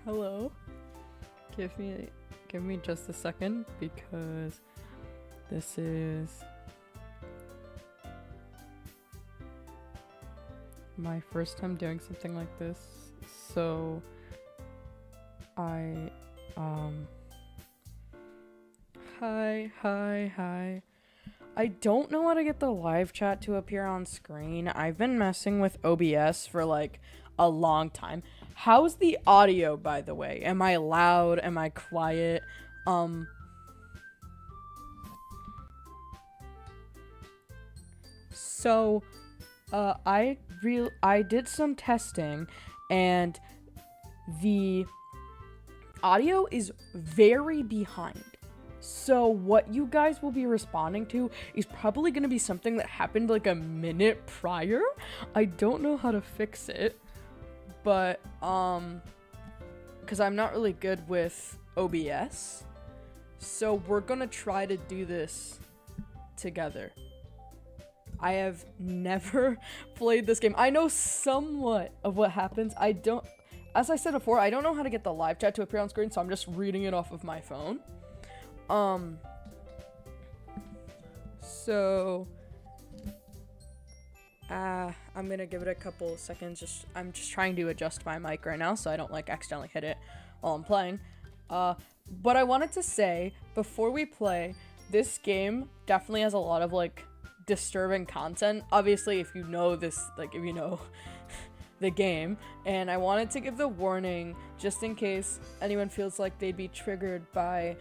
Hello. Give me just a second because this is my first time doing something like this. So hi. I don't know how to get the live chat to appear on screen. I've been messing with OBS for like a long time. How's the audio, by the way? Am I loud? Am I quiet? So, I did some testing, and the audio is very behind. So what you guys will be responding to is probably going to be something that happened like a minute prior. I don't know how to fix it, but because I'm not really good with OBS, so we're gonna try to do this together. I have never played this game. I know somewhat of what happens. As I said before, I don't know how to get the live chat to appear on screen, so I'm just reading it off of my phone. So I'm gonna give it a couple seconds. I'm just trying to adjust my mic right now so I don't like accidentally hit it while I'm playing. But I wanted to say before we play, this game definitely has a lot of like disturbing content. Obviously, if you know this, like if you know the game, and I wanted to give the warning just in case anyone feels like they'd be triggered by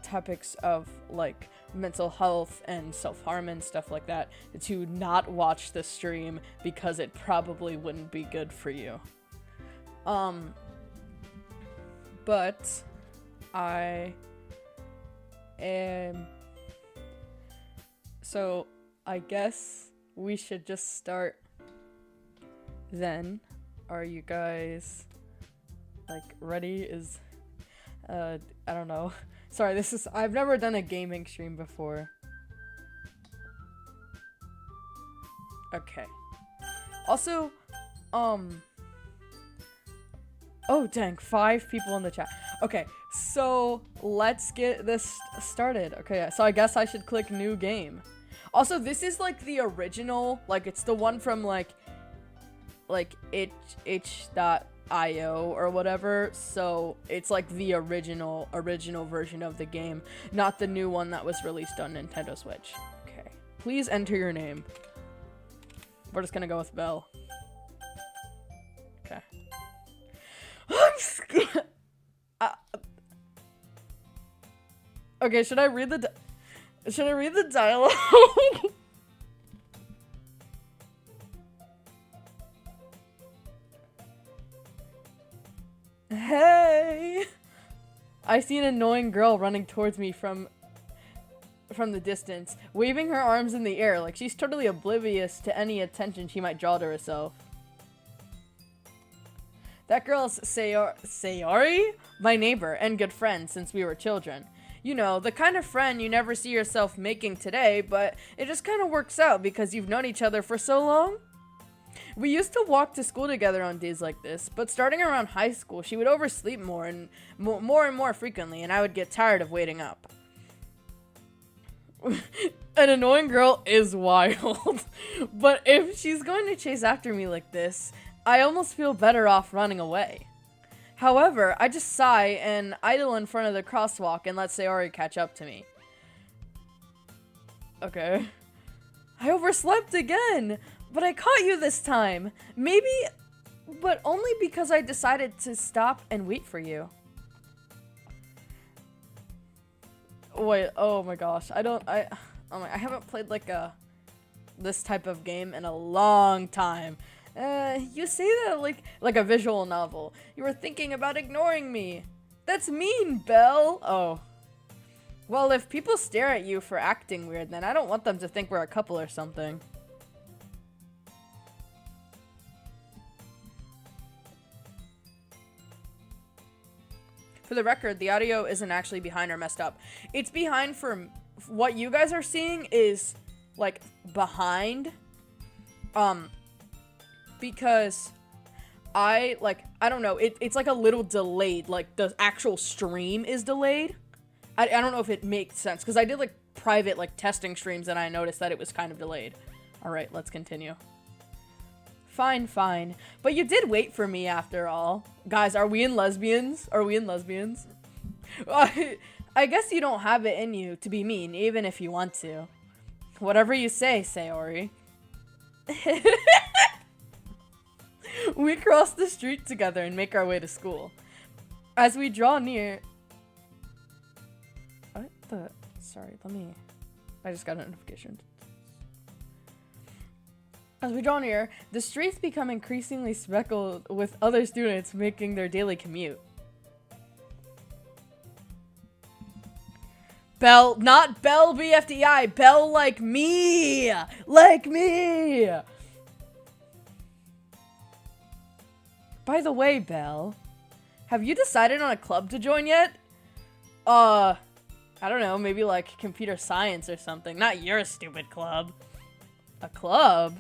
topics of like mental health and self-harm and stuff like that, to not watch the stream because it probably wouldn't be good for you. But I am, so I guess we should just start then. Are you guys like ready? I don't know. Sorry, I've never done a gaming stream before. Okay. Also, oh dang, 5 people in the chat. Okay, so let's get this started. Okay, so I guess I should click new game. Also, this is like the original, like it's the one from like itch.io or whatever, so it's like the original version of the game, not the new one that was released on Nintendo Switch. Okay, please enter your name. We're just gonna go with Belle. Okay. I'm scared. Okay, should I read the dialogue? Hey! I see an annoying girl running towards me from the distance, waving her arms in the air like she's totally oblivious to any attention she might draw to herself. That girl's Sayori? My neighbor and good friend since we were children. You know, the kind of friend you never see yourself making today, but it just kind of works out because you've known each other for so long. We used to walk to school together on days like this, but starting around high school, she would oversleep more and more frequently, and I would get tired of waiting up. An annoying girl is wild, but if she's going to chase after me like this, I almost feel better off running away. However, I just sigh and idle in front of the crosswalk and let Sayori catch up to me. Okay. I overslept again! But I caught you this time! Maybe, but only because I decided to stop and wait for you. Wait, oh my gosh, I haven't played like this type of game in a long time. You say that like a visual novel. You were thinking about ignoring me. That's mean, Belle! Oh. Well, if people stare at you for acting weird, then I don't want them to think we're a couple or something. For the record, the audio isn't actually behind or messed up. It's behind for what you guys are seeing is like behind. Because I don't know, it's like a little delayed, like the actual stream is delayed. I don't know if it makes sense, because I did like private like testing streams and I noticed that it was kind of delayed. Alright, let's continue. Fine, fine. But you did wait for me after all. Guys, are we in lesbians? Are we in lesbians? I guess you don't have it in you to be mean, even if you want to. Whatever you say, Sayori. We cross the street together and make our way to school. As we draw near... What the... Sorry, I just got a notification. As we draw near, the streets become increasingly speckled with other students making their daily commute. Belle, not Belle BFDI, Belle like me! Like me! By the way, Belle, have you decided on a club to join yet? I don't know, maybe like computer science or something. Not your stupid club. A club?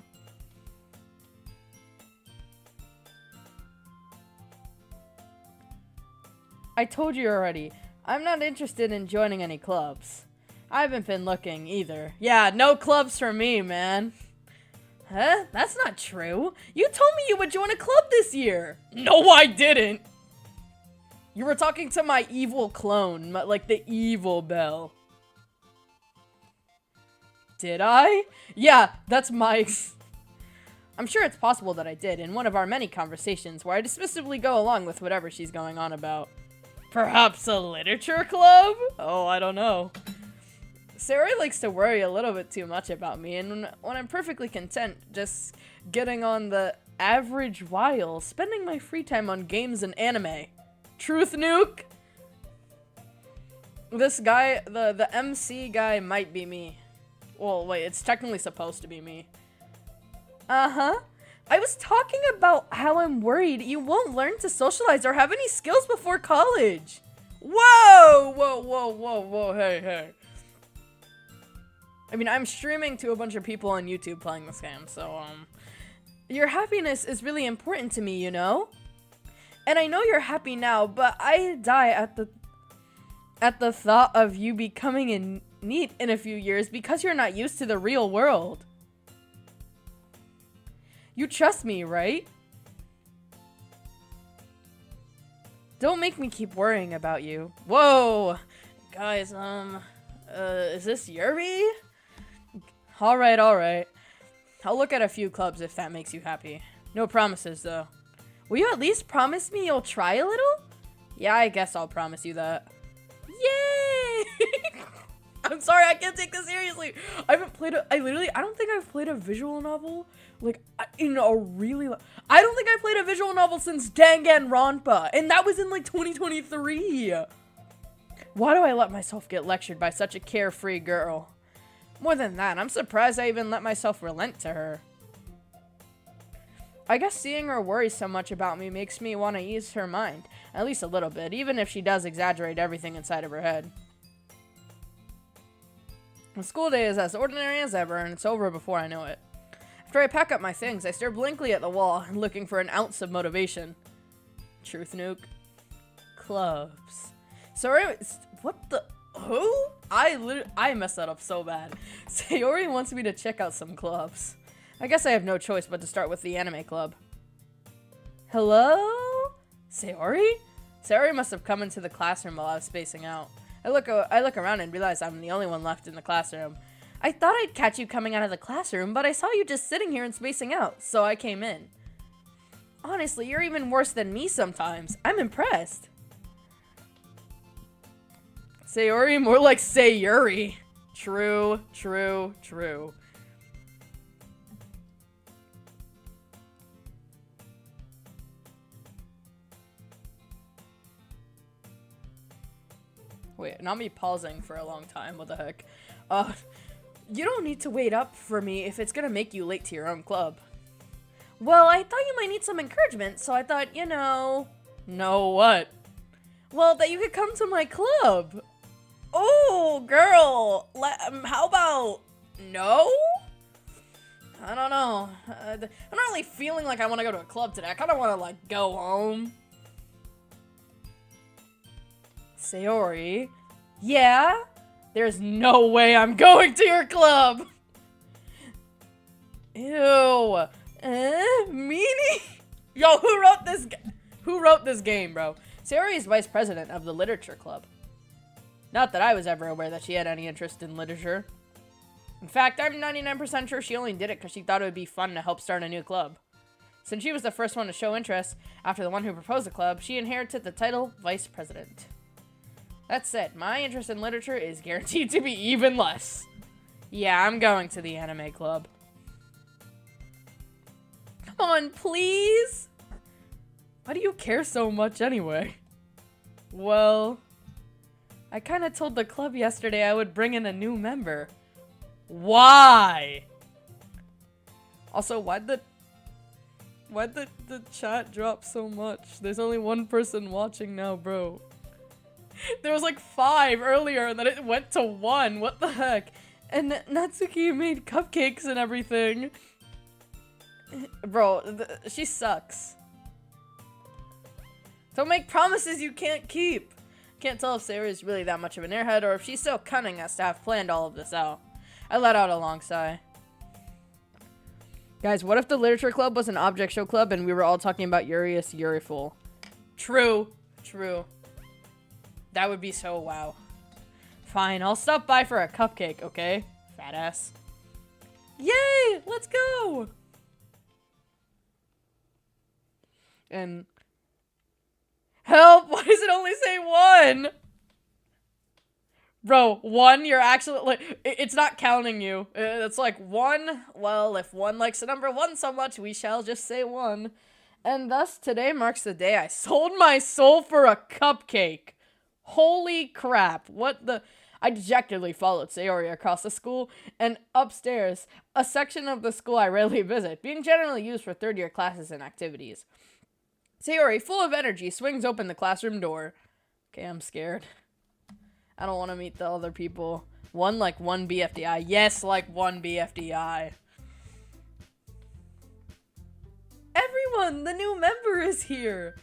I told you already, I'm not interested in joining any clubs. I haven't been looking either. Yeah, no clubs for me, man. Huh? That's not true. You told me you would join a club this year. No, I didn't. You were talking to my evil clone, like the evil Belle. Did I? Yeah, that's my... I'm sure it's possible that I did in one of our many conversations where I dismissively go along with whatever she's going on about. Perhaps a literature club? Oh, I don't know. Sayori likes to worry a little bit too much about me, and when I'm perfectly content just getting on the average while, spending my free time on games and anime. Truth nuke? This guy, the MC guy might be me. Well, wait, it's technically supposed to be me. Uh-huh. I was talking about how I'm worried you won't learn to socialize or have any skills before college. Whoa! Whoa, whoa, whoa, whoa, hey, hey. I mean, I'm streaming to a bunch of people on YouTube playing this game, so, your happiness is really important to me, you know? And I know you're happy now, but I die at the thought of you becoming a NEET in a few years because you're not used to the real world. You trust me, right? Don't make me keep worrying about you. Whoa! Guys, is this Yuri? Alright, alright. I'll look at a few clubs if that makes you happy. No promises, though. Will you at least promise me you'll try a little? Yeah, I guess I'll promise you that. Yay! I'm sorry, I can't take this seriously. I don't think I've played a visual novel, like, in a really, I don't think I played a visual novel since Danganronpa, and that was in, like, 2023. Why do I let myself get lectured by such a carefree girl? More than that, I'm surprised I even let myself relent to her. I guess seeing her worry so much about me makes me want to ease her mind, at least a little bit, even if she does exaggerate everything inside of her head. The school day is as ordinary as ever, and it's over before I know it. After I pack up my things, I stare blankly at the wall, looking for an ounce of motivation. Truth nuke. Clubs. Sorry, what the... Who? I messed that up so bad. Sayori wants me to check out some clubs. I guess I have no choice but to start with the anime club. Hello? Sayori? Sayori must have come into the classroom while I was spacing out. I look around and realize I'm the only one left in the classroom. I thought I'd catch you coming out of the classroom, but I saw you just sitting here and spacing out, so I came in. Honestly, you're even worse than me sometimes. I'm impressed. Sayori, more like Sayuri. True, true, true. Wait, not me pausing for a long time, what the heck? You don't need to wait up for me if it's gonna make you late to your own club. Well, I thought you might need some encouragement, so I thought, you know... Know what? Well, that you could come to my club. Oh, girl, how about... No? I don't know. I'm not really feeling like I want to go to a club today. I kind of want to, like, go home. Sayori? Yeah? There's no way I'm going to your club! Ew. Meanie? Yo, who wrote this game, bro? Sayori is vice president of the literature club. Not that I was ever aware that she had any interest in literature. In fact, I'm 99% sure she only did it because she thought it would be fun to help start a new club. Since she was the first one to show interest after the one who proposed the club, she inherited the title vice president. That said, my interest in literature is guaranteed to be even less. Yeah, I'm going to the anime club. Come on, please? Why do you care so much anyway? Well, I kind of told the club yesterday I would bring in a new member. Why? Also, why'd the chat drop so much? There's only one person watching now, bro. There was like 5 earlier and then it went to 1. What the heck? And Natsuki made cupcakes and everything. Bro, she sucks. Don't make promises you can't keep. Can't tell if Sayori is really that much of an airhead or if she's so cunning as to have planned all of this out. I let out a long sigh. Guys, what if the literature club was an object show club and we were all talking about Urius Uriful? True. True. That would be so wow. Fine, I'll stop by for a cupcake, okay? Fat ass. Yay! Let's go! And... help! Why does it only say 1? Bro, 1, you're actually, like, it's not counting you. It's like 1, well, if 1 likes the number 1 so much, we shall just say 1. And thus, today marks the day I sold my soul for a cupcake. Holy crap, what the... I dejectedly followed Sayori across the school and upstairs, a section of the school I rarely visit, being generally used for third-year classes and activities. Sayori, full of energy, swings open the classroom door. Okay, I'm scared. I don't want to meet the other people. 1 BFDI. Yes, like 1 BFDI. Everyone, the new member is here.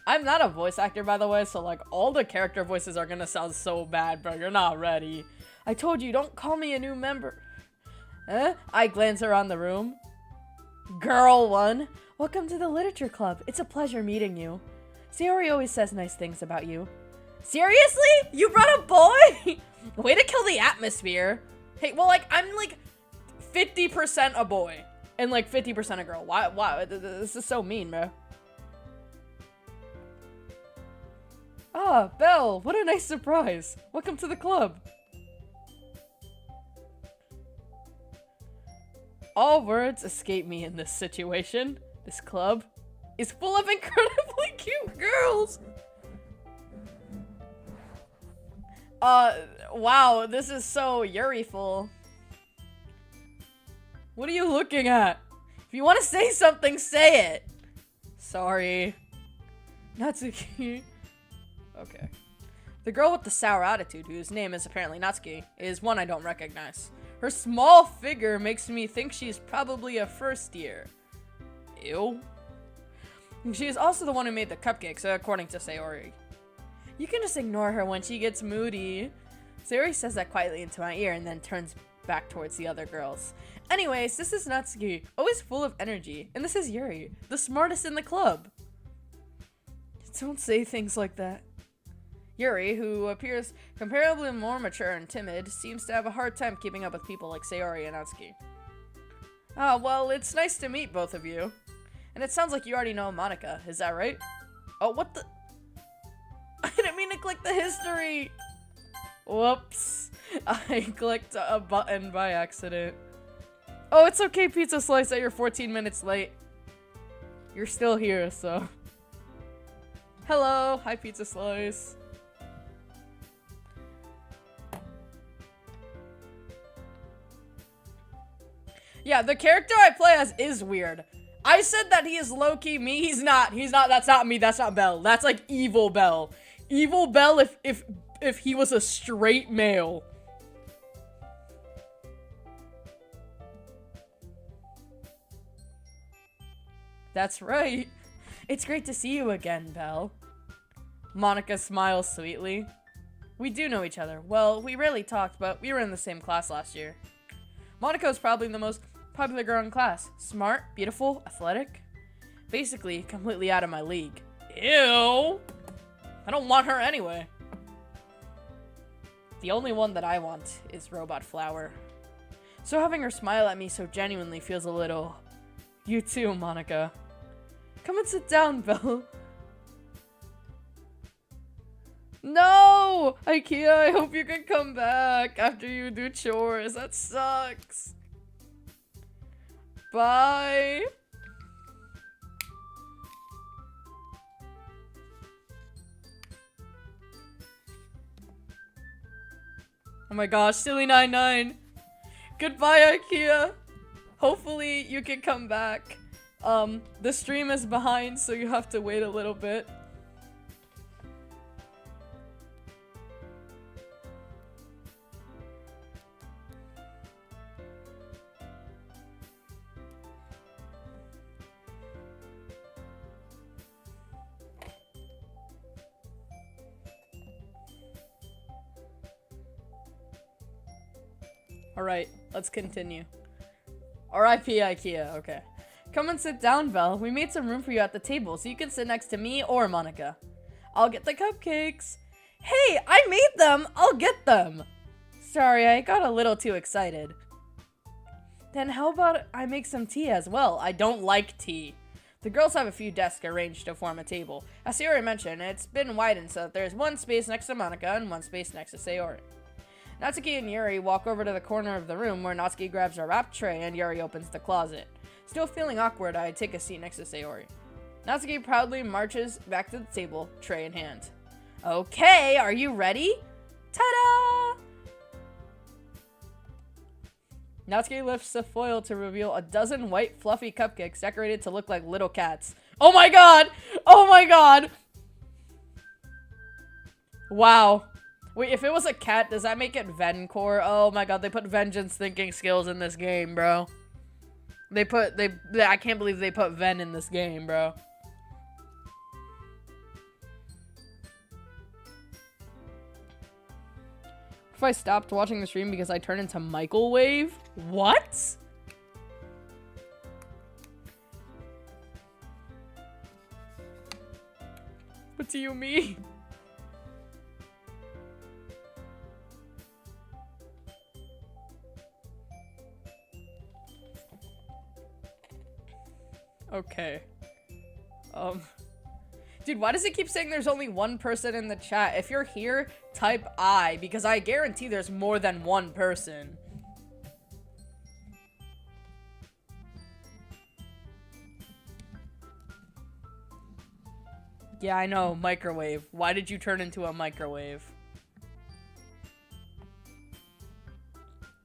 I'm not a voice actor, by the way, so like all the character voices are gonna sound so bad, bro. You're not ready. I told you, don't call me a new member. I glance around the room. Girl 1. Welcome to the literature club. It's a pleasure meeting you. Sayori always says nice things about you. Seriously? You brought a boy? Way to kill the atmosphere. Hey, well, like, I'm like 50% a boy and like 50% a girl. Why? This is so mean, bro. Ah, Belle, what a nice surprise. Welcome to the club. All words escape me in this situation. This club is full of incredibly cute girls. Wow, this is so Yuri-ful. What are you looking at? If you want to say something, say it. Sorry. Natsuki. Okay. The girl with the sour attitude, whose name is apparently Natsuki, is one I don't recognize. Her small figure makes me think she's probably a first year. Ew. She is also the one who made the cupcakes, according to Sayori. You can just ignore her when she gets moody. Sayori says that quietly into my ear and then turns back towards the other girls. Anyways, this is Natsuki, always full of energy, and this is Yuri, the smartest in the club. Don't say things like that. Yuri, who appears comparably more mature and timid, seems to have a hard time keeping up with people like Sayori and Natsuki. Ah, well, it's nice to meet both of you. And it sounds like you already know Monica, is that right? Oh, what the... I didn't mean to click the history! Whoops. I clicked a button by accident. Oh, it's okay, Pizza Slice, that you're 14 minutes late. You're still here, so... Hello! Hi, Pizza Slice. Yeah, the character I play as is weird. I said that he is low-key me. He's not. He's not. That's not me. That's not Belle. That's like evil Belle. Evil Belle if he was a straight male. That's right. It's great to see you again, Belle. Monica smiles sweetly. We do know each other. Well, we rarely talked, but we were in the same class last year. Monica is probably the most popular girl in class. Smart, beautiful, athletic. Basically, completely out of my league. Ew! I don't want her anyway. The only one that I want is Robot Flower. So having her smile at me so genuinely feels a little... You too, Monica. Come and sit down, Belle. No! IKEA, I hope you can come back after you do chores. That sucks. Bye. Oh my gosh, Silly 99. Goodbye, IKEA. Hopefully you can come back. The stream is behind, so you have to wait a little bit. Alright, let's continue. R.I.P. IKEA, okay. Come and sit down, Belle. We made some room for you at the table, so you can sit next to me or Monica. I'll get the cupcakes. Hey, I made them! I'll get them! Sorry, I got a little too excited. Then how about I make some tea as well? I don't like tea. The girls have a few desks arranged to form a table. As Sayori mentioned, it's been widened so that there's one space next to Monica and one space next to Sayori. Natsuki and Yuri walk over to the corner of the room where Natsuki grabs a wrap tray and Yuri opens the closet. Still feeling awkward, I take a seat next to Sayori. Natsuki proudly marches back to the table, tray in hand. Okay, are you ready? Ta-da! Natsuki lifts the foil to reveal a dozen white, fluffy cupcakes decorated to look like little cats. Oh my god! Oh my god! Wow. Wait, if it was a cat, does that make it Vencore? Oh my god, they put vengeance thinking skills in this game, bro. I can't believe they put Ven in this game, bro. If I stopped watching the stream because I turned into Microwave? What? What do you mean? Okay. Dude, why does it keep saying there's only one person in the chat? If you're here, type I, because I guarantee there's more than one person. Yeah, I know, microwave. Why did you turn into a microwave?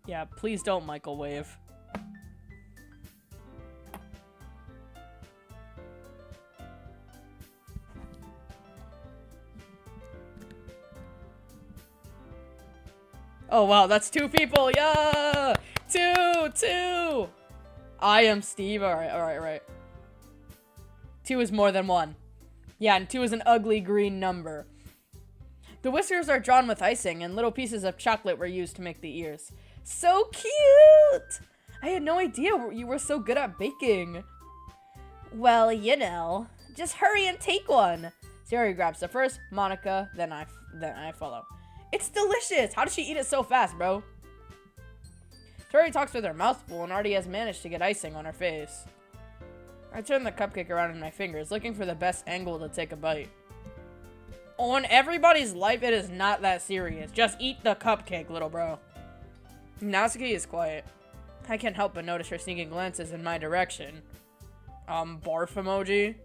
Yeah, please don't microwave. Oh, wow, that's two people. Yeah! Two! I am Steve. Alright. Two is more than one. Yeah, and two is an ugly green number. The whiskers are drawn with icing, and little pieces of chocolate were used to make the ears. So cute! I had no idea you were so good at baking. Well, you know. Just hurry and take one. Sayori grabs the first, Monica, then I follow. It's delicious! How does she eat it so fast, bro? Tori talks with her mouth full and already has managed to get icing on her face. I turn the cupcake around in my fingers, looking for the best angle to take a bite. On everybody's life, it is not that serious. Just eat the cupcake, little bro. Natsuki is quiet. I can't help but notice her sneaking glances in my direction. Barf emoji.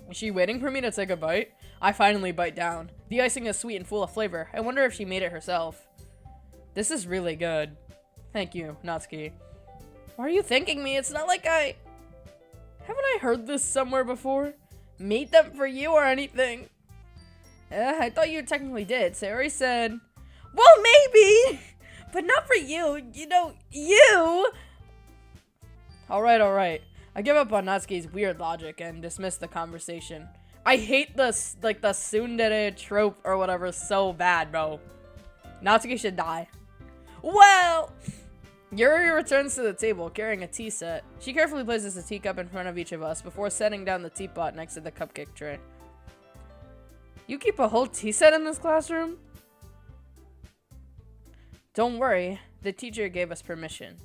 Is she waiting for me to take a bite? I finally bite down. The icing is sweet and full of flavor. I wonder if she made it herself. This is really good. Thank you, Natsuki. Why are you thanking me? It's not like I... Haven't I heard this somewhere before? Made them for you or anything? I thought you technically did. Sayori said... Well, maybe! But not for you. You know, you! Alright. I give up on Natsuki's weird logic and dismiss the conversation. I hate the tsundere trope or whatever so bad, bro. Natsuki should die. Well, Yuri returns to the table carrying a tea set. She carefully places a teacup in front of each of us before setting down the teapot next to the cupcake tray. You keep a whole tea set in this classroom? Don't worry, the teacher gave us permission.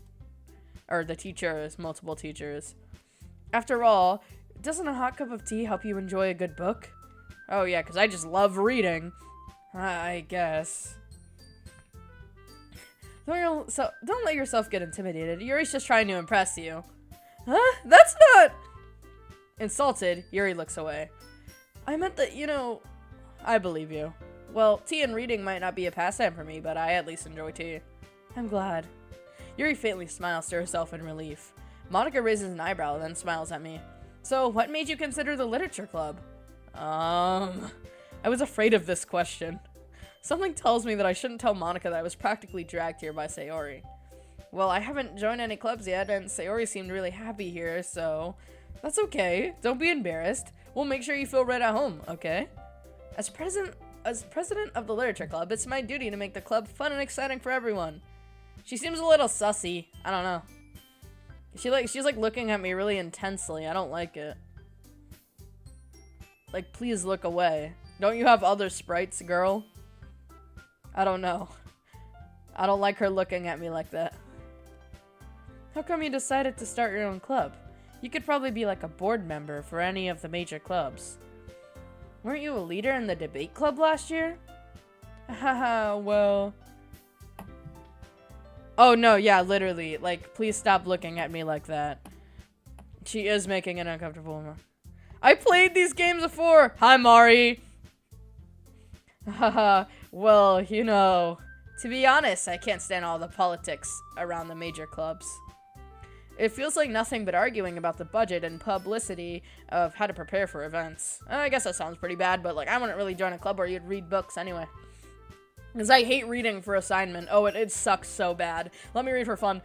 Or the teachers, multiple teachers. After all, doesn't a hot cup of tea help you enjoy a good book? Oh yeah, because I just love reading. I guess. Don't let yourself get intimidated. Yuri's just trying to impress you. Huh? That's not... Insulted, Yuri looks away. I meant that, you know... I believe you. Well, tea and reading might not be a pastime for me, but I at least enjoy tea. I'm glad. Yuri faintly smiles to herself in relief. Monica raises an eyebrow, then smiles at me. So, what made you consider the literature club? I was afraid of this question. Something tells me that I shouldn't tell Monica that I was practically dragged here by Sayori. Well, I haven't joined any clubs yet, and Sayori seemed really happy here, so... That's okay. Don't be embarrassed. We'll make sure you feel right at home, okay? As president of the literature club, it's my duty to make the club fun and exciting for everyone. She seems a little sussy. I don't know. She's like looking at me really intensely. I don't like it. Like, please look away. Don't you have other sprites, girl? I don't know. I don't like her looking at me like that. How come you decided to start your own club? You could probably be like a board member for any of the major clubs. Weren't you a leader in the debate club last year? Haha, well... Oh no, yeah, literally. Like, please stop looking at me like that. She is making an uncomfortable moment. I played these games before! Hi, Mari! Haha, well, you know... To be honest, I can't stand all the politics around the major clubs. It feels like nothing but arguing about the budget and publicity of how to prepare for events. I guess that sounds pretty bad, but like I wouldn't really join a club where you'd read books anyway. Because I hate reading for assignment. Oh, it sucks so bad. Let me read for fun.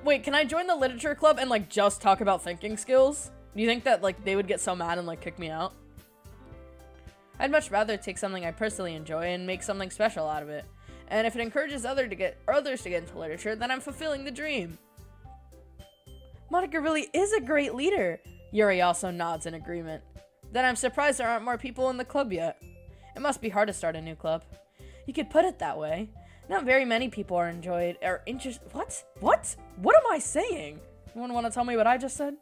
Wait, can I join the literature club and like just talk about thinking skills? Do you think that like they would get so mad and like kick me out? I'd much rather take something I personally enjoy and make something special out of it. And if it encourages others to get into literature, then I'm fulfilling the dream. Monica really is a great leader. Yuri also nods in agreement. Then I'm surprised there aren't more people in the club yet. It must be hard to start a new club. You could put it that way. Not very many people are interested. What? What? What am I saying? Anyone want to tell me what I just said?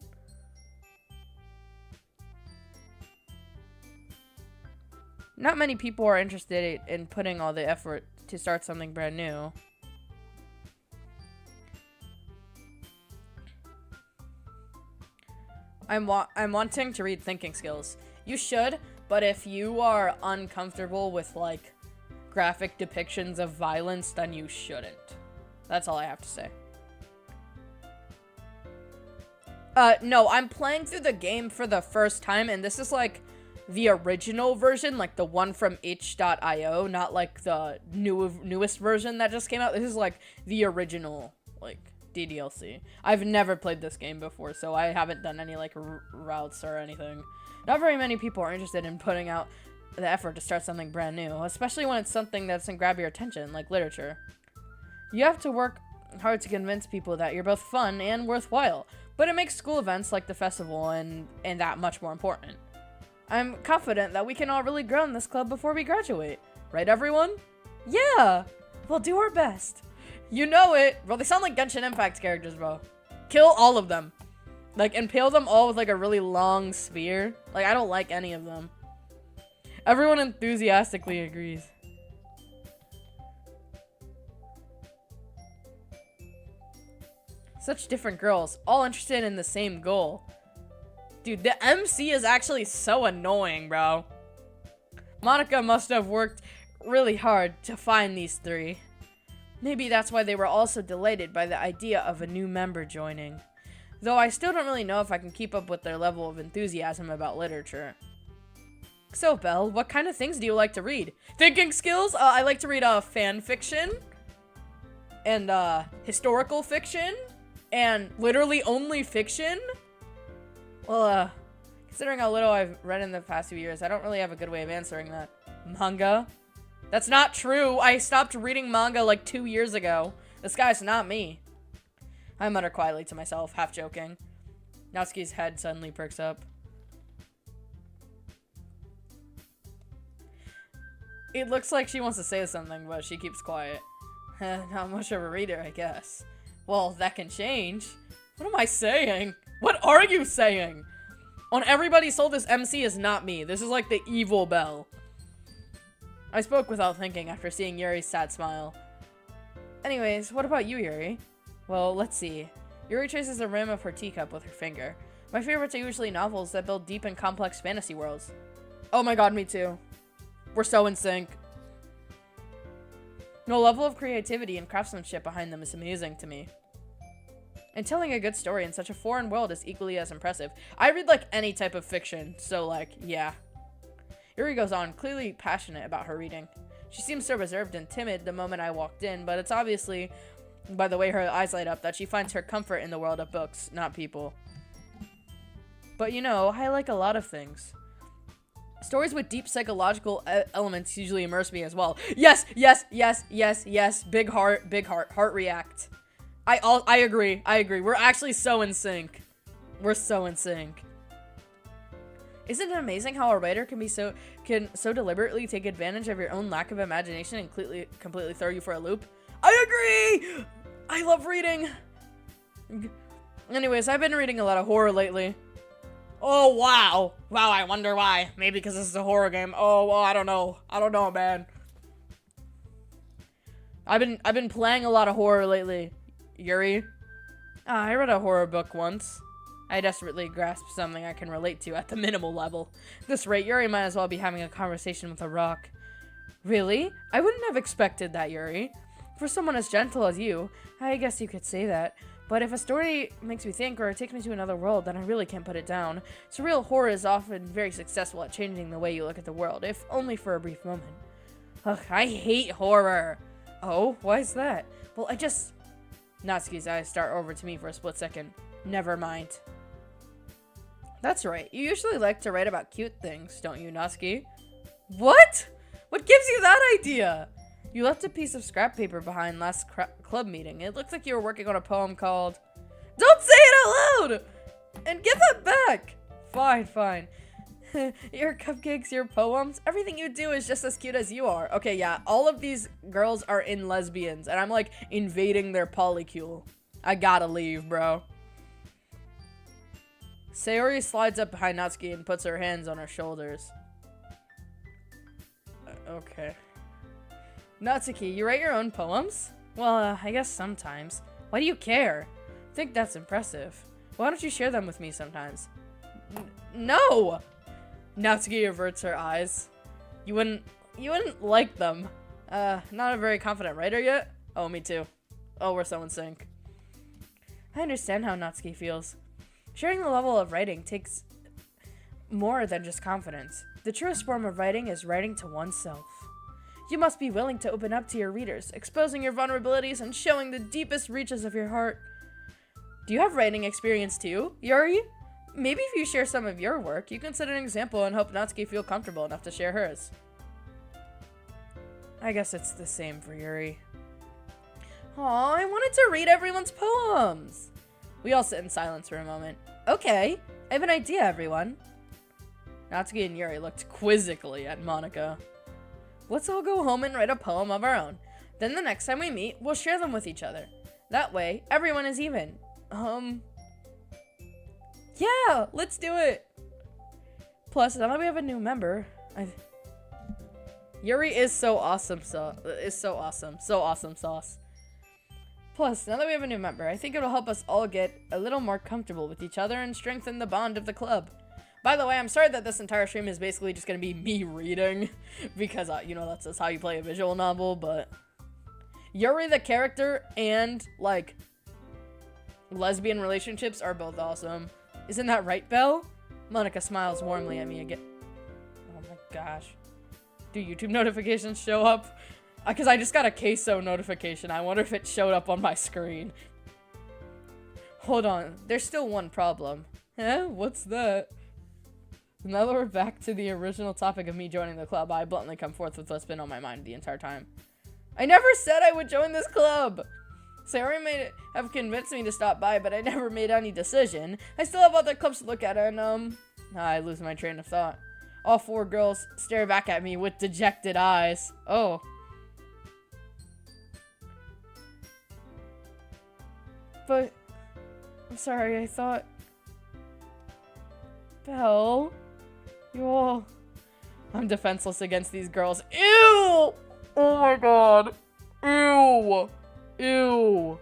Not many people are interested in putting all the effort to start something brand new. I'm wanting to read thinking skills. You should, but if you are uncomfortable with like graphic depictions of violence, then you shouldn't. That's all I have to say. No, I'm playing through the game for the first time, and this is like the original version, like the one from itch.io, not like the newest version that just came out. This is like the original, like, DDLC. I've never played this game before, so I haven't done any like routes or anything. Not very many people are interested in putting out the effort to start something brand new, especially when it's something that doesn't grab your attention, like literature. You have to work hard to convince people that you're both fun and worthwhile, but it makes school events like the festival and that much more important. I'm confident that we can all really grow in this club before we graduate. Right, everyone? Yeah! We'll do our best. You know it! Bro, they sound like Genshin Impact characters, bro. Kill all of them. Like, impale them all with, like, a really long spear. Like, I don't like any of them. Everyone enthusiastically agrees. Such different girls, all interested in the same goal. Dude, the MC is actually so annoying, bro. Monica must have worked really hard to find these three. Maybe that's why they were also delighted by the idea of a new member joining. Though I still don't really know if I can keep up with their level of enthusiasm about literature. So, Belle, what kind of things do you like to read? Thinking skills? I like to read fan fiction. And historical fiction. And literally only fiction. Well, considering how little I've read in the past few years, I don't really have a good way of answering that. Manga? That's not true. I stopped reading manga like 2 years ago. This guy's not me. I mutter quietly to myself, half joking. Natsuki's head suddenly perks up. It looks like she wants to say something, but she keeps quiet. Not much of a reader, I guess. Well, that can change. What am I saying? What are you saying? On Everybody Sold This MC is not me. This is like the evil bell. I spoke without thinking after seeing Yuri's sad smile. Anyways, what about you, Yuri? Well, let's see. Yuri traces the rim of her teacup with her finger. My favorites are usually novels that build deep and complex fantasy worlds. Oh my god, me too. We're so in sync. The level of creativity and craftsmanship behind them is amazing to me. And telling a good story in such a foreign world is equally as impressive. I read like any type of fiction, so like, yeah. Yuri goes on, clearly passionate about her reading. She seems so reserved and timid the moment I walked in, but it's obviously, by the way her eyes light up, that she finds her comfort in the world of books, not people. But you know, I like a lot of things. Stories with deep psychological elements usually immerse me as well. Yes, yes, yes, yes, yes. Big heart, heart react. I agree. We're actually so in sync. We're so in sync. Isn't it amazing how a writer can so deliberately take advantage of your own lack of imagination and completely throw you for a loop? I agree! I love reading. Anyways, I've been reading a lot of horror lately. Oh, wow. Wow, I wonder why. Maybe because this is a horror game. Oh, well, I don't know. I don't know, man. I've been playing a lot of horror lately, Yuri. I read a horror book once. I desperately grasped something I can relate to at the minimal level. At this rate, Yuri might as well be having a conversation with a rock. Really? I wouldn't have expected that, Yuri. For someone as gentle as you, I guess you could say that. But if a story makes me think or takes me to another world, then I really can't put it down. Surreal horror is often very successful at changing the way you look at the world, if only for a brief moment. Ugh, I hate horror. Oh, why is that? Well, Natsuki's eyes start over to me for a split second. Never mind. That's right. You usually like to write about cute things, don't you, Natsuki? What? What gives you that idea? You left a piece of scrap paper behind last club meeting. It looks like you were working on a poem called... Don't say it out loud! And give that back! Fine. Your cupcakes, your poems, everything you do is just as cute as you are. Okay, yeah, all of these girls are in lesbians, and I'm like invading their polycule. I gotta leave, bro. Sayori slides up behind Natsuki and puts her hands on her shoulders. Okay. Natsuki, you write your own poems? Well, I guess sometimes. Why do you care? I think that's impressive. Why don't you share them with me sometimes? No! Natsuki averts her eyes. You wouldn't like them. Not a very confident writer yet? Oh, me too. Oh, we're so in sync. I understand how Natsuki feels. Sharing the level of writing takes more than just confidence. The truest form of writing is writing to oneself. You must be willing to open up to your readers, exposing your vulnerabilities and showing the deepest reaches of your heart. Do you have writing experience too, Yuri? Maybe if you share some of your work, you can set an example and help Natsuki feel comfortable enough to share hers. I guess it's the same for Yuri. Aw, I wanted to read everyone's poems. We all sit in silence for a moment. Okay, I have an idea, everyone. Natsuki and Yuri looked quizzically at Monika. Let's all go home and write a poem of our own. Then the next time we meet, we'll share them with each other. That way, everyone is even. Yeah, let's do it. Plus, now that we have a new member, Yuri is so awesome, so awesome sauce. Plus, now that we have a new member, I think it'll help us all get a little more comfortable with each other and strengthen the bond of the club. By the way, I'm sorry that this entire stream is basically just going to be me reading, because, you know, that's how you play a visual novel, but Yuri the character and, like, lesbian relationships are both awesome. Isn't that right, Belle? Monika smiles warmly at me again. Oh my gosh. Do YouTube notifications show up? Because I just got a queso notification. I wonder if it showed up on my screen. Hold on. There's still one problem. Eh? What's that? Now that we're back to the original topic of me joining the club, I bluntly come forth with what's been on my mind the entire time. I never said I would join this club! Sayori may have convinced me to stop by, but I never made any decision. I still have other clubs to look at, and, I lose my train of thought. All 4 girls stare back at me with dejected eyes. Oh. But, I'm sorry, I thought... Belle, you all... I'm defenseless against these girls. Ew! Oh my god. Ew! Ew!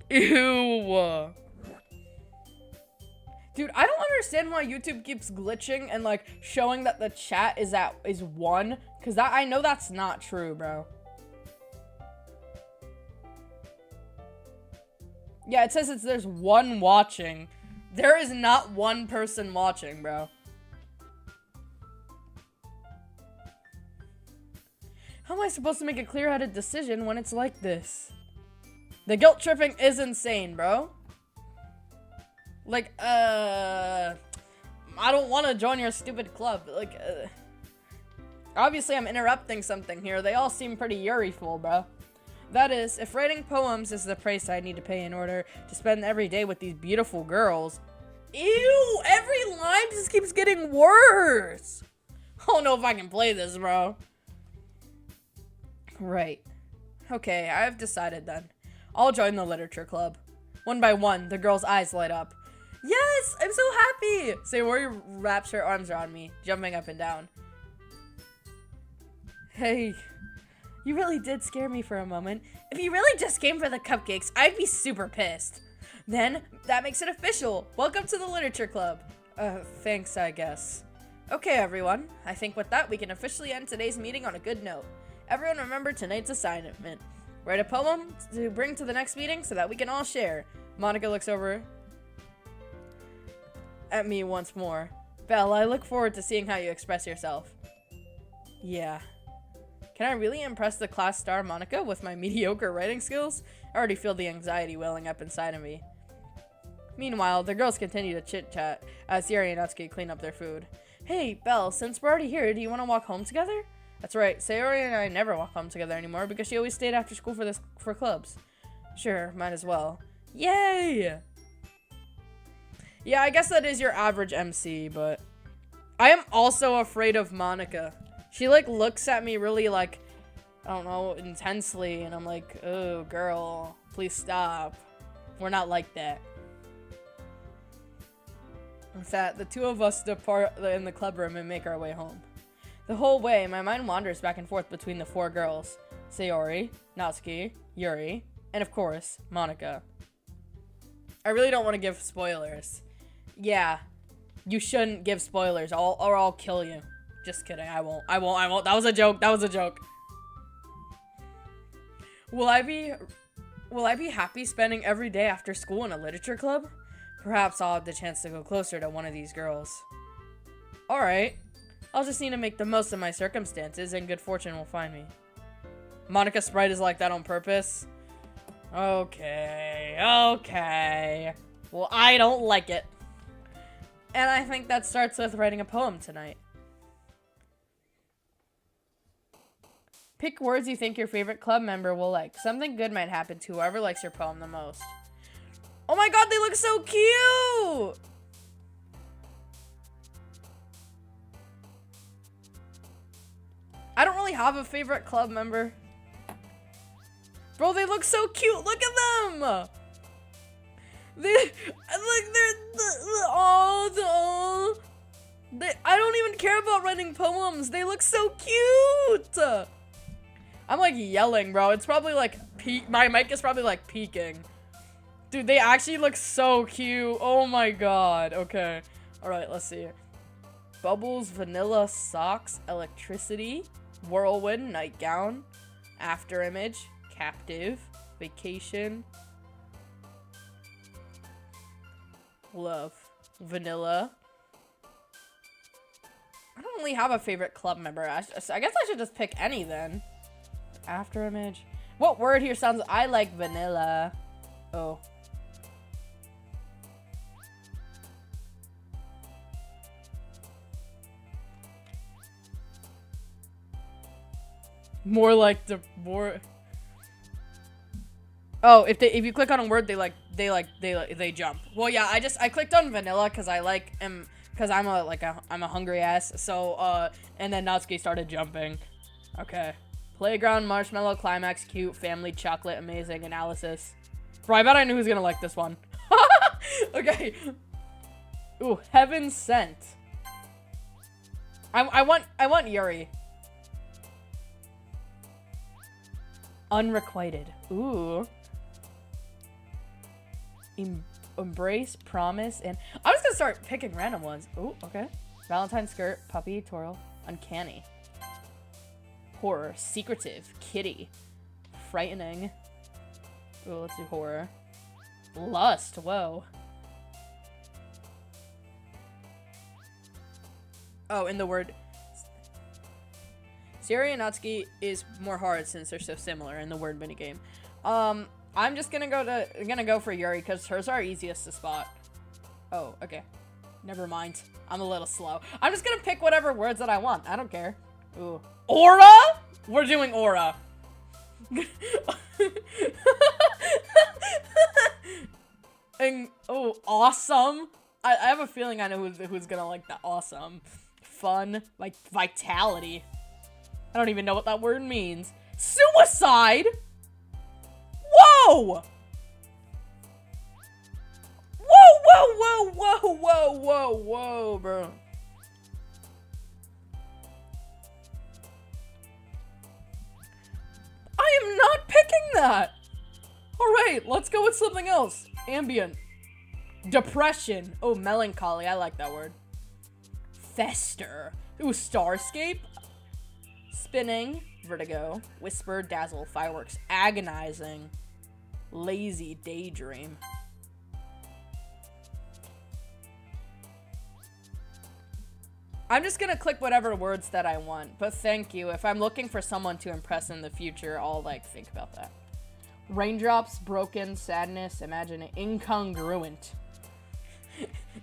Ew! Dude, I don't understand why YouTube keeps glitching and, like, showing that the chat is 1, because I know that's not true, bro. Yeah, it says there's 1 watching. There is not 1 person watching, bro. How am I supposed to make a clear-headed decision when it's like this? The guilt tripping is insane, bro. Like, I don't want to join your stupid club. Like, obviously I'm interrupting something here. They all seem pretty Yuri-ful, bro. That is, if writing poems is the price I need to pay in order to spend every day with these beautiful girls. Ew! Every line just keeps getting worse! I don't know if I can play this, bro. Right. Okay, I've decided then. I'll join the literature club. One by one, the girl's eyes light up. Yes! I'm so happy! Sayori wraps her arms around me, jumping up and down. Hey... You really did scare me for a moment. If you really just came for the cupcakes, I'd be super pissed. Then, that makes it official. Welcome to the literature club. Thanks, I guess. Okay, everyone. I think with that, we can officially end today's meeting on a good note. Everyone remember tonight's assignment. Write a poem to bring to the next meeting so that we can all share. Monica looks over at me once more. Belle, I look forward to seeing how you express yourself. Yeah. Can I really impress the class star Monica with my mediocre writing skills? I already feel the anxiety welling up inside of me. Meanwhile, the girls continue to chit-chat as Yuri and Natsuki clean up their food. Hey, Belle, since we're already here, do you want to walk home together? That's right, Sayori and I never walk home together anymore because she always stayed after school for clubs. Sure, might as well. Yay! Yeah, I guess that is your average MC, but... I am also afraid of Monica. She, like, looks at me really, like, I don't know, intensely, and I'm like, oh, girl, please stop. We're not like that. With that, the 2 of us depart in the club room and make our way home. The whole way, my mind wanders back and forth between the 4 girls. Sayori, Natsuki, Yuri, and of course, Monica. I really don't want to give spoilers. Yeah, you shouldn't give spoilers, or I'll kill you. Just kidding, I won't. That was a joke, Will I be happy spending every day after school in a literature club? Perhaps I'll have the chance to go closer to one of these girls. Alright. I'll just need to make the most of my circumstances and good fortune will find me. Monica Sprite is like that on purpose? Okay. Well, I don't like it. And I think that starts with writing a poem tonight. Pick words you think your favorite club member will like. Something good might happen to whoever likes your poem the most. Oh my god, they look so cute! I don't really have a favorite club member. Bro, they look so cute. Look at them! I don't even care about writing poems. They look so cute! I'm like yelling, bro. It's probably like my mic is probably like peaking. Dude, they actually look so cute. Oh my god. Okay. Alright, let's see. Bubbles, vanilla, socks, electricity, whirlwind, nightgown, after image, captive, vacation, love, vanilla. I don't really have a favorite club member. I guess I should just pick any then. After image. What word here sounds... I like vanilla. Oh. More like the more. Oh, if you click on a word, they jump. Well, yeah, I clicked on vanilla because because I'm a hungry ass. So and then Natsuki started jumping. Okay. Playground, marshmallow, climax, cute, family, chocolate, amazing, analysis. Bro, I bet I knew who's gonna like this one. Okay. Ooh, heaven sent. I want Yuri. Unrequited. Ooh. Embrace, promise, and I'm just gonna start picking random ones. Ooh, okay. Valentine skirt, puppy, twirl, uncanny. Horror, secretive, kitty, frightening. Ooh, let's do horror. Lust, whoa. Oh, in the word. Siri and Natsuki is more hard since they're so similar in the word minigame. I'm just gonna go for Yuri because hers are easiest to spot. Oh, okay. Never mind. I'm a little slow. I'm just gonna pick whatever words that I want. I don't care. Ooh. Aura? We're doing aura. And, oh, awesome. I have a feeling I know who's gonna like that. Awesome. Fun. Like, vitality. I don't even know what that word means. Suicide? Whoa! Whoa, bro. I am not picking that. All right, let's go with something else. Ambient. Depression. Oh, melancholy. I like that word. Fester. Ooh, starscape. Spinning. Vertigo. Whisper. Dazzle. Fireworks. Agonizing. Lazy. Daydream. I'm just gonna click whatever words that I want, but thank you. If I'm looking for someone to impress in the future, I'll, like, think about that. Raindrops, broken, sadness, imagine incongruent.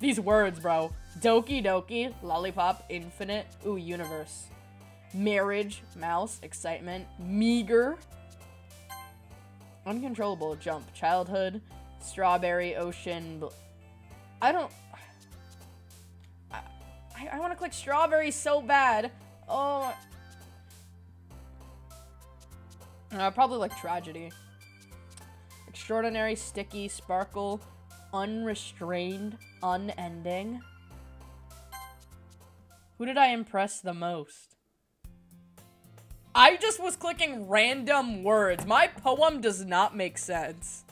These words, bro. Doki doki, lollipop, infinite, ooh, universe. Marriage, mouse, excitement, meager. Uncontrollable, jump, childhood, strawberry, ocean, I don't... I want to click strawberry so bad. Oh. Probably like tragedy. Extraordinary, sticky, sparkle, unrestrained, unending. Who did I impress the most? I just was clicking random words. My poem does not make sense.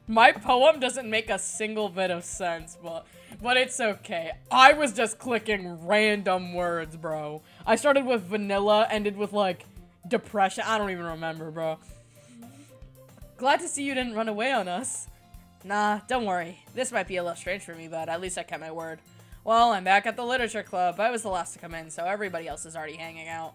My poem doesn't make a single bit of sense, but it's okay. I was just clicking random words, bro. I started with vanilla, ended with, like, depression. I don't even remember, bro. Glad to see you didn't run away on us. Nah, don't worry. This might be a little strange for me, but at least I kept my word. Well, I'm back at the literature club. I was the last to come in, so everybody else is already hanging out.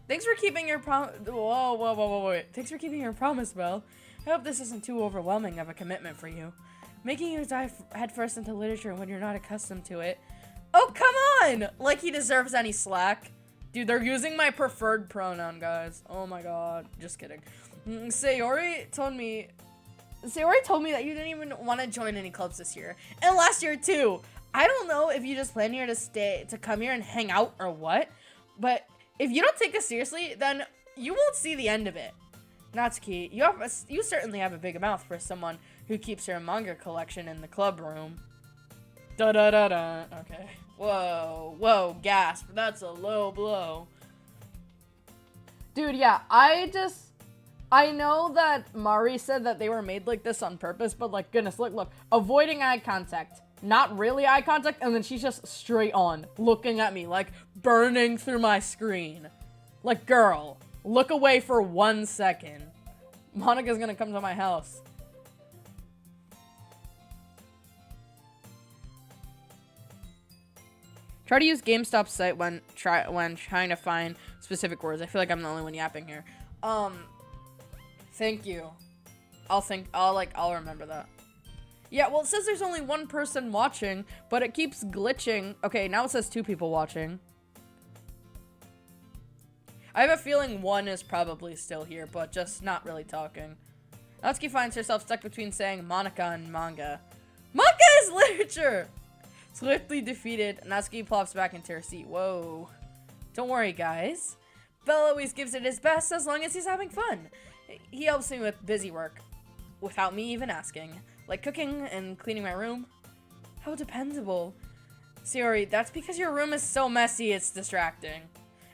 Thanks for keeping your whoa. Thanks for keeping your promise, Belle. I hope this isn't too overwhelming of a commitment for you. Making you dive headfirst into literature when you're not accustomed to it. Oh, come on! Like he deserves any slack. Dude, they're using my preferred pronoun, guys. Oh my god. Just kidding. Sayori told me that you didn't even want to join any clubs this year. And last year, too. I don't know if you just plan here to come here and hang out or what. But if you don't take us seriously, then you won't see the end of it. Natsuki, you certainly have a big mouth for someone who keeps her manga collection in the club room. Da-da-da-da. Okay. Whoa, gasp. That's a low blow. Dude, yeah, I know that Mari said that they were made like this on purpose, but like, goodness, look. Avoiding eye contact. Not really eye contact, and then she's just straight on, looking at me, like, burning through my screen. Like, girl. Look away for 1 second. Monica's gonna come to my house. Try to use GameStop's site when trying to find specific words. I feel like I'm the only one yapping here. Thank you. I'll remember that. Yeah, well, it says there's only one person watching, but it keeps glitching. Okay, now it says 2 people watching. I have a feeling one is probably still here, but just not really talking. Natsuki finds herself stuck between saying Monica and manga. Manga is literature! Swiftly defeated, Natsuki plops back into her seat. Whoa. Don't worry, guys. Bell always gives it his best as long as he's having fun. He helps me with busy work, without me even asking. Like cooking and cleaning my room. How dependable. Sayori, that's because your room is so messy it's distracting.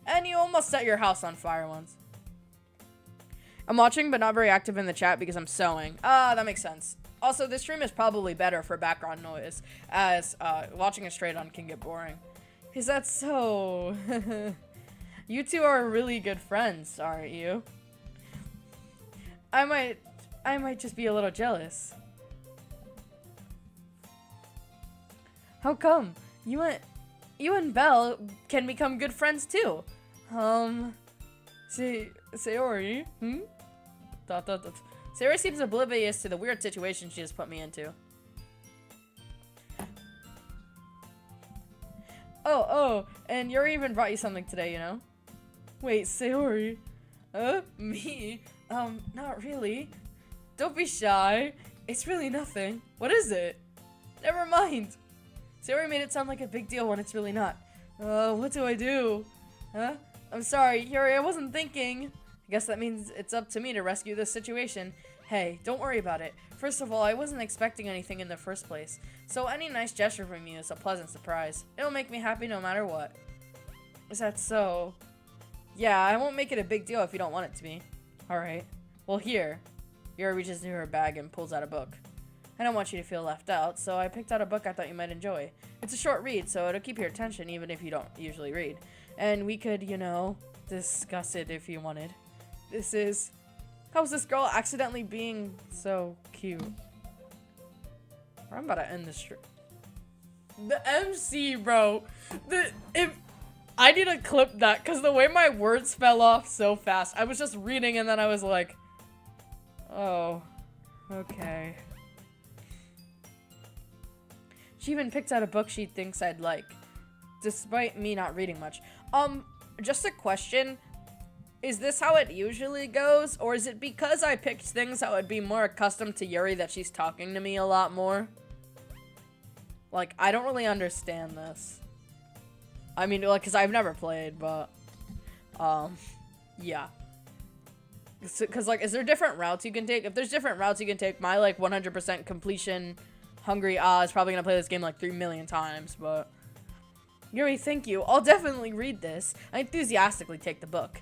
And you almost set your house on fire once. I'm watching but not very active in the chat because I'm sewing. That makes sense. Also, this stream is probably better for background noise, as watching it straight on can get boring. Is that so? You two are really good friends, aren't you? I might just be a little jealous. How come? You and Belle can become good friends too. Sayori? Sayori seems oblivious to the weird situation she just put me into. Oh, and Yuri even brought you something today, you know? Wait, Sayori? Me? Not really. Don't be shy. It's really nothing. What is it? Never mind. Sayori made it sound like a big deal when it's really not. What do I do? Huh? I'm sorry, Yuri, I wasn't thinking. I guess that means it's up to me to rescue this situation. Hey, don't worry about it. First of all, I wasn't expecting anything in the first place, so any nice gesture from you is a pleasant surprise. It'll make me happy no matter what. Is that so? Yeah, I won't make it a big deal if you don't want it to be. Alright. Well, here. Yuri reaches into her bag and pulls out a book. I don't want you to feel left out, so I picked out a book I thought you might enjoy. It's a short read, so it'll keep your attention even if you don't usually read. And we could, you know, discuss it if you wanted. This is... How's this girl accidentally being so cute? I'm about to end this stream. The MC, bro. I need to clip that, because the way my words fell off so fast. I was just reading and then I was like, oh, okay. She even picked out a book she thinks I'd like, despite me not reading much. Just a question. Is this how it usually goes? Or is it because I picked things that would be more accustomed to Yuri that she's talking to me a lot more? Like, I don't really understand this. I mean, like, because I've never played, but... yeah. Because, like, is there different routes you can take? If there's different routes you can take, my, like, 100% completion hungry is probably gonna play this game, like, 3 million times, but... Yuri, thank you. I'll definitely read this. I enthusiastically take the book.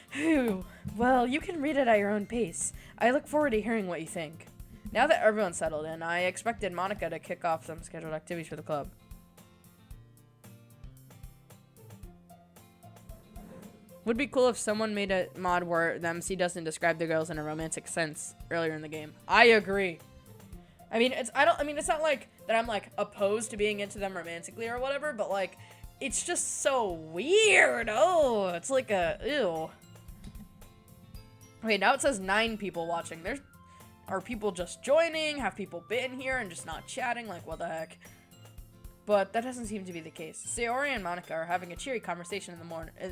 Phew. Well, you can read it at your own pace. I look forward to hearing what you think. Now that everyone's settled in, I expected Monica to kick off some scheduled activities for the club. Would be cool if someone made a mod where the MC doesn't describe the girls in a romantic sense earlier in the game. I agree. I mean, it's not like that I'm like opposed to being into them romantically or whatever, but like it's just so weird. Oh, it's like a ew. Okay, now it says 9 people watching. Are people just joining? Have people been here and just not chatting? Like, what the heck? But that doesn't seem to be the case. Sayori and Monica are having a cheery conversation in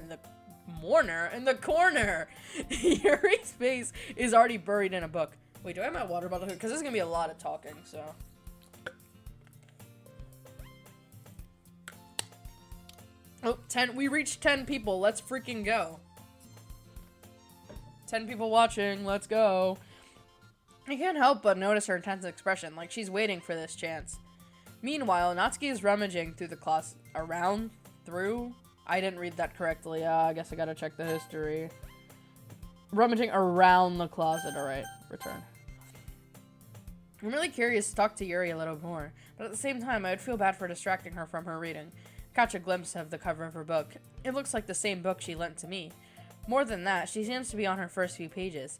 the corner. Yuri's face is already buried in a book. Wait, do I have my water bottle here? Because there's gonna be a lot of talking, so. Oh, 10. We reached 10 people. Let's freaking go. 10 people watching. Let's go. I can't help but notice her intense expression, like she's waiting for this chance. Meanwhile, Natsuki is rummaging through the closet. I didn't read that correctly. I guess I gotta check the history. Rummaging around the closet. Alright, return. I'm really curious to talk to Yuri a little more, but at the same time, I would feel bad for distracting her from her reading. Catch a glimpse of the cover of her book. It looks like the same book she lent to me. More than that, she seems to be on her first few pages.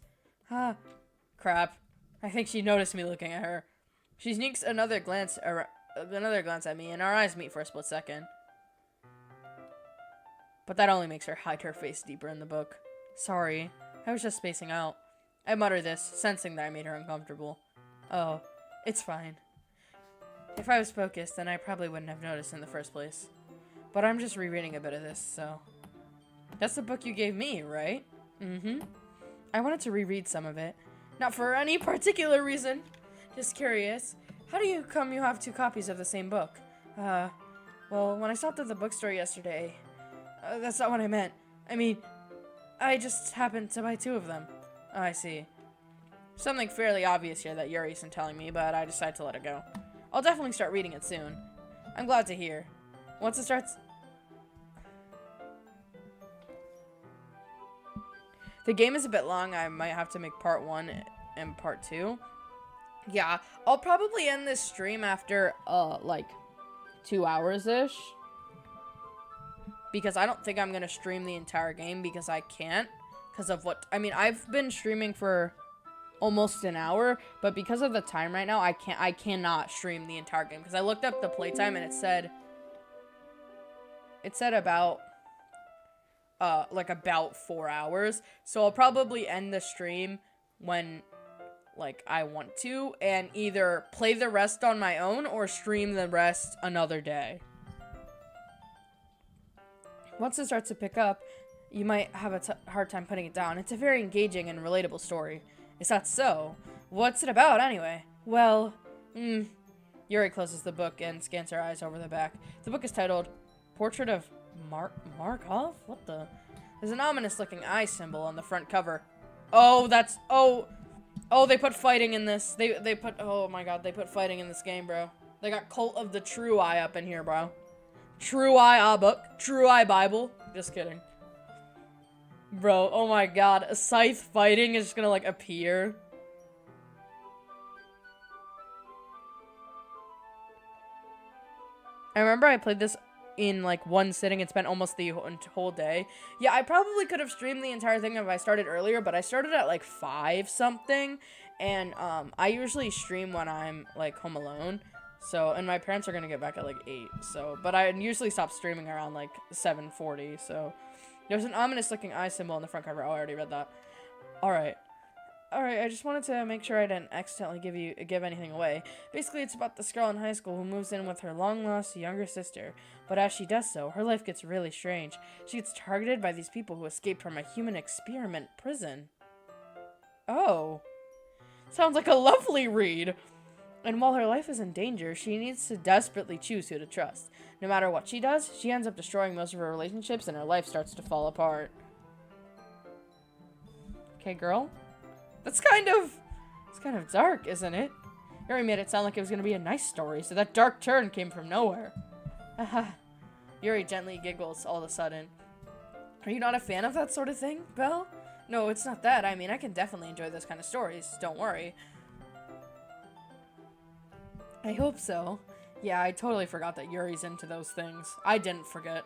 Crap. I think she noticed me looking at her. She sneaks another glance at me, and our eyes meet for a split second. But that only makes her hide her face deeper in the book. Sorry, I was just spacing out. I mutter this, sensing that I made her uncomfortable. Oh, it's fine. If I was focused, then I probably wouldn't have noticed in the first place. But I'm just rereading a bit of this, so... That's the book you gave me, right? Mm-hmm. I wanted to reread some of it. Not for any particular reason. Just curious. How do you come you have 2 copies of the same book? Well, when I stopped at the bookstore yesterday... that's not what I meant. I mean, I just happened to buy 2 of them. Oh, I see. Something fairly obvious here that Yuri isn't telling me, but I decided to let it go. I'll definitely start reading it soon. I'm glad to hear. Once it starts... The game is a bit long. I might have to make part 1 and part 2. Yeah, I'll probably end this stream after, like, 2 hours-ish. Because I don't think I'm going to stream the entire game because I can't. Because of what... I mean, I've been streaming for almost an hour, but because of the time right now, I cannot stream the entire game. Because I looked up the playtime and it said about... like about 4 hours. So I'll probably end the stream when, like, I want to, and either play the rest on my own or stream the rest another day. Once it starts to pick up, you might have a hard time putting it down. It's a very engaging and relatable story. Is that so? What's it about, anyway? Well, Yuri closes the book and scans her eyes over the back. The book is titled Portrait of Markov? What the? There's an ominous-looking eye symbol on the front cover. Oh, that's... Oh, they put fighting in this. They put... Oh, my God. They put fighting in this game, bro. They got Cult of the True Eye up in here, bro. True Eye book. True Eye Bible. Just kidding. Bro, oh my God. A scythe fighting is just gonna, like, appear. I remember I played this in, like, one sitting and spent almost the whole day. Yeah, I probably could have streamed the entire thing if I started earlier, but I started at, like, 5 something, and, I usually stream when I'm, like, home alone, so, and my parents are gonna get back at, like, 8, so, but I usually stop streaming around, like, 7:40, so, there's an ominous-looking eye symbol on the front cover. Oh, I already read that. Alright, I just wanted to make sure I didn't accidentally give anything away. Basically, it's about this girl in high school who moves in with her long-lost younger sister. But as she does so, her life gets really strange. She gets targeted by these people who escaped from a human experiment prison. Oh. Sounds like a lovely read. And while her life is in danger, she needs to desperately choose who to trust. No matter what she does, she ends up destroying most of her relationships and her life starts to fall apart. Okay, girl. It's kind of dark, isn't it? Yuri made it sound like it was going to be a nice story, so that dark turn came from nowhere. Haha. Yuri gently giggles all of a sudden. Are you not a fan of that sort of thing, Belle? No, it's not that. I mean, I can definitely enjoy those kind of stories. Don't worry. I hope so. Yeah, I totally forgot that Yuri's into those things. I didn't forget.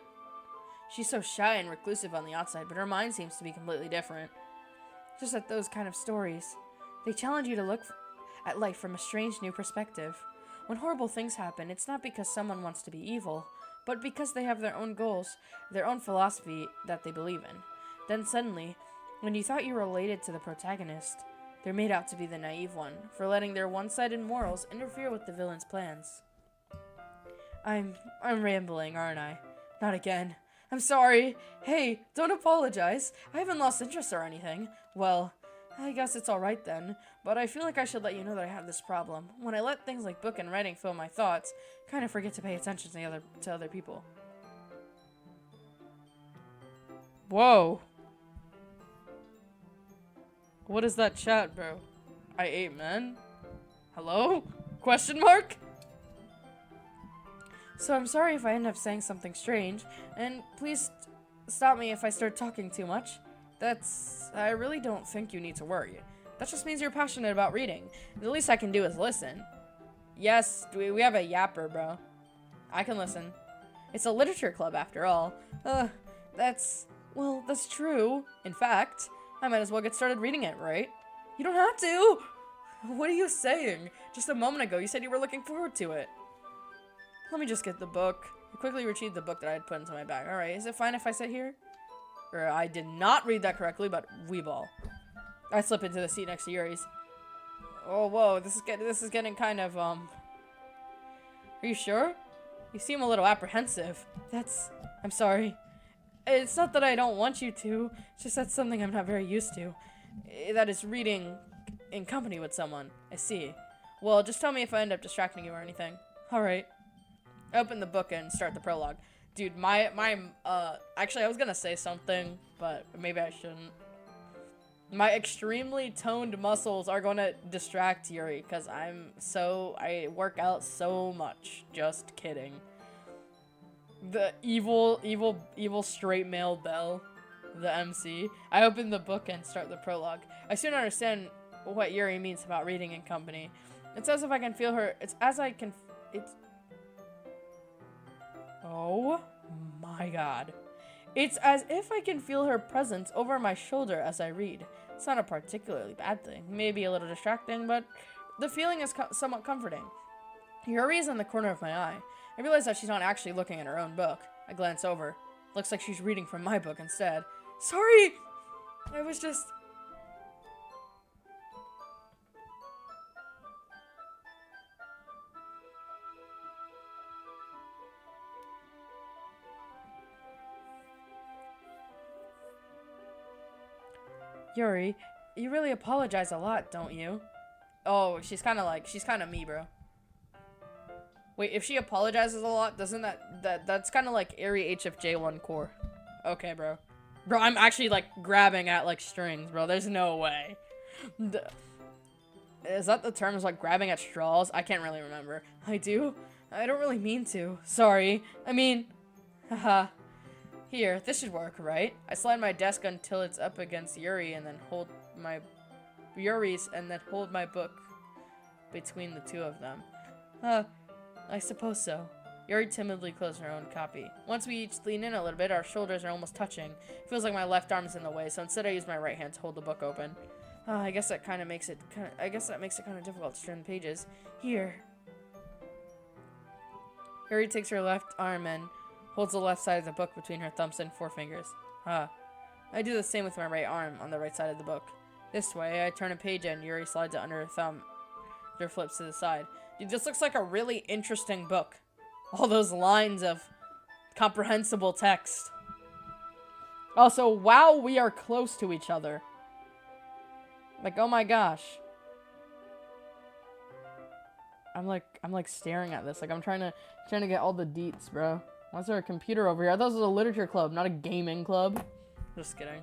She's so shy and reclusive on the outside, but her mind seems to be completely different. Just like those kind of stories. They challenge you to look at life from a strange new perspective. When horrible things happen, it's not because someone wants to be evil, but because they have their own goals, their own philosophy that they believe in. Then suddenly, when you thought you were related to the protagonist, they're made out to be the naive one, for letting their one-sided morals interfere with the villain's plans. I'm rambling, aren't I? Not again. I'm sorry. Hey, don't apologize. I haven't lost interest or anything. Well, I guess it's alright then, but I feel like I should let you know that I have this problem. When I let things like book and writing fill my thoughts, I kind of forget to pay attention to other people. Whoa. What is that chat, bro? I ate men? Hello? Question mark? So I'm sorry if I end up saying something strange, and please stop me if I start talking too much. I really don't think you need to worry. That just means you're passionate about reading. The least I can do is listen. Yes, we have a yapper, bro. I can listen. It's a literature club, after all. That's true. In fact, I might as well get started reading it, right? You don't have to! What are you saying? Just a moment ago, you said you were looking forward to it. Let me just get the book. I quickly retrieved the book that I had put into my bag. Alright, is it fine if I sit here? Or I did not read that correctly, but weeball. I slip into the seat next to Yuri's. Oh, whoa, this is getting kind of, Are you sure? You seem a little apprehensive. I'm sorry. It's not that I don't want you to, it's just that's something I'm not very used to. That is reading in company with someone. I see. Well, just tell me if I end up distracting you or anything. Alright. I open the book and start the prologue. Dude, actually I was gonna say something, but maybe I shouldn't. My extremely toned muscles are gonna distract Yuri, because I work out so much. Just kidding. The evil straight male Belle, the MC. I open the book and start the prologue. I soon understand what Yuri means about reading in company. It's as if I can feel her, oh my god. It's as if I can feel her presence over my shoulder as I read. It's not a particularly bad thing. Maybe a little distracting, but the feeling is somewhat comforting. Yuri is in the corner of my eye. I realize that she's not actually looking at her own book. I glance over. Looks like she's reading from my book instead. Sorry! I was just... Yuri, you really apologize a lot, don't you? Oh, she's kind of me, bro. Wait, if she apologizes a lot, doesn't that's kind of like Airy HFJ1 core. Okay, bro. Bro, I'm actually, like, grabbing at, like, strings, bro. There's no way. Is that the term, is like, grabbing at straws? I can't really remember. I do? I don't really mean to. Sorry. I mean, haha. Here, this should work, right? I slide my desk until it's up against Yuri and then hold my book between the two of them. I suppose so. Yuri timidly closed her own copy. Once we each lean in a little bit, our shoulders are almost touching. It feels like my left arm is in the way, so instead I use my right hand to hold the book open. I guess that makes it kind of difficult to turn the pages. Here. Yuri takes her left arm and holds the left side of the book between her thumbs and forefingers. I do the same with my right arm on the right side of the book. This way, I turn a page and Yuri slides it under her thumb. Her flips to the side. Dude, this looks like a really interesting book. All those lines of comprehensible text. Also, wow, we are close to each other. Like, oh my gosh. I'm like staring at this. Like, I'm trying to get all the deets, bro. Why is there a computer over here? I thought this was a literature club, not a gaming club. Just kidding.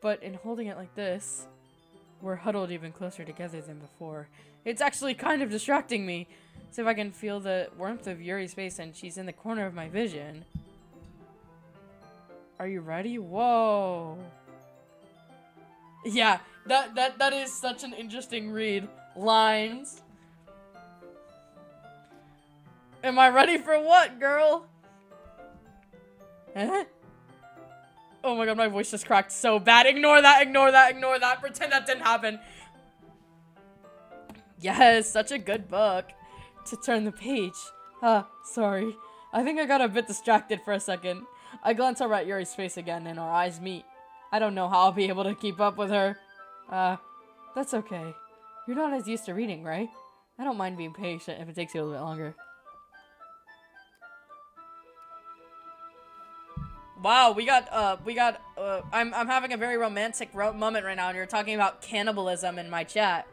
But in holding it like this, we're huddled even closer together than before. It's actually kind of distracting me. See if I can feel the warmth of Yuri's face and she's in the corner of my vision. Are you ready? Whoa. Yeah, that is such an interesting read. Lines. Am I ready for what, girl? Huh? Oh my god, my voice just cracked so bad. Ignore that, ignore that, ignore that. Pretend that didn't happen. Yes, such a good book. To turn the page. Sorry. I think I got a bit distracted for a second. I glance over at Yuri's face again and our eyes meet. I don't know how I'll be able to keep up with her. That's okay. You're not as used to reading, right? I don't mind being patient if it takes you a little bit longer. Wow, I'm having a very romantic moment right now, and you're talking about cannibalism in my chat.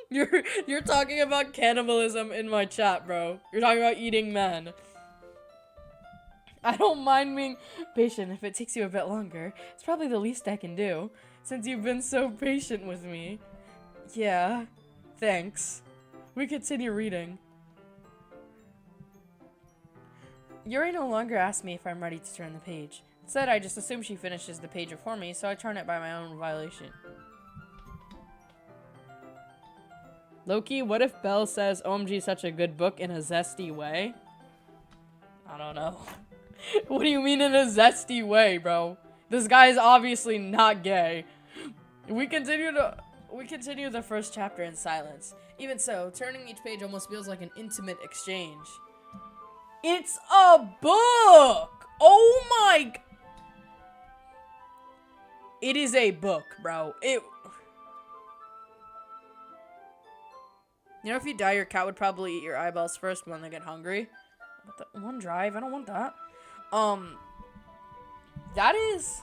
You're talking about cannibalism in my chat, bro. You're talking about eating men. I don't mind being patient if it takes you a bit longer. It's probably the least I can do, since you've been so patient with me. Yeah, thanks. We continue reading. Yuri no longer asks me if I'm ready to turn the page. Instead, I just assume she finishes the page before me, so I turn it by my own violation. Loki, what if Belle says OMG such a good book in a zesty way? I don't know. What do you mean in a zesty way, bro? This guy is obviously not gay. We continue the first chapter in silence. Even so, turning each page almost feels like an intimate exchange. It's a book! Oh my... It is a book, bro. You know, if you die, your cat would probably eat your eyeballs first when they get hungry. One drive? I don't want that. That is...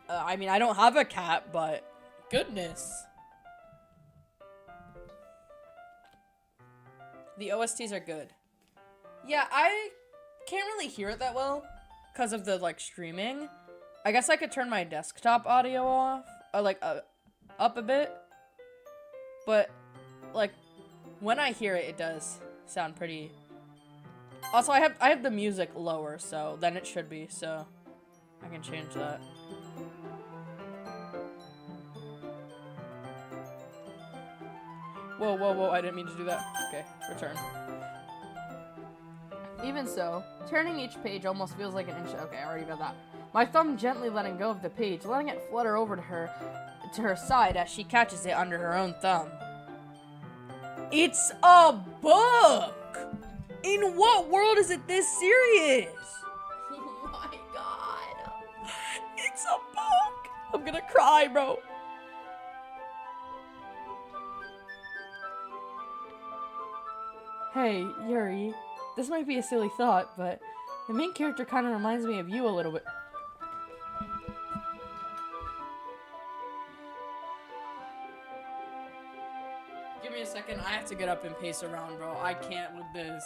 I mean, I don't have a cat, but... Goodness. The OSTs are good. Yeah, I can't really hear it that well because of the, like, streaming. I guess I could turn my desktop audio off, or, like, up a bit. But, like, when I hear it, it does sound pretty... Also, I have the music lower, so then it should be, so I can change that. Whoa, whoa, whoa, I didn't mean to do that. Okay, return. Even so, turning each page almost feels like an inch. Okay, I already got that. My thumb gently letting go of the page, letting it flutter over to her side as she catches it under her own thumb. It's a book! In what world is it this serious? Oh my god. It's a book! I'm gonna cry, bro. Hey, Yuri. This might be a silly thought, but the main character kind of reminds me of you a little bit. Give me a second. I have to get up and pace around, bro. I can't with this.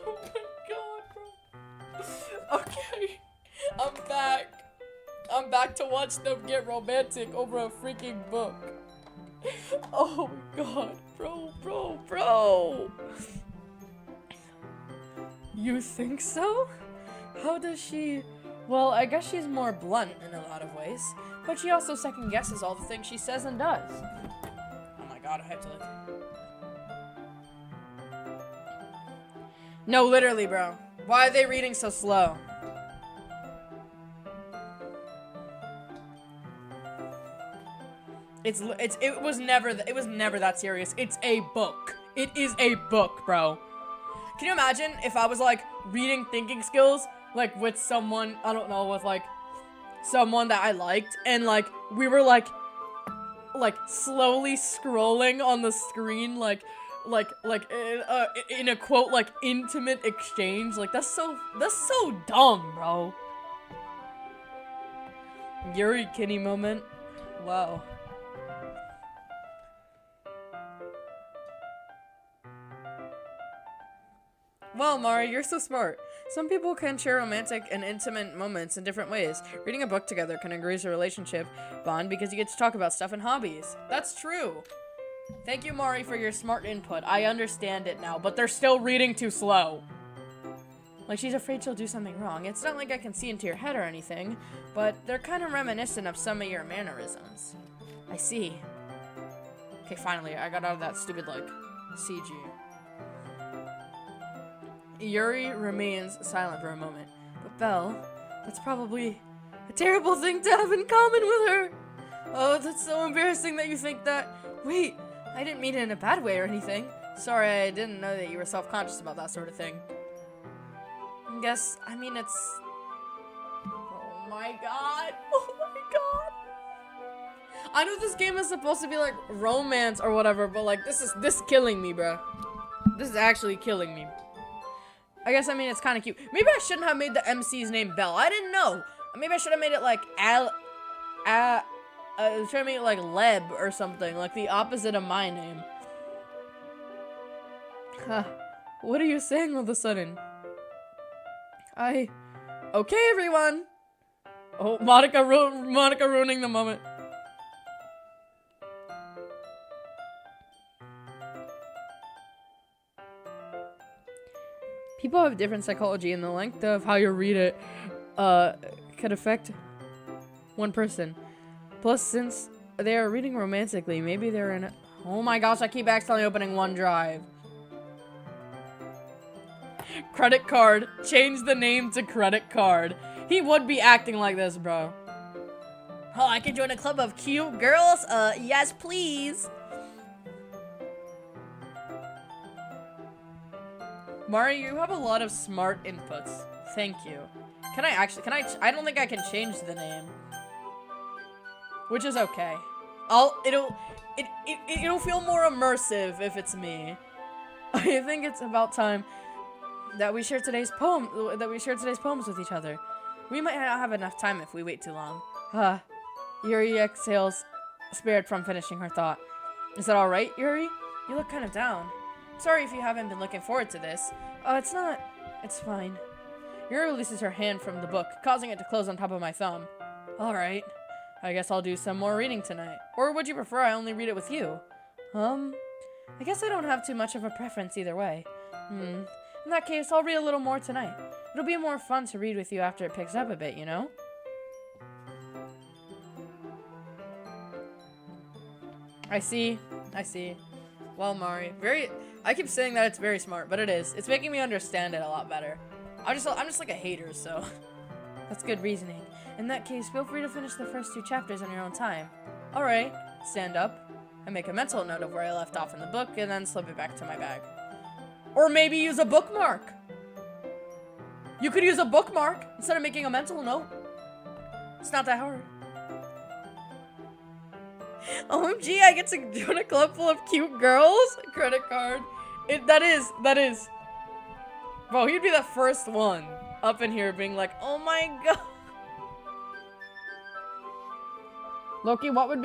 Oh my god, bro. Okay. I'm back. I'm back to watch them get romantic over a freaking book. Oh my god. Bro. You think so? How does she... Well, I guess she's more blunt in a lot of ways, but she also second guesses all the things she says and does. Oh my god, I have to look. No, literally, bro. Why are they reading so slow? It was never that serious. It's a book. It is a book, bro. Can you imagine if I was like reading thinking skills like with someone, I don't know, with like someone that I liked, and like we were like slowly scrolling on the screen like in a quote like intimate exchange. Like that's so dumb, bro. Yuri Kinney moment. Wow. Well, Mari, you're so smart. Some people can share romantic and intimate moments in different ways. Reading a book together can increase a relationship bond because you get to talk about stuff and hobbies. That's true. Thank you, Mari, for your smart input. I understand it now, but they're still reading too slow. Like, she's afraid she'll do something wrong. It's not like I can see into your head or anything, but they're kind of reminiscent of some of your mannerisms. I see. Okay, finally, I got out of that stupid, like, CG. Yuri remains silent for a moment. But Belle, that's probably a terrible thing to have in common with her. Oh, that's so embarrassing that you think that. Wait, I didn't mean it in a bad way or anything. Sorry, I didn't know that you were self-conscious about that sort of thing. I mean, it's... Oh my god. Oh my god. I know this game is supposed to be like romance or whatever, but like this is killing me, bro. This is actually killing me. I guess, I mean, it's kind of cute. Maybe I shouldn't have made the MC's name Belle. I didn't know. Maybe I should have made it like should have made it like Leb or something, like the opposite of my name. Huh. What are you saying all of a sudden? Okay, everyone. Oh, Monica ruining the moment. People have different psychology, and the length of how you read it could affect one person. Plus, since they are reading romantically, maybe they're in a... Oh my gosh, I keep accidentally opening OneDrive. Credit card. Change the name to credit card. He would be acting like this, bro. Oh, I can join a club of cute girls? Yes, please. Mari, you have a lot of smart inputs. Thank you. I don't think I can change the name. Which is okay. It'll feel more immersive if it's me. I think it's about time that we share today's poems with each other. We might not have enough time if we wait too long. Yuri exhales, spared from finishing her thought. Is that alright, Yuri? You look kind of down. Sorry if you haven't been looking forward to this. It's not. It's fine. Yuri releases her hand from the book, causing it to close on top of my thumb. Alright. I guess I'll do some more reading tonight. Or would you prefer I only read it with you? I guess I don't have too much of a preference either way. In that case, I'll read a little more tonight. It'll be more fun to read with you after it picks up a bit, you know? I see. Well, Mari, I keep saying that it's very smart, but it is. It's making me understand it a lot better. I'm just like a hater, so that's good reasoning. In that case, feel free to finish the first 2 chapters on your own time. Alright, stand up. I make a mental note of where I left off in the book, and then slip it back to my bag. Or maybe use a bookmark. You could use a bookmark instead of making a mental note. It's not that hard. OMG, I get to join a club full of cute girls? Credit card. That is. Bro, he'd be the first one up in here being like, oh my god. Loki, what would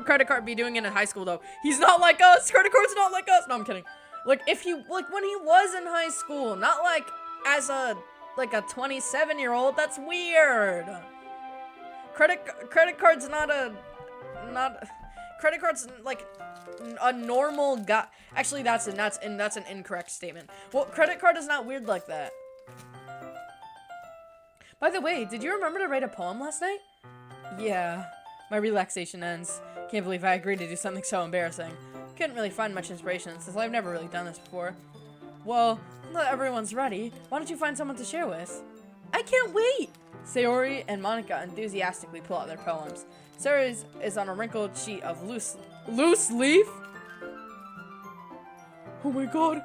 credit card be doing in a high school though? He's not like us. Credit card's not like us. No, I'm kidding. Like when he was in high school, not like as a 27-year-old. That's weird. Credit card's credit card's like a normal guy. Actually, that's an incorrect statement. Well, credit card is not weird like that. By the way, did you remember to write a poem last night? Yeah. My relaxation ends. Can't believe I agreed to do something so embarrassing. Couldn't really find much inspiration since I've never really done this before. Well, not everyone's ready. Why don't you find someone to share with? I can't wait! Sayori and Monica enthusiastically pull out their poems. Sarah's is on a wrinkled sheet of loose leaf? Oh my god!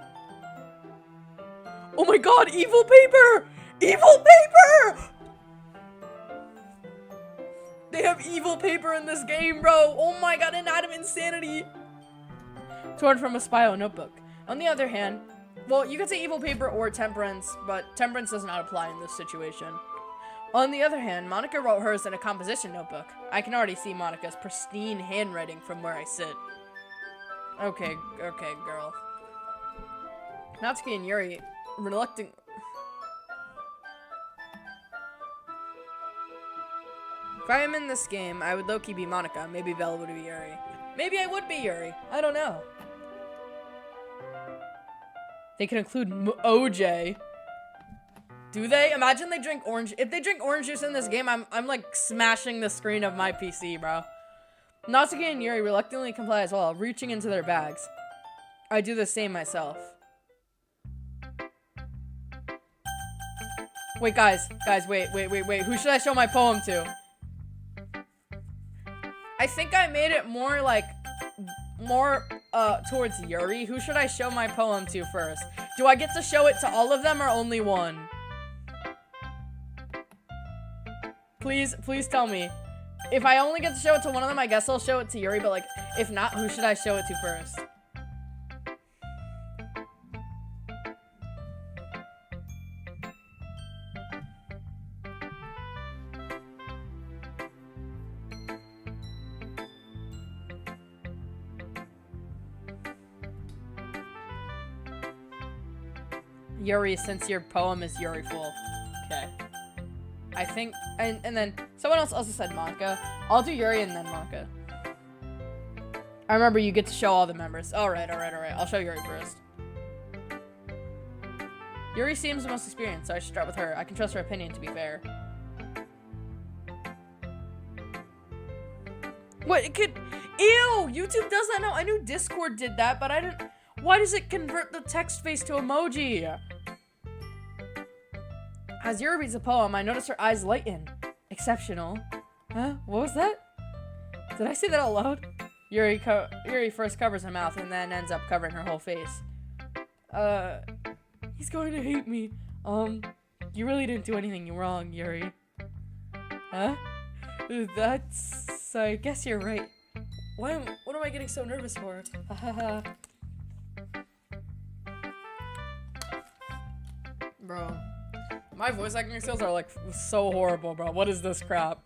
Oh my god, evil paper! Evil paper! They have evil paper in this game, bro! Oh my god, an insanity! Torn from a Spyro notebook. On the other hand, well, you could say evil paper or temperance, but temperance does not apply in this situation. On the other hand, Monica wrote hers in a composition notebook. I can already see Monica's pristine handwriting from where I sit. Okay, girl. Natsuki and Yuri, reluctant... If I am in this game, I would low-key be Monica. Maybe Belle would be Yuri. Maybe I would be Yuri. I don't know. They can include OJ. Do they? Imagine they drink orange. If they drink orange juice in this game, I'm like smashing the screen of my PC, bro. Natsuki and Yuri reluctantly comply as well, reaching into their bags. I do the same myself. Wait, guys, wait. Who should I show my poem to? I think I made it more towards Yuri. Who should I show my poem to first? Do I get to show it to all of them or only one? Please tell me. If I only get to show it to one of them, I guess I'll show it to Yuri, but like, if not, who should I show it to first? Yuri, since your poem is Yuri full. Okay. I think, and then someone else also said Monica. I'll do Yuri and then Monica. I remember you get to show all the members. Alright. I'll show Yuri first. Yuri seems the most experienced, so I should start with her. I can trust her opinion, to be fair. What? It could... Ew! YouTube does that now. I knew Discord did that, but I didn't... Why does it convert the text face to emoji? As Yuri reads the poem, I notice her eyes lighten. Exceptional. Huh? What was that? Did I say that out loud? Yuri first covers her mouth and then ends up covering her whole face. He's going to hate me. You really didn't do anything wrong, Yuri. Huh? I guess you're right. What am I getting so nervous for? Bro, my voice acting skills are like so horrible, bro. What is this crap?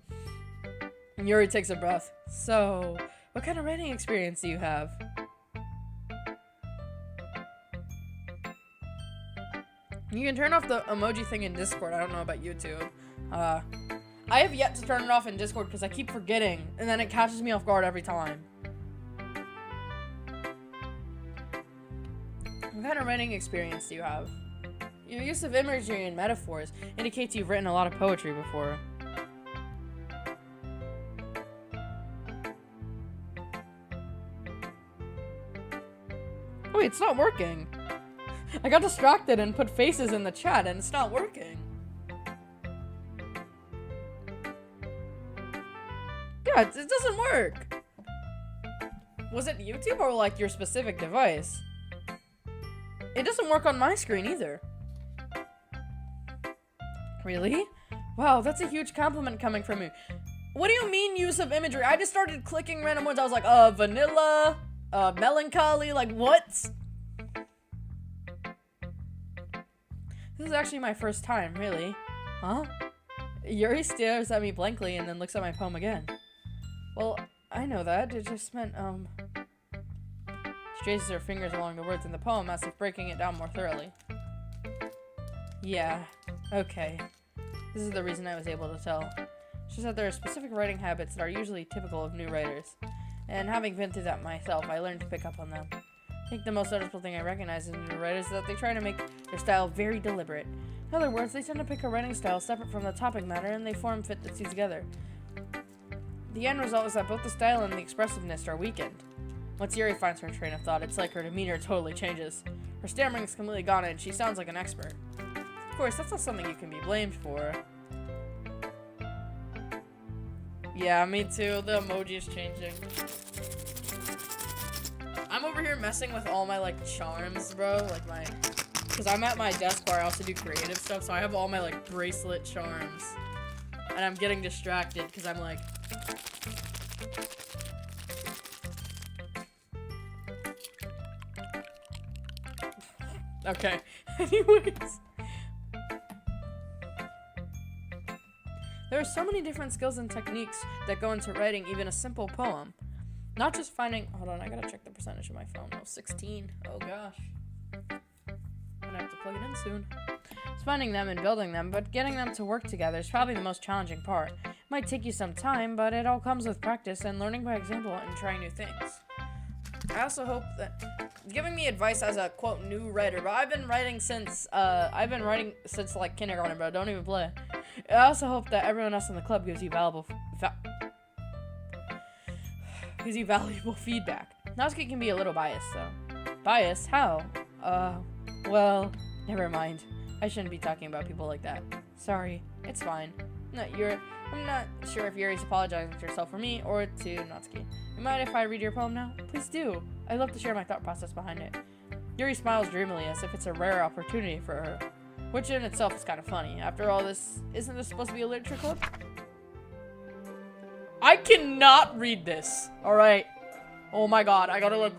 Yuri takes a breath. So, what kind of writing experience do you have? You can turn off the emoji thing in Discord. I don't know about YouTube. I have yet to turn it off in Discord because I keep forgetting, and then it catches me off guard every time. What kind of writing experience do you have? Your use of imagery and metaphors indicates you've written a lot of poetry before. Wait, it's not working. I got distracted and put faces in the chat and it's not working. Yeah, it doesn't work. Was it YouTube or like your specific device? It doesn't work on my screen either. Really? Wow, that's a huge compliment coming from you. What do you mean use of imagery? I just started clicking random words. I was like, vanilla, melancholy, like what? This is actually my first time, really. Huh? Yuri stares at me blankly and then looks at my poem again. Well, I know that. It just meant, She traces her fingers along the words in the poem as if breaking it down more thoroughly. Yeah, okay. This is the reason I was able to tell. She said there are specific writing habits that are usually typical of new writers. And having been through that myself, I learned to pick up on them. I think the most noticeable thing I recognize in new writers is that they try to make their style very deliberate. In other words, they tend to pick a writing style separate from the topic matter and they form fit that suits together. The end result is that both the style and the expressiveness are weakened. Once Yuri finds her train of thought, it's like her demeanor totally changes. Her stammering is completely gone and she sounds like an expert. Of course, that's not something you can be blamed for. Yeah, me too. The emoji is changing. I'm over here messing with all my, like, charms, bro. Like, because I'm at my desk where I also do creative stuff, so I have all my, like, bracelet charms. And I'm getting distracted because I'm like... Okay. Anyways. There are so many different skills and techniques that go into writing even a simple poem. Not just finding... Hold on, I gotta check the percentage of my phone. Oh, 16. Oh, gosh. I'm gonna have to plug it in soon. It's finding them and building them, but getting them to work together is probably the most challenging part. It might take you some time, but it all comes with practice and learning by example and trying new things. I also hope that... Giving me advice as a, quote, new writer, but I've been writing since, like, kindergarten, bro. Don't even play. I also hope that everyone else in the club gives you valuable feedback. Natsuki can be a little biased, though. Biased? How? Well, never mind. I shouldn't be talking about people like that. Sorry. It's fine. I'm not sure if Yuri's apologizing to herself for me or to Natsuki. You mind if I read your poem now? Please do. I'd love to share my thought process behind it. Yuri smiles dreamily as if it's a rare opportunity for her. Which in itself is kind of funny. After all this, isn't this supposed to be a literature club? I cannot read this. Alright. Oh my god, I gotta look.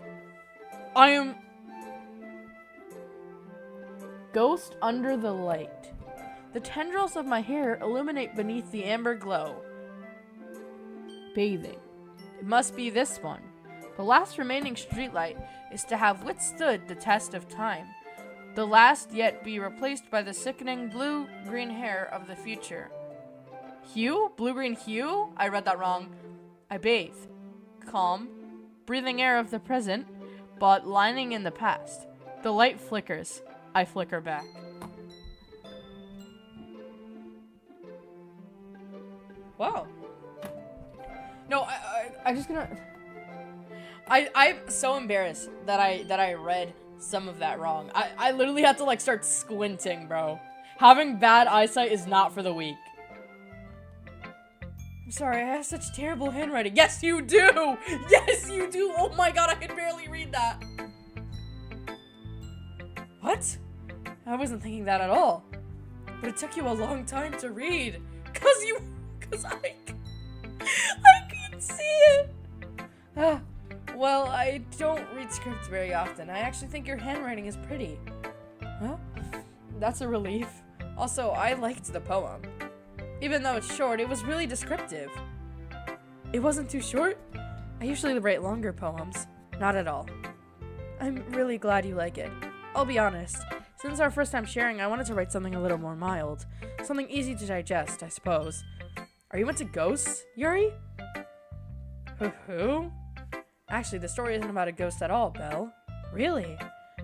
I am... Ghost under the light. The tendrils of my hair illuminate beneath the amber glow. Bathing. It must be this one. The last remaining streetlight is to have withstood the test of time. The last yet be replaced by the sickening blue-green hair of the future. Hue? Blue-green hue? I read that wrong. I bathe. Calm. Breathing air of the present, but lining in the past. The light flickers. I flicker back. Wow. No, I'm just gonna... I'm so embarrassed that I read some of that wrong. I literally had to, like, start squinting, bro. Having bad eyesight is not for the weak. I'm sorry, I have such terrible handwriting. Yes, you do! Yes, you do! Oh my god, I can barely read that. What? I wasn't thinking that at all. But it took you a long time to read. Cause I couldn't see it. Well, I don't read scripts very often. I actually think your handwriting is pretty. Huh? That's a relief. Also, I liked the poem. Even though it's short, it was really descriptive. It wasn't too short? I usually write longer poems. Not at all. I'm really glad you like it. I'll be honest. Since our first time sharing, I wanted to write something a little more mild. Something easy to digest, I suppose. Are you into ghosts, Yuri? Who? Actually, the story isn't about a ghost at all, Belle. Really?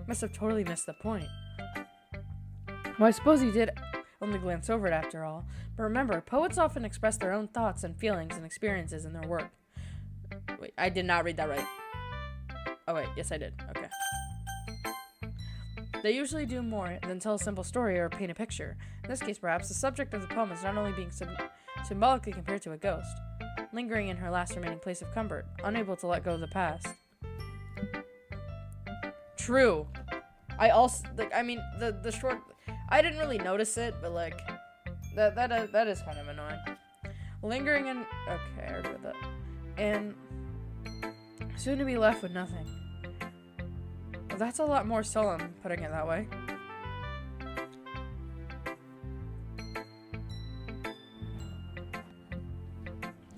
Must have totally missed the point. Well, I suppose you did only glance over it after all. But remember, poets often express their own thoughts and feelings and experiences in their work. Wait, I did not read that right. Oh wait, yes I did. Okay. They usually do more than tell a simple story or paint a picture. In this case, perhaps, the subject of the poem is not only being symbolically compared to a ghost, lingering in her last remaining place of comfort, unable to let go of the past. True. I also, the short, I didn't really notice it, but, that is kind of annoying. Lingering in, okay, I already read that. And soon to be left with nothing. Well, that's a lot more solemn, putting it that way.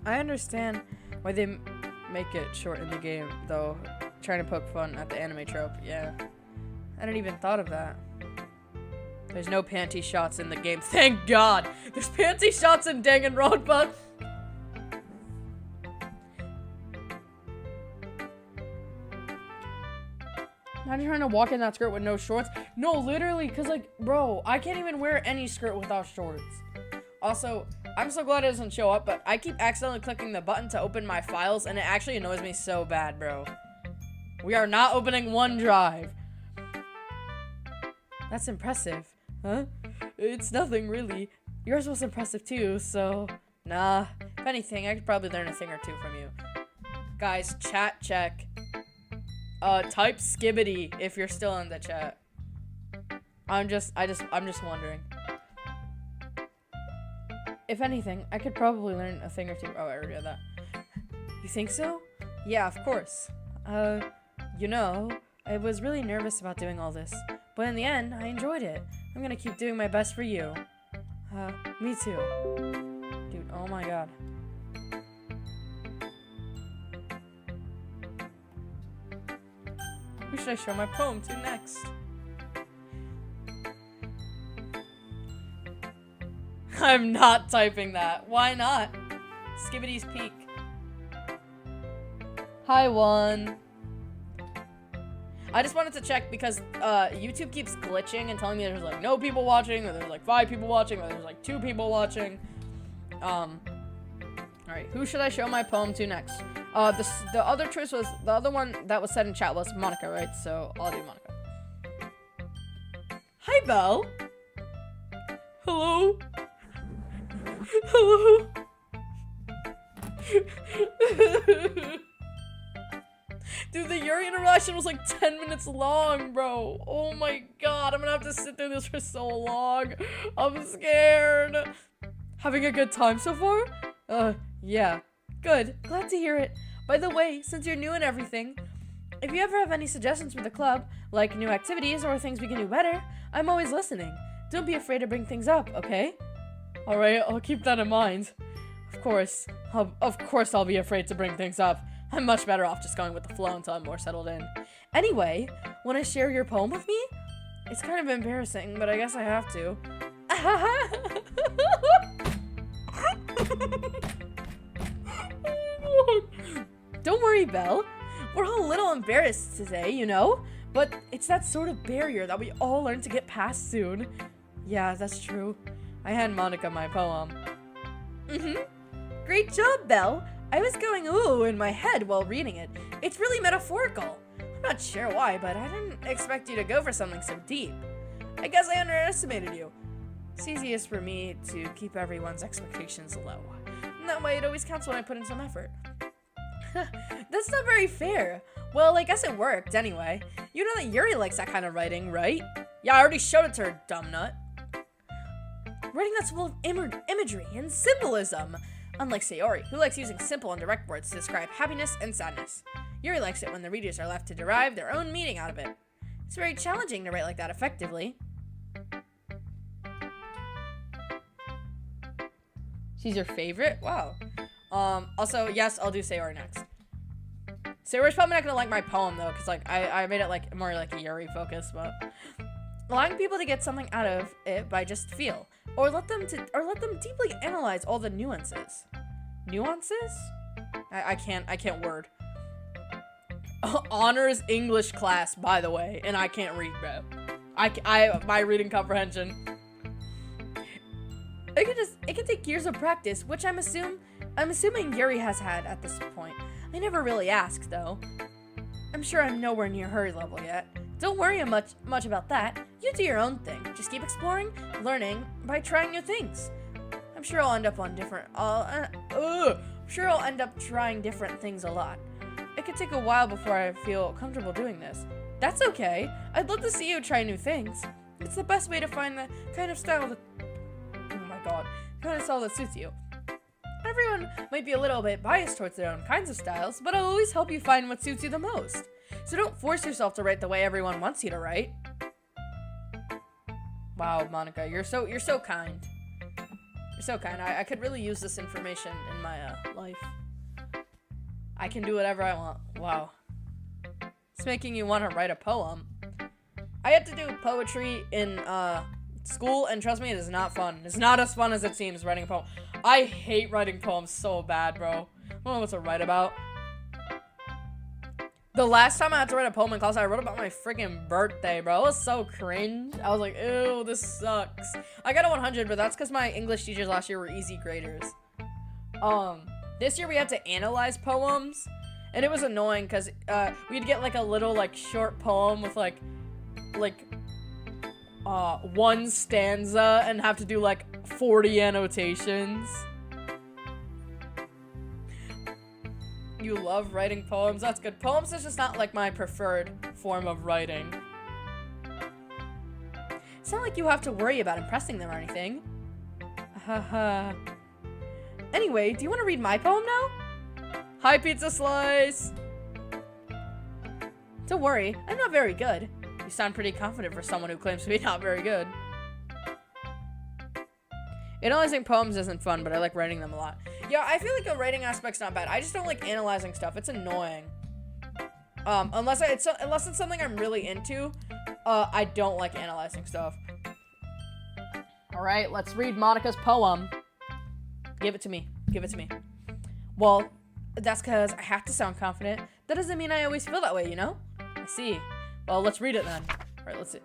I understand why they make it short in the game, though, trying to poke fun at the anime trope, yeah. I hadn't even thought of that. There's no panty shots in the game, thank God! There's panty shots in Danganronpa! Imagine trying to walk in that skirt with no shorts. No, literally, because, bro, I can't even wear any skirt without shorts. Also, I'm so glad it doesn't show up, but I keep accidentally clicking the button to open my files, and it actually annoys me so bad, bro. We are not opening OneDrive. That's impressive. Huh? It's nothing, really. Yours was impressive, too, so... Nah. If anything, I could probably learn a thing or two from you. Guys, chat check. Type skibbity if you're still in the chat. I'm just wondering. If anything, I could probably learn a thing or two. Oh, I already read that. You think so? Yeah, of course. You know, I was really nervous about doing all this, but in the end, I enjoyed it. I'm gonna keep doing my best for you. Me too. Dude, oh my god. Who should I show my poem to next? I'm not typing that. Why not? Skibbity's peak. Hi, one. I just wanted to check because YouTube keeps glitching and telling me there's no people watching, or there's 5 people watching, or there's 2 people watching. Alright, who should I show my poem to next? The other choice was, the other one that was said in chat was Monica, right? So, I'll do Monica. Hi, Belle! Hello? Hello? Dude, the Yuri interaction was 10 minutes long, bro. Oh my god, I'm gonna have to sit through this for so long. I'm scared. Having a good time so far? Yeah. Good. Glad to hear it. By the way, since you're new and everything, if you ever have any suggestions for the club, like new activities or things we can do better, I'm always listening. Don't be afraid to bring things up, okay? Alright, I'll keep that in mind. Of course I'll be afraid to bring things up. I'm much better off just going with the flow until I'm more settled in. Anyway, wanna share your poem with me? It's kind of embarrassing, but I guess I have to. Don't worry, Belle. We're all a little embarrassed today, you know? But it's that sort of barrier that we all learn to get past soon. Yeah, that's true. I hand Monica my poem. Great job, Belle. I was going ooh in my head while reading it. It's really metaphorical. I'm not sure why, but I didn't expect you to go for something so deep. I guess I underestimated you. It's easiest for me to keep everyone's expectations low. And that way it always counts when I put in some effort. That's not very fair. Well, I guess it worked anyway. You know that Yuri likes that kind of writing, right? Yeah, I already showed it to her, dumb nut. Writing that's full of imagery and symbolism. Unlike Sayori, who likes using simple and direct words to describe happiness and sadness. Yuri likes it when the readers are left to derive their own meaning out of it. It's very challenging to write like that effectively. She's your favorite? Wow. Also, yes, I'll do Sayori next. Sayori's probably not gonna like my poem, though, because, like, I made it, like, more, like, a Yuri focus, but... Allowing people to get something out of it by just feel. Or let them deeply analyze all the nuances. Nuances? I can't word. Honors English class, by the way, and I can't read, bro. My reading comprehension. It can take years of practice, which I'm assuming Yuri has had at this point. I never really asked, though. I'm sure I'm nowhere near her level yet. Don't worry much about that. You do your own thing. Just keep exploring, learning by trying new things. I'm sure I'll end up on different. I'm sure I'll end up trying different things a lot. It could take a while before I feel comfortable doing this. That's okay. I'd love to see you try new things. It's the best way to find the kind of style that. Oh my god, kind of style that suits you. Everyone might be a little bit biased towards their own kinds of styles, but I'll always help you find what suits you the most. So don't force yourself to write the way everyone wants you to write. Wow, Monica, you're so kind. You're so kind. I could really use this information in my life. I can do whatever I want. Wow. It's making you want to write a poem. I had to do poetry in school, and trust me, it is not fun. It's not as fun as it seems writing a poem. I hate writing poems so bad, bro. I don't know what to write about. The last time I had to write a poem in class, I wrote about my freaking birthday, bro. It was so cringe. I was like, ew, this sucks. I got a 100, but that's because my English teachers last year were easy graders. This year we had to analyze poems, and it was annoying because we'd get like a little like short poem with like one stanza and have to do like 40 annotations. You love writing poems? That's good. Poems is just not like my preferred form of writing. It's not like you have to worry about impressing them or anything. Haha. Anyway, do you want to read my poem now? Hi, Pizza Slice! Don't worry, I'm not very good. You sound pretty confident for someone who claims to be not very good. Analyzing poems isn't fun, but I like writing them a lot. Yeah, I feel like the writing aspect's not bad. I just don't like analyzing stuff. It's annoying. Unless it's something I'm really into, I don't like analyzing stuff. All right, let's read Monica's poem. Give it to me. Give it to me. Well, that's because I have to sound confident. That doesn't mean I always feel that way, you know? I see. Well, let's read it then. All right, let's see.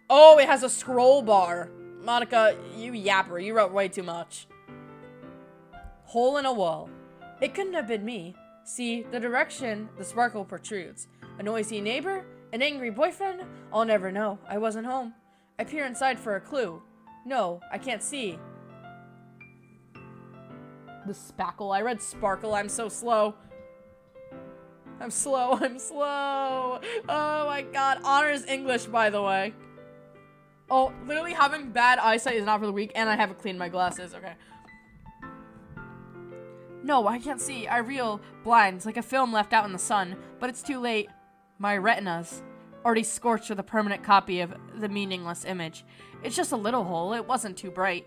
Oh, it has a scroll bar. Monica, you yapper. You wrote way too much. Hole in a wall. It couldn't have been me. See, the direction the sparkle protrudes. A noisy neighbor? An angry boyfriend? I'll never know. I wasn't home. I peer inside for a clue. No, I can't see. The spackle. I read sparkle. I'm so slow. I'm slow. I'm slow. Oh my god. Honors English, by the way. Oh, literally having bad eyesight is not for the weak, and I haven't cleaned my glasses. Okay. No, I can't see. I reel blind, like a film left out in the sun, but it's too late. My retina's already scorched with a permanent copy of the meaningless image. It's just a little hole. It wasn't too bright.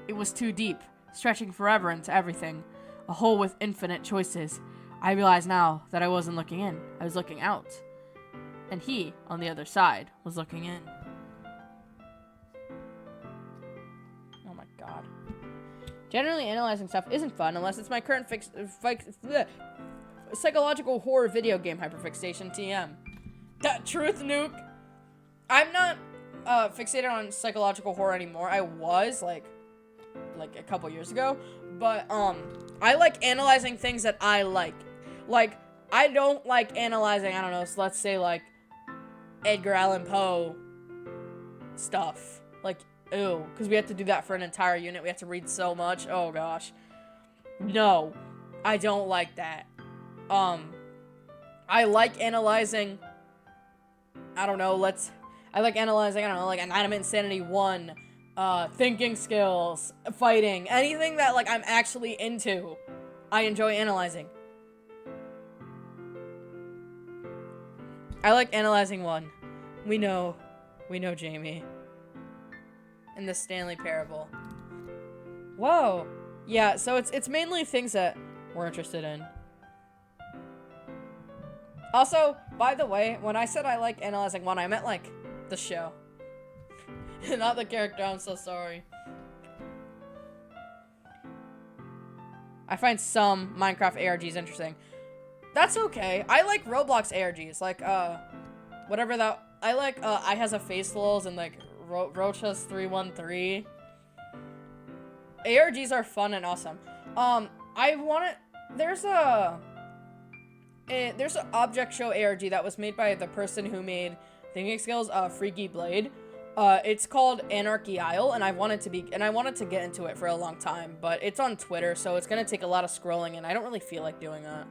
It was too deep, stretching forever into everything. A hole with infinite choices. I realize now that I wasn't looking in. I was looking out. And he, on the other side, was looking in. Oh my god. Generally, analyzing stuff isn't fun unless it's my current psychological horror video game hyperfixation TM. That truth nuke. I'm not fixated on psychological horror anymore. I was like a couple years ago, but I like analyzing things that I like. Like I don't like analyzing, I don't know, so let's say like Edgar Allan Poe stuff. Like ew, because we have to do that for an entire unit. We have to read so much. Oh gosh. No, I don't like that. I like analyzing, I don't know, I like analyzing, I don't know, like Animate Insanity 1, thinking skills, fighting, anything that, like, I'm actually into. I enjoy analyzing. I like analyzing 1. We know Jamie. And the Stanley Parable. Whoa. Yeah, so it's mainly things that we're interested in. Also, by the way, when I said I like analyzing 1, I meant, like, the show. Not the character, I'm so sorry. I find some Minecraft ARGs interesting. That's okay. I like Roblox ARGs, like, whatever that, I like, I Has a Face Lulz and, like, Rochas 313. ARGs are fun and awesome. There's an object show ARG that was made by the person who made Thinking Skills, Freaky Blade. It's called Anarchy Isle, and I wanted to get into it for a long time, but it's on Twitter, so it's gonna take a lot of scrolling, and I don't really feel like doing that.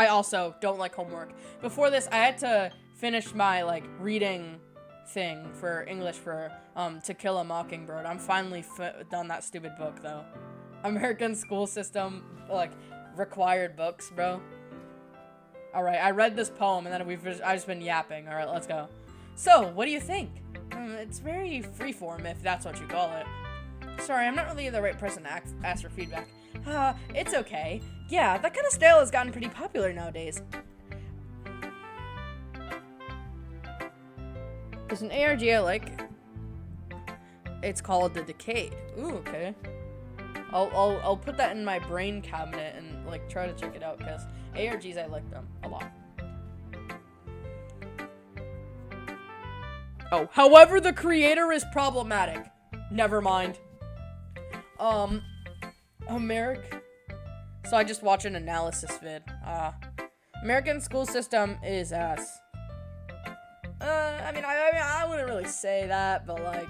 I also don't like homework. Before this, I had to finish my, like, reading thing for English for, To Kill a Mockingbird. I'm finally done that stupid book, though. American school system, like, required books, bro. Alright, I read this poem, and then I've just been yapping. Alright, let's go. So, what do you think? It's very freeform, if that's what you call it. Sorry, I'm not really the right person to ask for feedback. It's okay. Yeah, that kind of style has gotten pretty popular nowadays. There's an ARG I like. It's called The Decayed. Ooh, okay. I'll put that in my brain cabinet and, like, try to check it out, because ARGs, I like them a lot. Oh, however, the creator is problematic. Never mind. So I just watched an analysis vid. American school system is ass. I mean, I wouldn't really say that, but, like,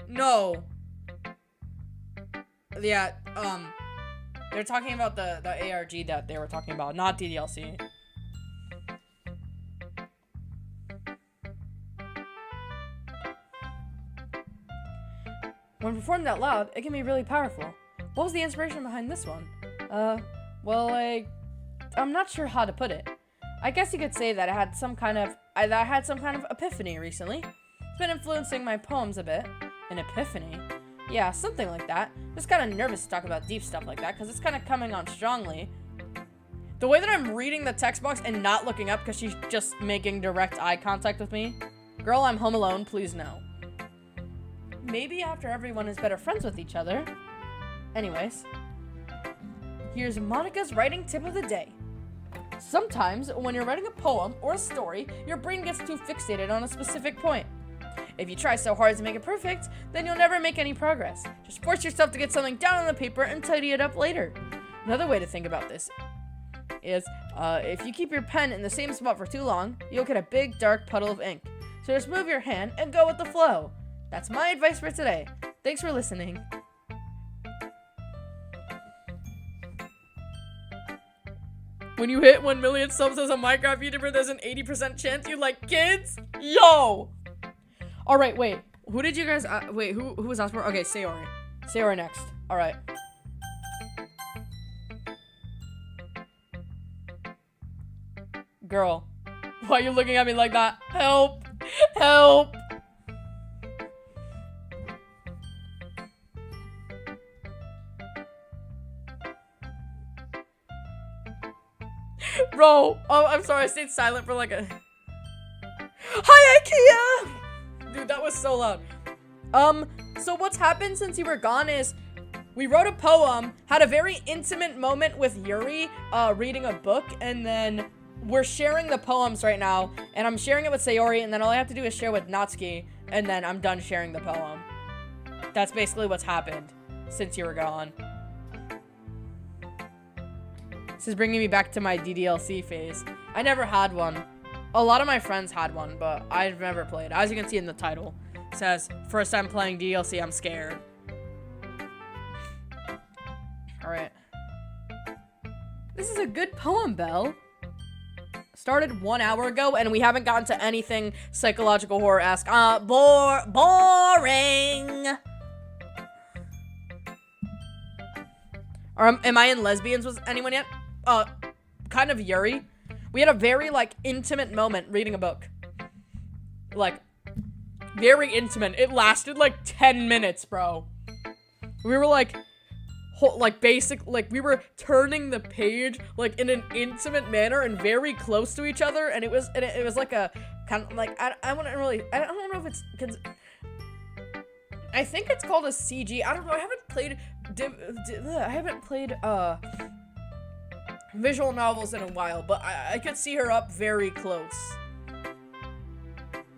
no. Yeah, they're talking about the ARG that they were talking about, not DDLC. When performed out loud, it can be really powerful. What was the inspiration behind this one? Well, like, I'm not sure how to put it. I guess you could say that I had some kind of epiphany recently. It's been influencing my poems a bit. An epiphany? Yeah, something like that. Just kind of nervous to talk about deep stuff like that, because it's kind of coming on strongly. The way that I'm reading the text box and not looking up because she's just making direct eye contact with me. Girl, I'm home alone, please no. Maybe after everyone is better friends with each other. Anyways. Here's Monica's writing tip of the day. Sometimes, when you're writing a poem or a story, your brain gets too fixated on a specific point. If you try so hard to make it perfect, then you'll never make any progress. Just force yourself to get something down on the paper and tidy it up later. Another way to think about this is, if you keep your pen in the same spot for too long, you'll get a big dark puddle of ink. So just move your hand and go with the flow. That's my advice for today. Thanks for listening. When you hit 1 million subs as a Minecraft YouTuber, there's an 80% chance you like kids? Yo! Alright, wait. Who did you guys... wait, who was asked for? Okay, Sayori. Sayori next. Alright. Girl. Why are you looking at me like that? Help! Help! Bro! Oh, I'm sorry, I stayed silent for like a... Hi, IKEA! Dude, that was so loud. So what's happened since you were gone is we wrote a poem, had a very intimate moment with Yuri, reading a book, and then we're sharing the poems right now, and I'm sharing it with Sayori, and then all I have to do is share with Natsuki, and then I'm done sharing the poem. That's basically what's happened since you were gone. This is bringing me back to my DDLC phase. I never had one. A lot of my friends had one, but I've never played, as you can see in the title. says, first time playing DLC, I'm scared. Alright. This is a good poem, Belle. Started 1 hour ago, and we haven't gotten to anything psychological horror-esque. Boring! Or am I in lesbians with anyone yet? Kind of Yuri. We had a very, like, intimate moment reading a book. Like, very intimate. It lasted, like, 10 minutes, bro. We were, like, we were turning the page, like, in an intimate manner and very close to each other, and it was like a, kind of, like, I don't know if it's, I think it's called a CG. I don't know, I haven't played visual novels in a while, but I could see her up very close.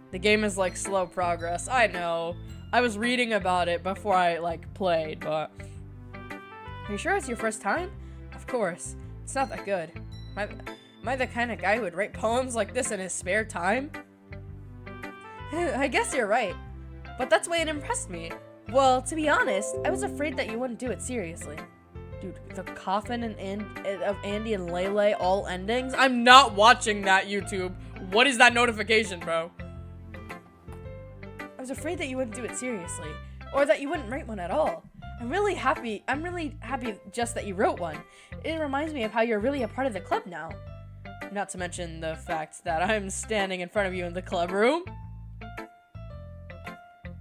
The game is, like, slow progress. I know. I was reading about it before I, like, played, but... Are you sure it's your first time? Of course. It's not that good. Am I the kind of guy who would write poems like this in his spare time? I guess you're right. But that's why it impressed me. Well, to be honest, I was afraid that you wouldn't do it seriously. Dude, the coffin of Andy and Lele, all endings? I'm not watching that, YouTube. What is that notification, bro? I was afraid that you wouldn't do it seriously. Or that you wouldn't write one at all. I'm really happy just that you wrote one. It reminds me of how you're really a part of the club now. Not to mention the fact that I'm standing in front of you in the club room.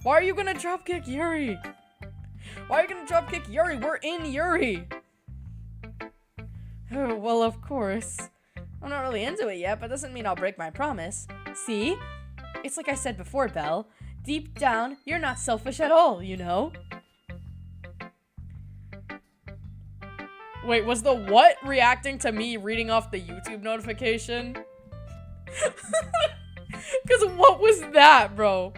Why are you gonna dropkick Yuri? Why are you gonna dropkick Yuri? We're in Yuri! Oh, well, of course. I'm not really into it yet, but doesn't mean I'll break my promise. See? It's like I said before, Belle. Deep down, you're not selfish at all, you know? Wait, was the what reacting to me reading off the YouTube notification? Because what was that, bro?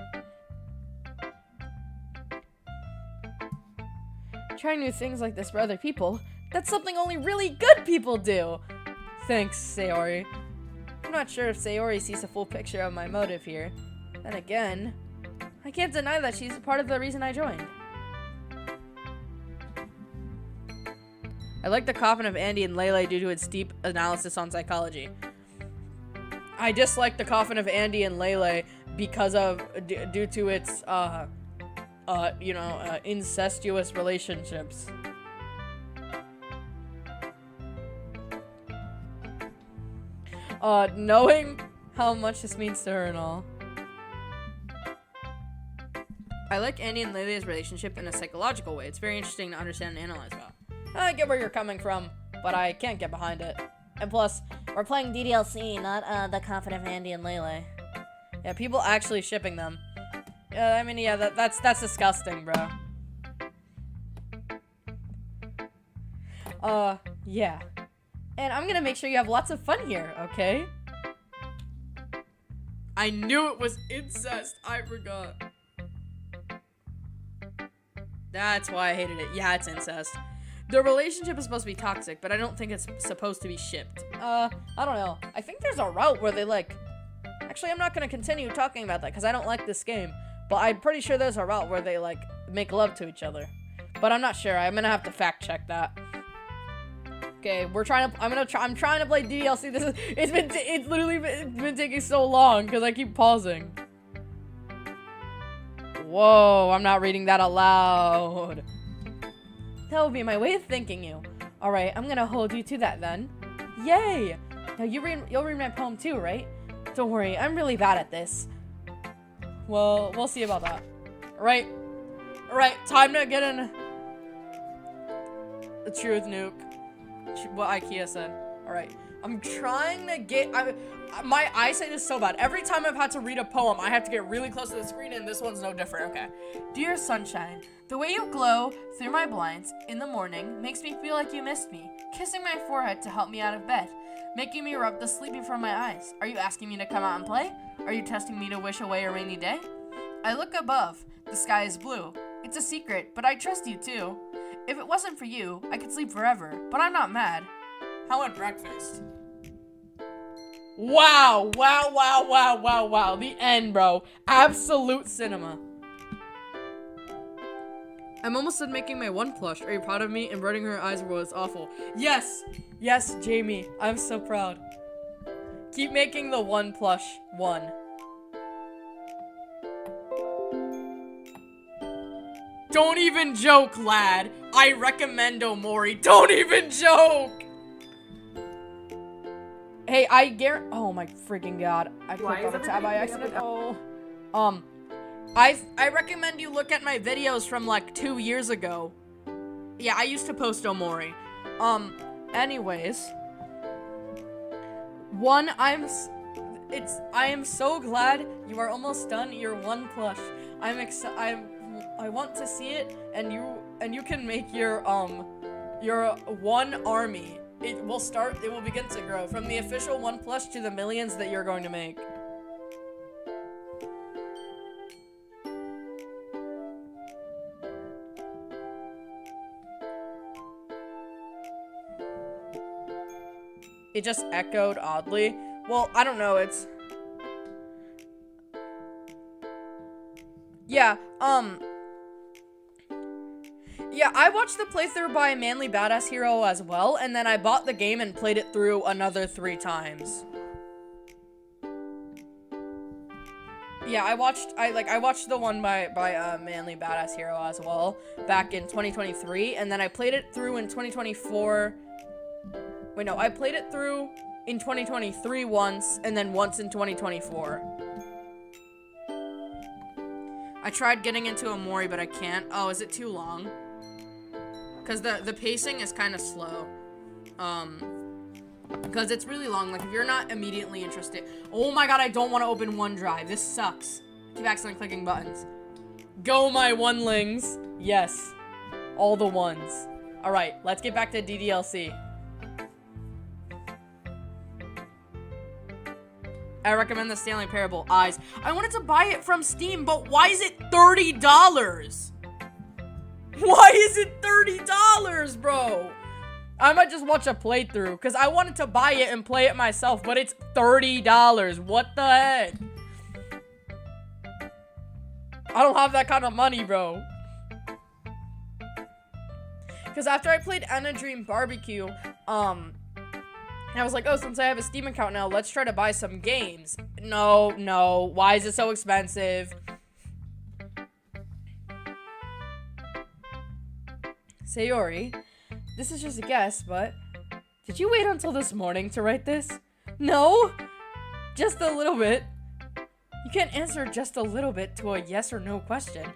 Trying new things like this for other people, that's something only really good people do. Thanks, Sayori. I'm not sure if Sayori sees a full picture of my motive here. Then again, I can't deny that she's part of the reason I joined. I like the coffin of Andy and Lele due to its deep analysis on psychology. I dislike the coffin of Andy and Lele because of, due to its, incestuous relationships. Knowing how much this means to her and all. I like Andy and Lele's relationship in a psychological way. It's very interesting to understand and analyze about. I get where you're coming from, but I can't get behind it. And plus, we're playing DDLC, not, the coffin of Andy and Lele. Yeah, people actually shipping them. I mean, yeah, that's disgusting, bro. Yeah. And I'm gonna make sure you have lots of fun here, okay? I knew it was incest. I forgot. That's why I hated it. Yeah, it's incest. The relationship is supposed to be toxic, but I don't think it's supposed to be shipped. I don't know. I think there's a route where they, like... Actually, I'm not gonna continue talking about that, because I don't like this game. But I'm pretty sure there's a route where they, like, make love to each other. But I'm not sure. I'm gonna have to fact check that. Okay, I'm trying to play DDLC. It's literally been taking so long, because I keep pausing. Whoa, I'm not reading that aloud. That will be my way of thanking you. Alright, I'm gonna hold you to that then. Yay! Now you'll read my poem too, right? Don't worry, I'm really bad at this. Well, we'll see about that. Alright, time to get in the truth nuke. What IKEA said. Alright, I'm trying to get... my eyesight is so bad. Every time I've had to read a poem, I have to get really close to the screen, and this one's no different. Okay. Dear sunshine, the way you glow through my blinds in the morning makes me feel like you missed me, kissing my forehead to help me out of bed, making me rub the sleeping from my eyes. Are you asking me to come out and play? Are you testing me to wish away a rainy day? I look above. The sky is blue. It's a secret, but I trust you too. If it wasn't for you, I could sleep forever, but I'm not mad. How about breakfast? Wow. The end, bro. Absolute cinema. I'm almost done making my one plush. Are you proud of me? Embroidering her eyes was awful. Yes! Yes, Jamie. I'm so proud. Keep making the one plush one. Don't even joke, lad. I recommend Omori. Don't even joke! Hey, I guarantee— oh my freaking god. I clicked on a tab by accident. Oh. I recommend you look at my videos from like 2 years ago. Yeah, I used to post Omori. Anyways. I am so glad you are almost done your one plush. I want to see it, and you can make your one army. It will begin to grow from the official one plush to the millions that you're going to make. It just echoed oddly. Well, I don't know, yeah, yeah, I watched the playthrough by Manly Badass Hero as well, and then I bought the game and played it through another 3 times. Yeah, I watched the one by Manly Badass Hero as well, back in 2023, and then I played it through in 2024. Wait, no, I played it through in 2023 once, and then once in 2024. I tried getting into Omori, but I can't. Oh, is it too long? Because the pacing is kind of slow. Because it's really long. Like, if you're not immediately interested— oh my god, I don't want to open OneDrive. This sucks. Keep accidentally clicking buttons. Go, my onelings. Yes. All the ones. Alright, let's get back to DDLC. I recommend the Stanley Parable Eyes. I wanted to buy it from Steam, but why is it $30? Why is it $30, bro? I might just watch a playthrough, because I wanted to buy it and play it myself, but it's $30. What the heck? I don't have that kind of money, bro. Because after I played Anna Dream Barbecue, and I was like, oh, since I have a Steam account now, let's try to buy some games. No. Why is it so expensive? Sayori, this is just a guess, but did you wait until this morning to write this? No? Just a little bit. You can't answer just a little bit to a yes or no question.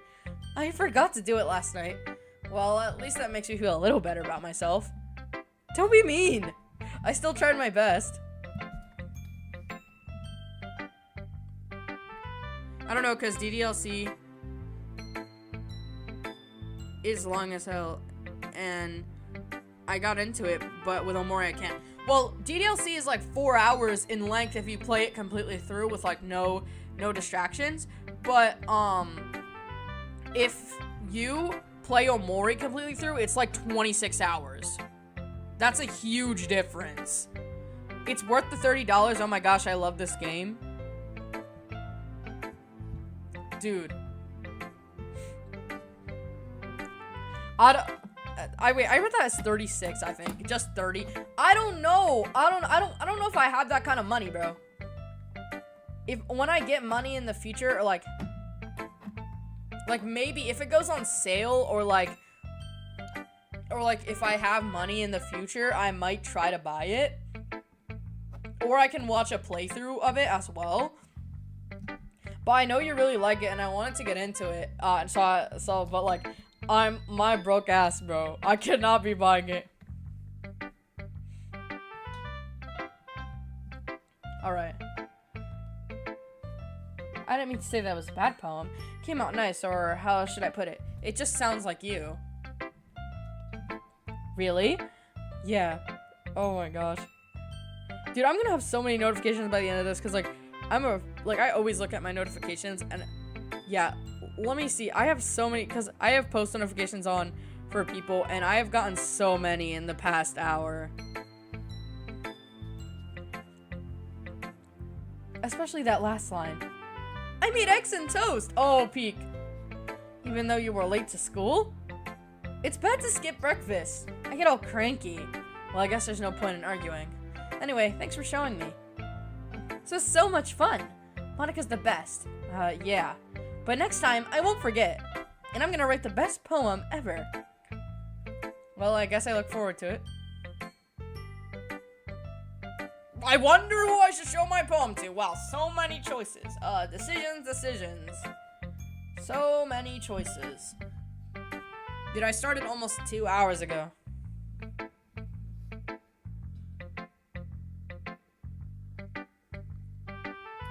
I forgot to do it last night. Well, at least that makes me feel a little better about myself. Don't be mean. I still tried my best. I don't know, because DDLC is long as hell, and I got into it, but with Omori I can't. Well, DDLC is like 4 hours in length if you play it completely through with like no distractions, but if you play Omori completely through, it's like 26 hours. That's a huge difference. It's worth the $30. Oh my gosh, I love this game. Dude. I read that as 36, I think. Just 30. I don't know. I don't know if I have that kind of money, bro. When I get money in the future, or like maybe if it goes on sale, or like if I have money in the future, I might try to buy it. Or I can watch a playthrough of it as well. But I know you really like it, and I wanted to get into it. But like, I'm my broke ass, bro. I cannot be buying it. Alright. I didn't mean to say that was a bad poem. Came out nice, or how should I put it? It just sounds like you. Really? Yeah. Oh my gosh. Dude, I'm gonna have so many notifications by the end of this, because, like, I always look at my notifications, and, yeah, let me see. I have so many, because I have post notifications on for people, and I have gotten so many in the past hour. Especially that last line. I made eggs and toast! Oh, peak. Even though you were late to school? It's bad to skip breakfast. I get all cranky. Well, I guess there's no point in arguing. Anyway, thanks for showing me. This was so much fun. Monica's the best. Yeah. But next time, I won't forget. And I'm gonna write the best poem ever. Well, I guess I look forward to it. I wonder who I should show my poem to. Wow, so many choices. Decisions. So many choices. Dude, I started almost 2 hours ago.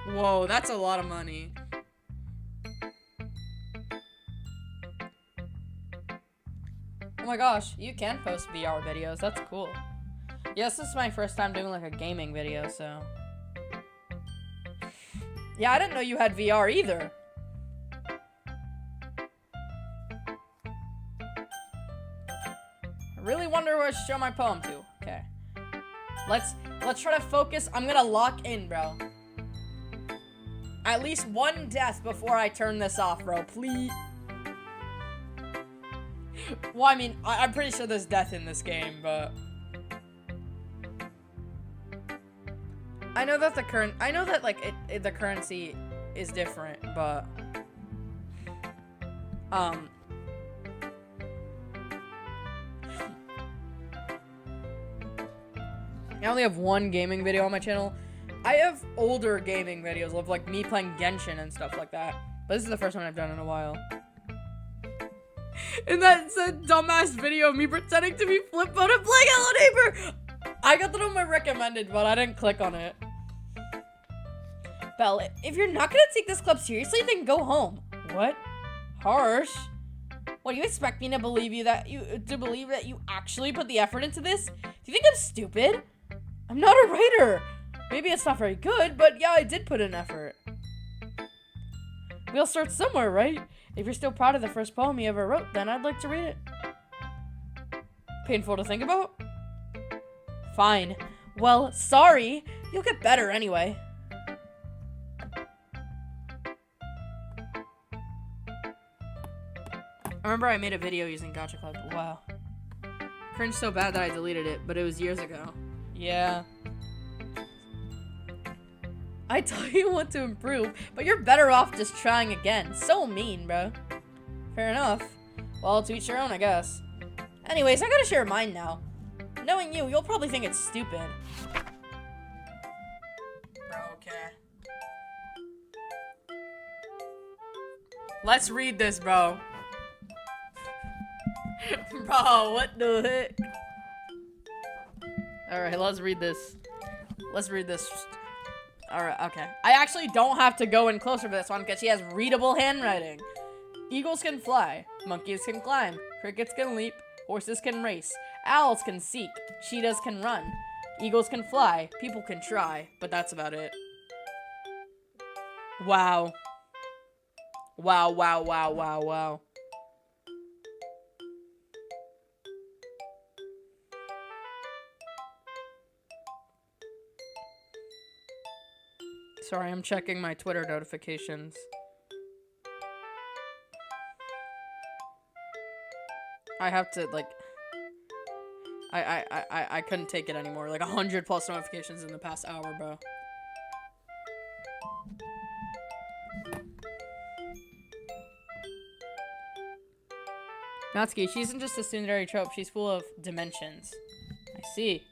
Whoa, that's a lot of money. Oh my gosh, you can post VR videos. That's cool. Yes, this is my first time doing like a gaming video, so. Yeah, I didn't know you had VR either. I really wonder who I should show my poem to. Okay. Let's try to focus. I'm gonna lock in, bro. At least one death before I turn this off, bro. Please. Well, I mean, I'm pretty sure there's death in this game, but I know that the currency is different, but I only have one gaming video on my channel. I have older gaming videos of like me playing Genshin and stuff like that, but this is the first one I've done in a while. And that's a dumbass video of me pretending to be Flip Phone and playing Hello Neighbor. I got that on my recommended, but I didn't click on it. Belle, if you're not gonna take this club seriously, then go home. What? Harsh. What, do you expect me to believe that you actually put the effort into this? Do you think I'm stupid? I'm not a writer. Maybe it's not very good, but yeah, I did put in effort. We'll start somewhere, right? If you're still proud of the first poem you ever wrote, then I'd like to read it. Painful to think about? Fine. Well, sorry. You'll get better anyway. I remember I made a video using Gacha Club. Wow. Cringed so bad that I deleted it, but it was years ago. Yeah. I tell you what to improve, but you're better off just trying again. So mean, bro. Fair enough. Well, to each your own, I guess. Anyways, I gotta share mine now. Knowing you, you'll probably think it's stupid. Bro, okay. Let's read this, bro. Bro, what the heck? Alright, let's read this. Alright, okay. I actually don't have to go in closer for this one because she has readable handwriting. Eagles can fly. Monkeys can climb. Crickets can leap. Horses can race. Owls can seek. Cheetahs can run. Eagles can fly. People can try. But that's about it. Wow. Wow, wow, wow, wow, wow. Sorry, I'm checking my Twitter notifications. I have to, like... I couldn't take it anymore. Like, 100 plus notifications in the past hour, bro. Natsuki, she isn't just a tsundere trope. She's full of dimensions. I see.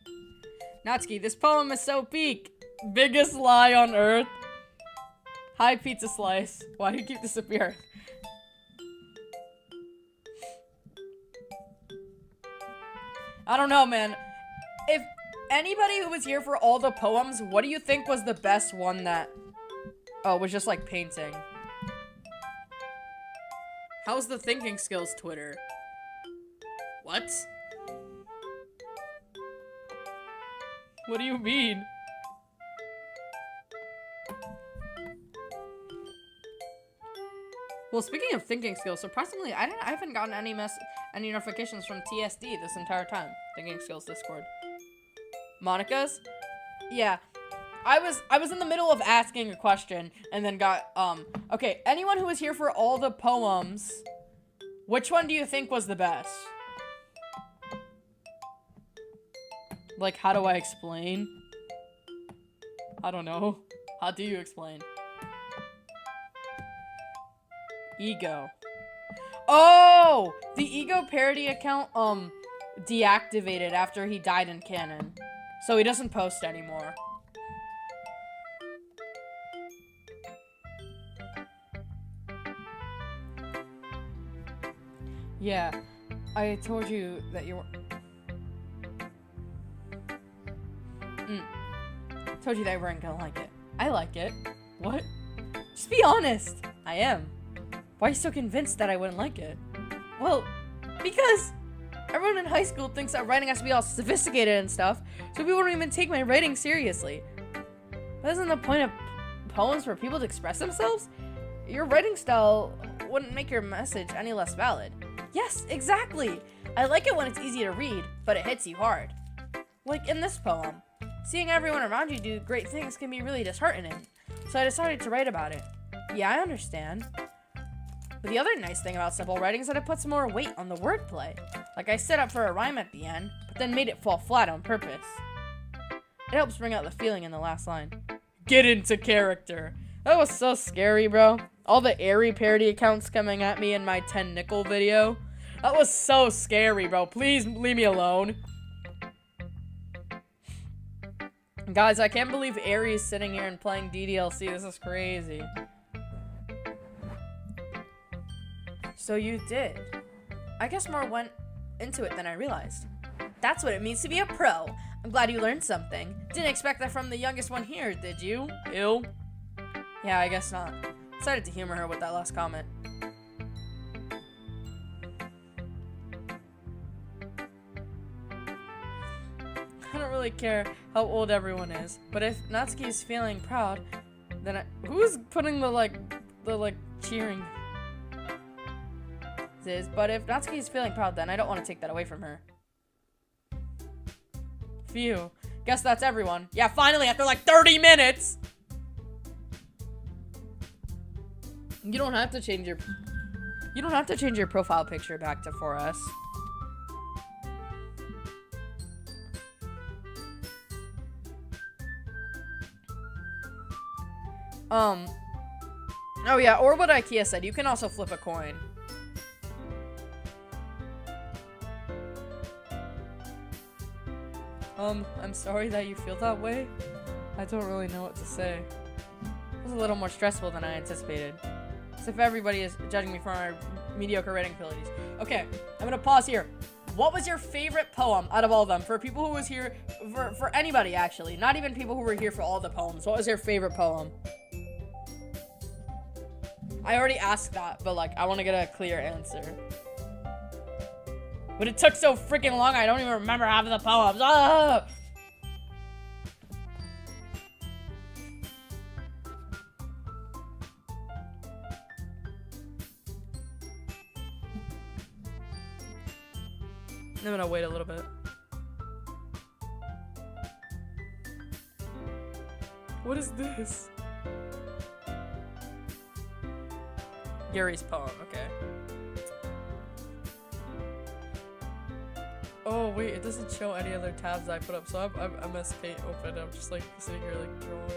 Natsuki, this poem is so peak. Biggest lie on earth. Hi, pizza slice. Why do you keep this up here? I don't know, man. If anybody who was here for all the poems, what do you think was the best one that... Oh, was just like painting? How's the thinking skills Twitter? What? What do you mean? Well, speaking of thinking skills, surprisingly, I haven't gotten any notifications from TSD this entire time. Thinking skills Discord. Monica's? Yeah. I was in the middle of asking a question and then got okay, anyone who was here for all the poems, which one do you think was the best? Like, how do I explain? I don't know. How do you explain? Ego. Oh! The Ego parody account, deactivated after he died in canon. So he doesn't post anymore. Yeah. I told you that you were... Told you that you weren't gonna like it. I like it. What? Just be honest. I am. Why are you so convinced that I wouldn't like it? Well, because everyone in high school thinks that writing has to be all sophisticated and stuff, so people don't even take my writing seriously. That isn't the point of poems for people to express themselves? Your writing style wouldn't make your message any less valid. Yes, exactly. I like it when it's easy to read, but it hits you hard. Like in this poem. Seeing everyone around you do great things can be really disheartening, so I decided to write about it. Yeah, I understand. But the other nice thing about simple writing is that it puts more weight on the wordplay. Like I set up for a rhyme at the end, but then made it fall flat on purpose. It helps bring out the feeling in the last line. Get into character. That was so scary, bro. All the airy parody accounts coming at me in my 10 nickel video. That was so scary, bro. Please leave me alone. Guys, I can't believe Aries sitting here and playing DDLC. This is crazy. So you did. I guess more went into it than I realized. That's what it means to be a pro. I'm glad you learned something. Didn't expect that from the youngest one here, did you? Ew. Yeah, I guess not. Decided to humor her with that last comment. I don't really care how old everyone is, but if Natsuki's feeling proud, then who's putting the cheering? But if Natsuki's feeling proud, then I don't want to take that away from her. Phew. Guess that's everyone. Yeah, finally, after like 30 minutes! You don't have to change your profile picture back to 4S. Oh yeah, or what IKEA said, you can also flip a coin. I'm sorry that you feel that way. I don't really know what to say. It was a little more stressful than I anticipated. As if everybody is judging me for my mediocre writing abilities. Okay, I'm gonna pause here. What was your favorite poem out of all of them? For people who was here, for anybody actually, not even people who were here for all the poems. What was your favorite poem? I already asked that, but like, I want to get a clear answer. But it took so freaking long, I don't even remember half of the poems. Ah! I'm gonna wait a little bit. What is this? Gary's poem, okay. Oh wait, it doesn't show any other tabs I put up, so I'm MS Paint open. I'm just like sitting here like drawing.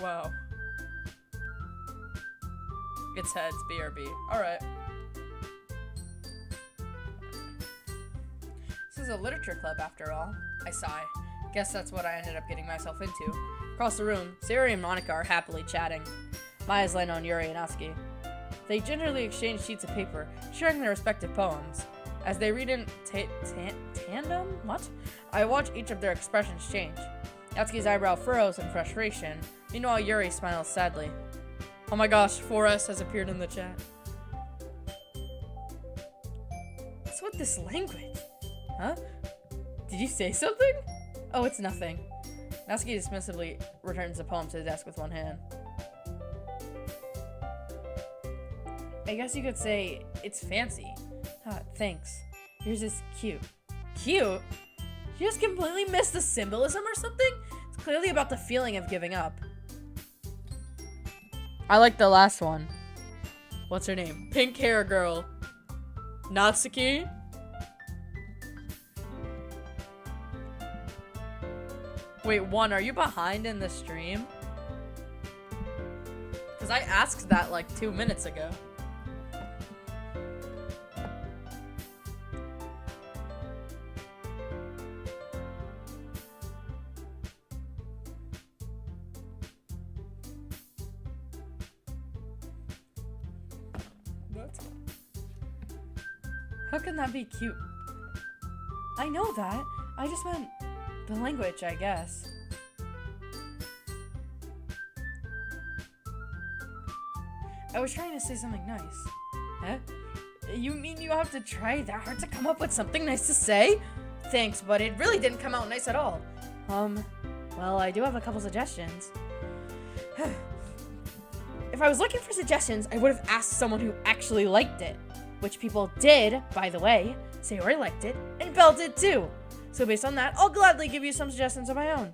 Wow. It's heads, BRB. Alright. This is a literature club after all. I sigh. Guess that's what I ended up getting myself into. Across the room, Sayori and Monica are happily chatting. My eyes land on Yuri and Natsuki. They gingerly exchange sheets of paper, sharing their respective poems. As they read in tandem? What? I watch each of their expressions change. Natsuki's eyebrow furrows in frustration. Meanwhile, Yuri smiles sadly. Oh my gosh, 4S has appeared in the chat. What's with this language? Huh? Did you say something? Oh, it's nothing. Natsuki dismissively returns the poem to the desk with one hand. I guess you could say it's fancy. Thanks. Yours is cute. Cute? You just completely missed the symbolism or something? It's clearly about the feeling of giving up. I like the last one. What's her name? Pink hair girl. Natsuki? Wait, one, are you behind in the stream? Because I asked that like 2 minutes ago. How can that be cute? I know that. I just meant the language, I guess. I was trying to say something nice. Huh? You mean you have to try that hard to come up with something nice to say? Thanks, but it really didn't come out nice at all. Well, I do have a couple suggestions. If I was looking for suggestions, I would have asked someone who actually liked it. Which people did, by the way, say I liked it, and Belle did too. So based on that, I'll gladly give you some suggestions of my own.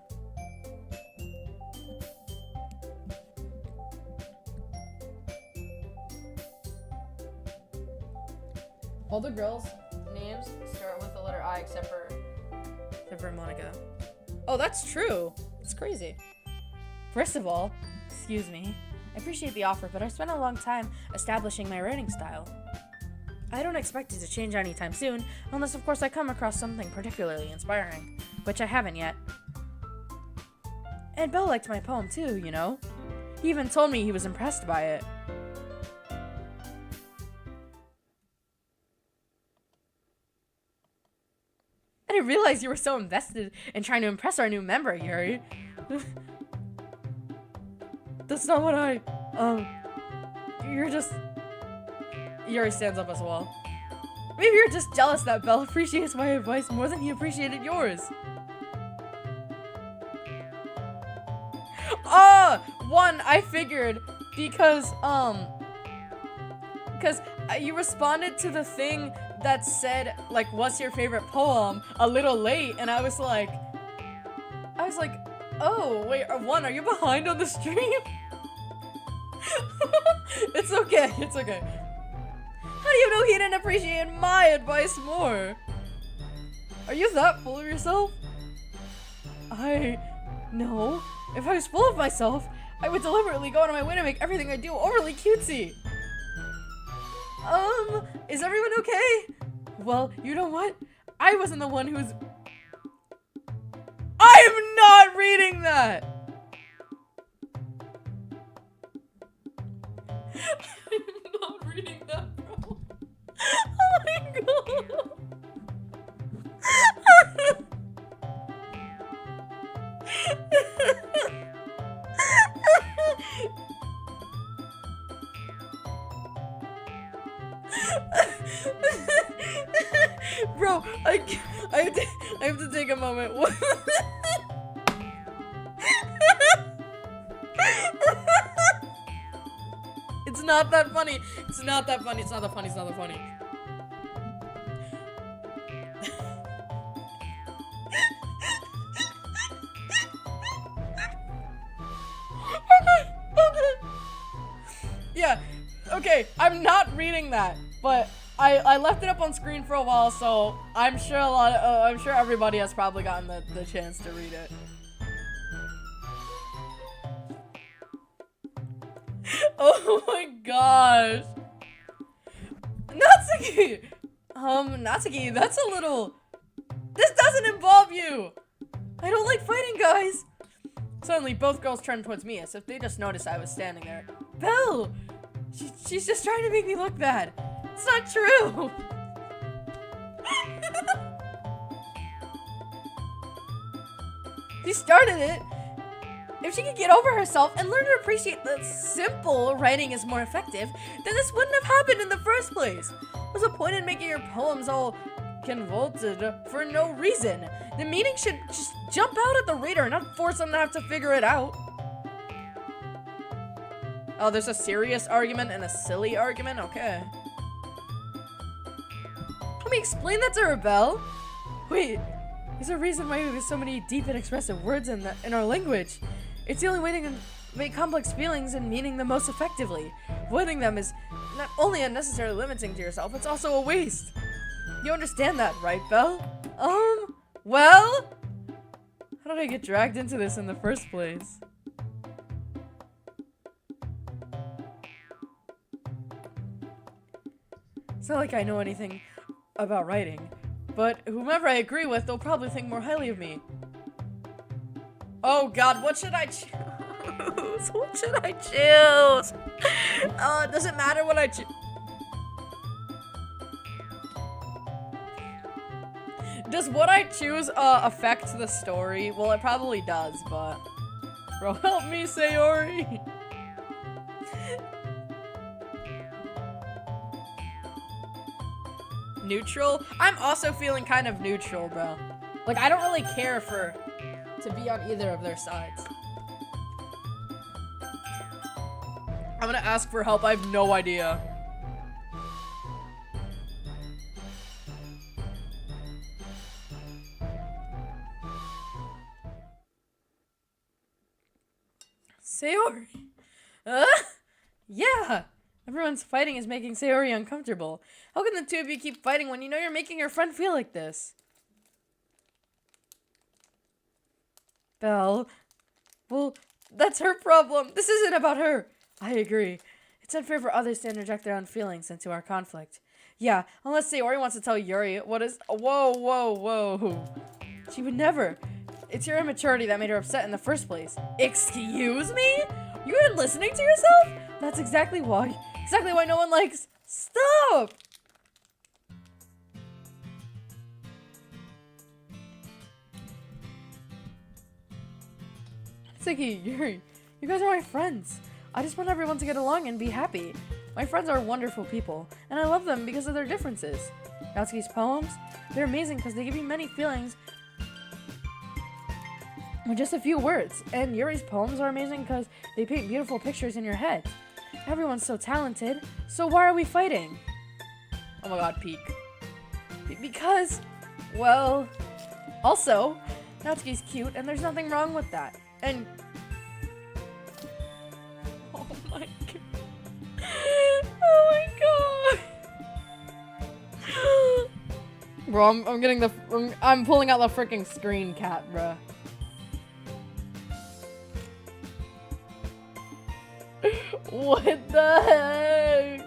All the girls' names start with the letter I except for Monica. Oh, that's true. It's crazy. First of all, excuse me, I appreciate the offer, but I spent a long time establishing my writing style. I don't expect it to change anytime soon, unless of course I come across something particularly inspiring, which I haven't yet. And Belle liked my poem too, you know? He even told me he was impressed by it. I didn't realize you were so invested in trying to impress our new member, Yuri. That's not what Yuri stands up as well. Maybe you're just jealous that Belle appreciates my advice more than he appreciated yours. One, I figured because you responded to the thing that said, like, what's your favorite poem a little late, and I was like, oh, wait, one, are you behind on the stream? It's okay. How do you know he didn't appreciate my advice more? Are you that full of yourself? No. If I was full of myself, I would deliberately go out of my way to make everything I do overly cutesy. Is everyone okay? Well, you know what? I wasn't the one who's... I'm not reading that! I'm not reading that, bro. Oh my god. Bro, I have to take a moment. It's not that funny. It's not that funny. It's not that funny. It's not that funny. Okay. Yeah. Okay. I'm not reading that, but I left it up on screen for a while, so I'm sure I'm sure everybody has probably gotten the chance to read it. Oh my gosh. Natsuki! Natsuki, that's a little... This doesn't involve you! I don't like fighting, guys! Suddenly, both girls turned towards me as if they just noticed I was standing there. Belle! She's just trying to make me look bad. It's not true! She started it! If she could get over herself and learn to appreciate that simple writing is more effective, then this wouldn't have happened in the first place. What's the point in making your poems all convoluted for no reason? The meaning should just jump out at the reader, not force them to have to figure it out. Oh, there's a serious argument and a silly argument? Okay. Let me explain that to her, Belle. Wait, there's a reason why there's so many deep and expressive words in our language. It's the only way make complex feelings and meaning them most effectively. Avoiding them is not only unnecessarily limiting to yourself, it's also a waste. You understand that, right, Belle? Well? How did I get dragged into this in the first place? It's not like I know anything about writing, but whomever I agree with, they'll probably think more highly of me. Oh god, what should I choose? What should I choose? Does it matter what I choose? Does what I choose, affect the story? Well, it probably does, but... Bro, help me, Sayori! Neutral? I'm also feeling kind of neutral, bro. Like, I don't really care to be on either of their sides. I'm gonna ask for help, I have no idea. Sayori. Yeah. Everyone's fighting is making Sayori uncomfortable. How can the two of you keep fighting when you know you're making your friend feel like this? Belle. Well, that's her problem. This isn't about her. I agree. It's unfair for others to interject their own feelings into our conflict. Yeah, unless Sayori wants to tell Yuri what is- Whoa. She would never. It's your immaturity that made her upset in the first place. Excuse me? You weren't listening to yourself? That's exactly why no one likes- Stop! Siki, Yuri, you guys are my friends. I just want everyone to get along and be happy. My friends are wonderful people, and I love them because of their differences. Natsuki's poems, they're amazing because they give you many feelings with just a few words. And Yuri's poems are amazing because they paint beautiful pictures in your head. Everyone's so talented, so why are we fighting? Oh my god, peak. Because, well, also, Natsuki's cute, and there's nothing wrong with that. And oh my god. Oh my god. Bro, I'm getting the I'm pulling out the freaking screen cap, bruh. What the heck?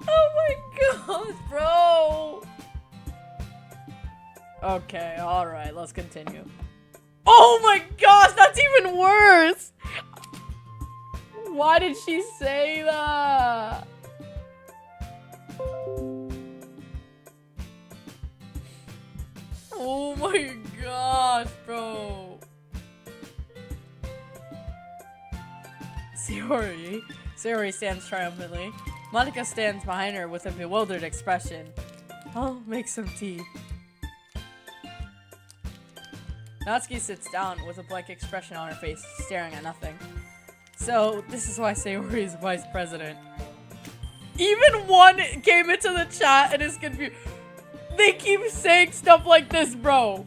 Oh my gosh, bro. Okay, alright, let's continue. Oh my gosh, that's even worse! Why did she say that? Oh my gosh, bro. Sayori stands triumphantly. Monica stands behind her with a bewildered expression. I'll make some tea. Natsuki sits down with a blank expression on her face, staring at nothing. So, this is why Sayori is vice president. Even one came into the chat and is confused. They keep saying stuff like this, bro.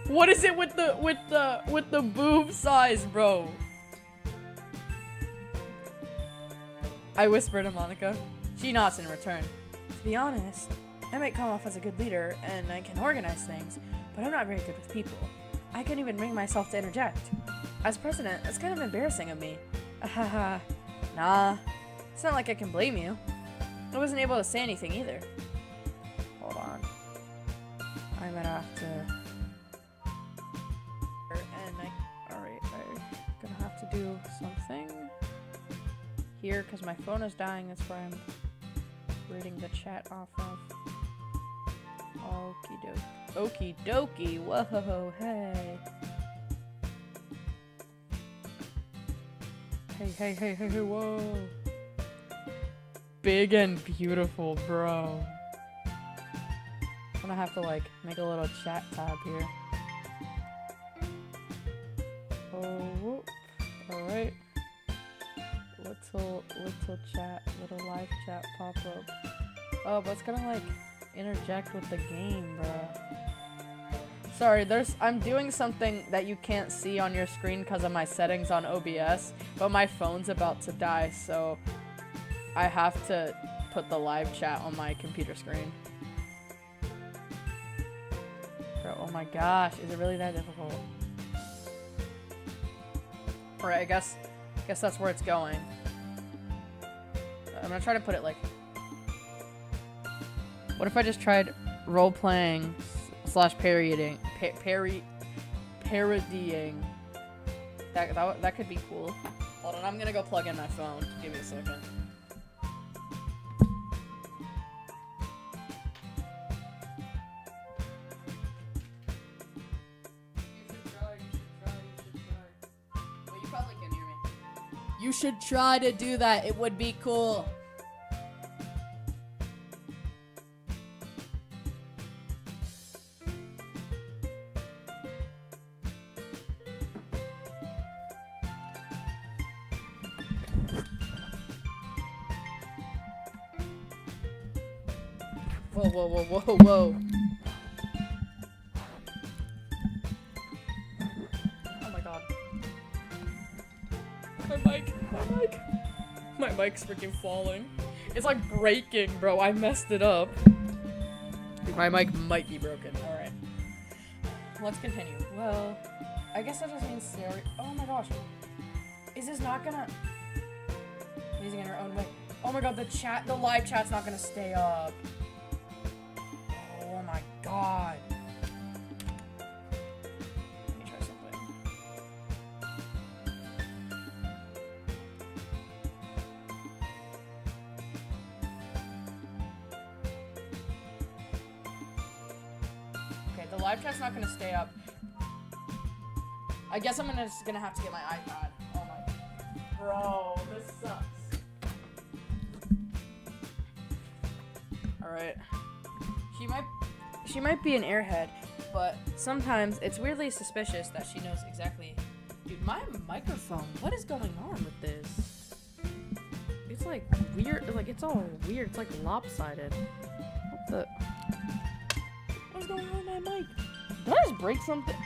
What is it with the boob size, bro? I whisper to Monica. She nods in return. To be honest, I might come off as a good leader and I can organize things, but I'm not very good with people. I can't even bring myself to interject. As president, it's kind of embarrassing of me. Haha. Nah. It's not like I can blame you. I wasn't able to say anything either. Hold on. I'm gonna have to... Alright, I'm gonna have to do something here because my phone is dying. That's where I'm reading the chat off of. Okie dokie. Okie dokie. Whoa, hey. Hey, whoa. Big and beautiful, bro. I'm gonna have to, like, make a little chat tab here. whoop. All right. Little chat, little live chat pop up. Oh, but it's gonna like interject with the game, bruh. Sorry, I'm doing something that you can't see on your screen because of my settings on OBS, but my phone's about to die, so I have to put the live chat on my computer screen. Bro, oh my gosh, is it really that difficult? Alright, I guess that's where it's going. I'm gonna try to put it like... What if I just tried role-playing / parodying? Parodying. That could be cool. Hold on, I'm gonna go plug in my phone. Give me a second. You should try to do that. It would be cool. Whoa, whoa, whoa, whoa, whoa. Oh my god. My mic's freaking falling. It's like breaking, bro. I messed it up. Dude, my mic might be broken. Alright. Let's continue. Well, I guess that just means Siri. Oh my gosh. Is this not gonna... Using in her own way. Oh my god, the live chat's not gonna stay up. Oh my god. Let me try something. Okay, the live chat's not gonna stay up. I guess I'm just gonna have to get my iPad. Oh my... Bro, this sucks. Alright. She might be an airhead, but sometimes it's weirdly suspicious that she knows exactly... Dude, my microphone, what is going on with this? It's like weird, like it's all weird, it's like lopsided. What the... What's going on with my mic? Did I just break something?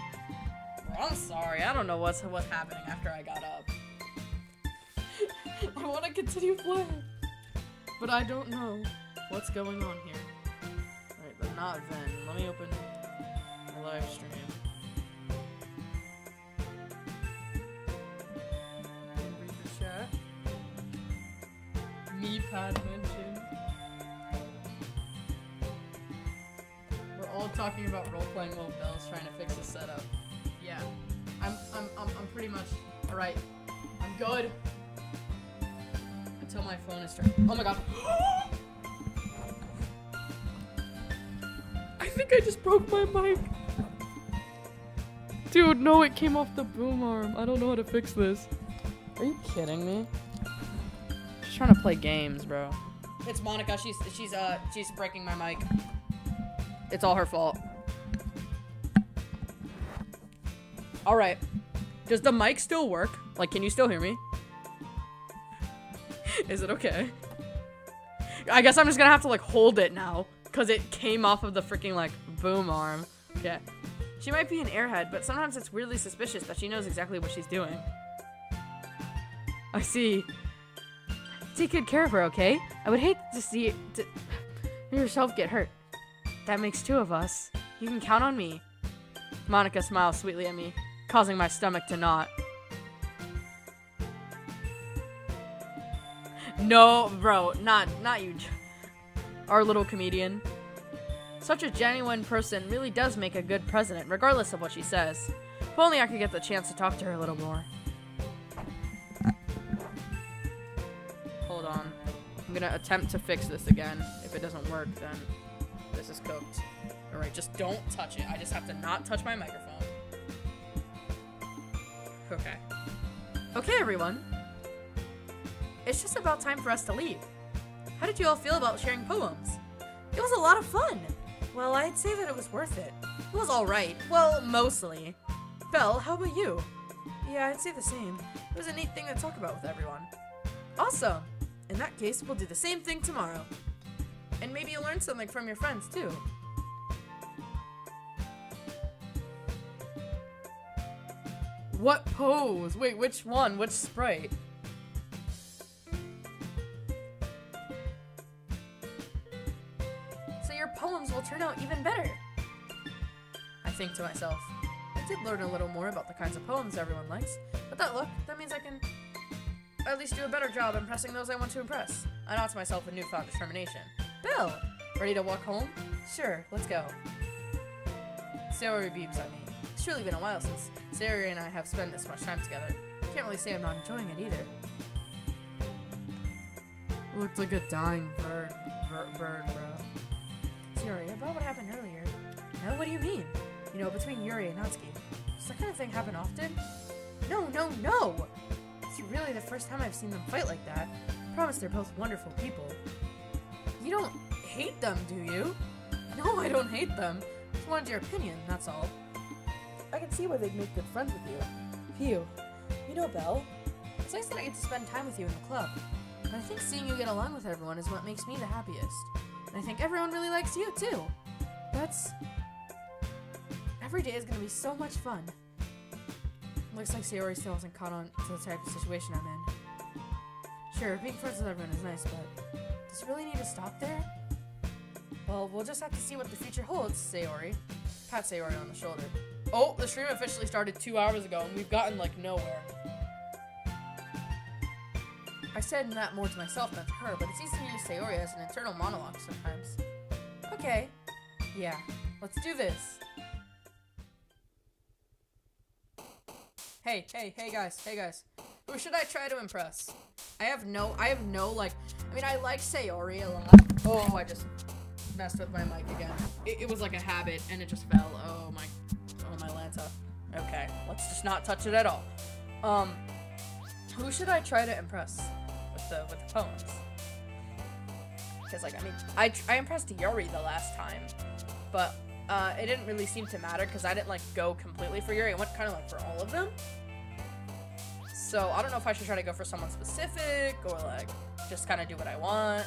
Bro, I'm sorry, I don't know what's happening after I got up. I want to continue playing, but I don't know what's going on here. Alright, but not then. Let me open my live stream. Read the chat. Me pad mentioned. We're all talking about role-playing while Belle's trying to fix the setup. Yeah. I'm pretty much alright. I'm good. Until my phone is starting. Oh my god. I think I just broke my mic. Dude, no, it came off the boom arm. I don't know how to fix this. Are you kidding me? She's trying to play games, bro. It's Monica. She's breaking my mic. It's all her fault. All right. Does the mic still work? Like, can you still hear me? Is it okay? I guess I'm just gonna have to like hold it now because it came off of the freaking like boom arm. Okay. She might be an airhead, but sometimes it's weirdly suspicious that she knows exactly what she's doing. I see. Take good care of her, okay? I would hate to see yourself get hurt. That makes two of us. You can count on me. Monica smiles sweetly at me, causing my stomach to knot. No, bro, not you. Our little comedian. Such a genuine person really does make a good president, regardless of what she says. If only I could get the chance to talk to her a little more. Hold on. I'm gonna attempt to fix this again. If it doesn't work, then this is cooked. Alright, just don't touch it. I just have to not touch my microphone. Okay. Okay, everyone. It's just about time for us to leave. How did you all feel about sharing poems? It was a lot of fun. Well, I'd say that it was worth it. It was alright. Well, mostly. Belle, how about you? Yeah, I'd say the same. It was a neat thing to talk about with everyone. Awesome! In that case, we'll do the same thing tomorrow. And maybe you'll learn something from your friends, too. What pose? Wait, which one? Which sprite? So your poems will turn out even better. I think to myself, I did learn a little more about the kinds of poems everyone likes, but that means I can at least do a better job impressing those I want to impress. I nod to myself with newfound determination. Bill! Ready to walk home? Sure, let's go. Sayori beams at me. It's truly been a while since Sayori and I have spent this much time together. Can't really say I'm not enjoying it either. Looked like a dying bird, bro. Sayori, about what happened earlier. No, what do you mean? You know, between Yuri and Natsuki. Does that kind of thing happen often? No! It's really the first time I've seen them fight like that. I promise they're both wonderful people. You don't hate them, do you? No, I don't hate them. Just wanted your opinion, that's all. I can see why they'd make good friends with you. Phew. You know, Belle, it's nice that I get to spend time with you in the club. But I think seeing you get along with everyone is what makes me the happiest. And I think everyone really likes you, too. Every day is going to be so much fun. Looks like Sayori still hasn't caught on to the type of situation I'm in. Sure, being friends with everyone is nice, but does it really need to stop there? Well, we'll just have to see what the future holds, Sayori. Pat Sayori on the shoulder. Oh, the stream officially started 2 hours ago, and we've gotten, like, nowhere. I said that more to myself than to her, but it's easy to use Sayori as an internal monologue sometimes. Okay. Yeah, let's do this. Hey guys. Who should I try to impress? I have no, like, I mean, I like Sayori a lot. Oh, I just messed with my mic again. It was like a habit, and it just fell. Oh my Lanta. Okay, let's just not touch it at all. Who should I try to impress with the poems? Because, like, I mean, I impressed Yuri the last time, but it didn't really seem to matter because I didn't, like, go completely for Yuri. I went kind of, like, for all of them. So, I don't know if I should try to go for someone specific or, like, just kind of do what I want.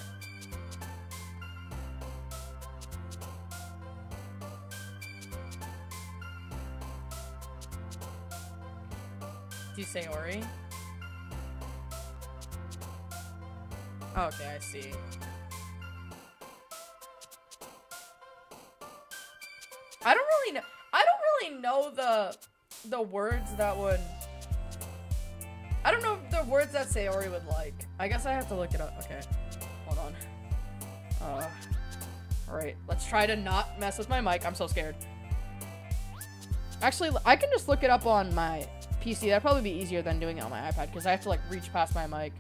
Do you say Ori? Okay, I see. I don't really know the words that would... I don't know the words that Sayori would like. I guess I have to look it up. Okay, hold on. Alright, let's try to not mess with my mic. I'm so scared. Actually, I can just look it up on my PC. That'd probably be easier than doing it on my iPad, because I have to, like, reach past my mic.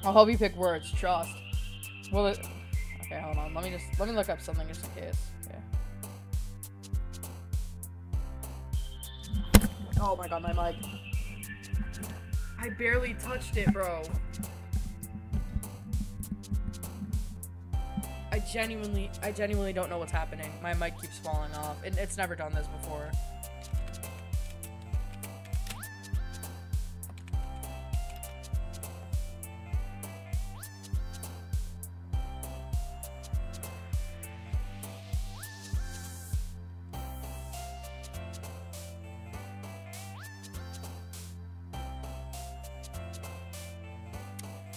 I'll help you pick words, trust. Will it... Okay, hold on. Let me look up something just in case. Okay. Oh my god, my mic. I barely touched it, bro. I genuinely don't know what's happening. My mic keeps falling off. It's never done this before.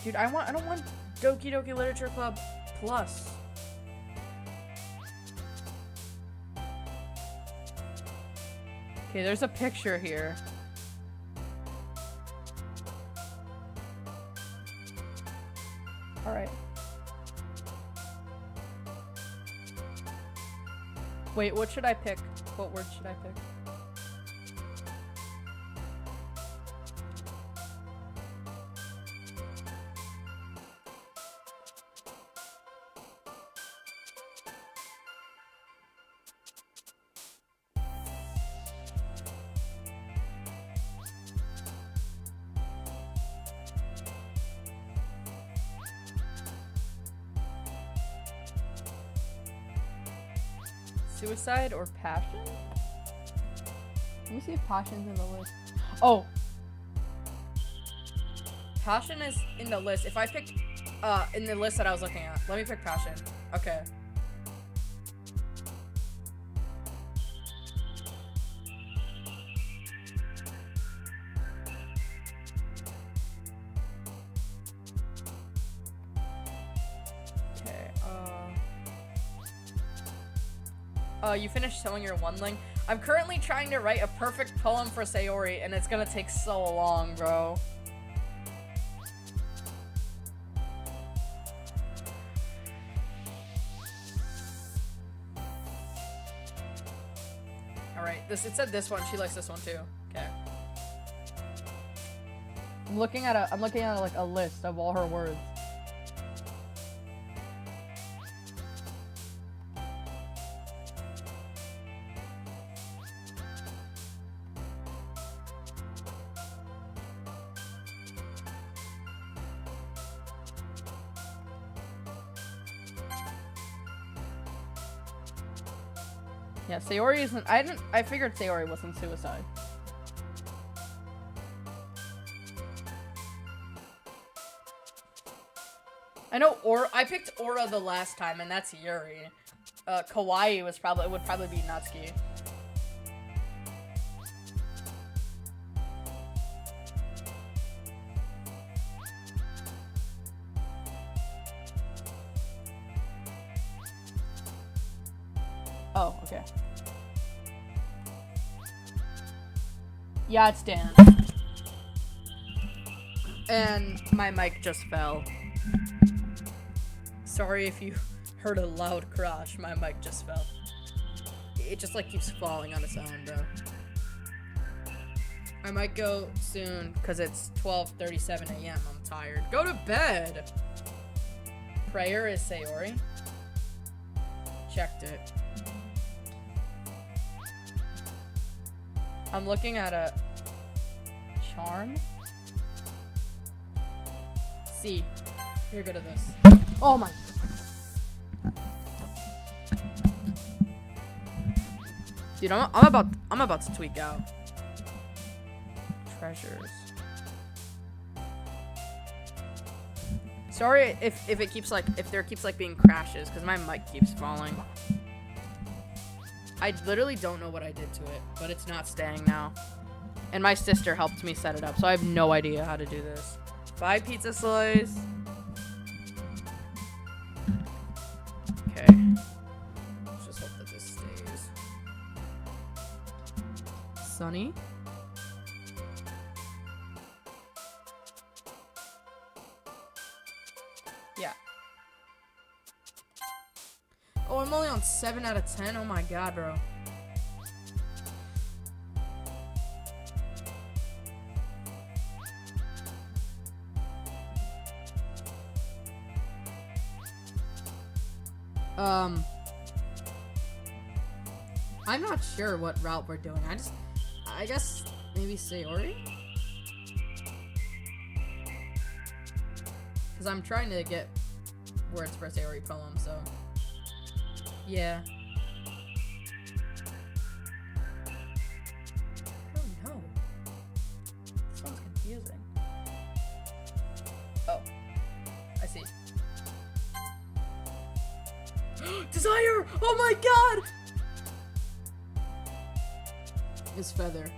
Dude, I don't want Doki Doki Literature Club Plus. Okay, there's a picture here. Alright. Wait, what should I pick? What word should I pick? Suicide or passion? Let me see if passion's in the list. Oh. Passion is in the list. If I picked, in the list that I was looking at. Let me pick Passion. Okay. You finished sewing your one-ling? I'm currently trying to write a perfect poem for Sayori, and it's gonna take so long, bro. Alright, it said this one. She likes this one too. Okay. I'm looking at like a list of all her words. Yeah, Sayori isn't. I figured Sayori wasn't suicide. I know I picked Aura the last time, and that's Yuri. Kawaii would probably be Natsuki. Oh, okay. Yeah, it's Dan. And my mic just fell. Sorry if you heard a loud crash. My mic just fell. It just like keeps falling on its own, bro. I might go soon because it's 12:37 a.m. I'm tired. Go to bed. Prayer is Sayori. Checked it. I'm looking at a charm. See, you're good at this. Oh my. Dude, I'm about to tweak out. Treasures. Sorry if it keeps like there keeps like being crashes because my mic keeps falling. I literally don't know what I did to it, but it's not staying now. And my sister helped me set it up, so I have no idea how to do this. Bye, pizza slice. Okay. Let's just hope that this stays. Sunny. Yeah. Oh, I'm only on 7 out of 10? Oh my god, bro. I'm not sure what route we're doing. I guess maybe Sayori? Because I'm trying to get words for Sayori poem, so yeah. Oh no. This one's confusing. Oh. I see. Desire! Oh my god! His feather.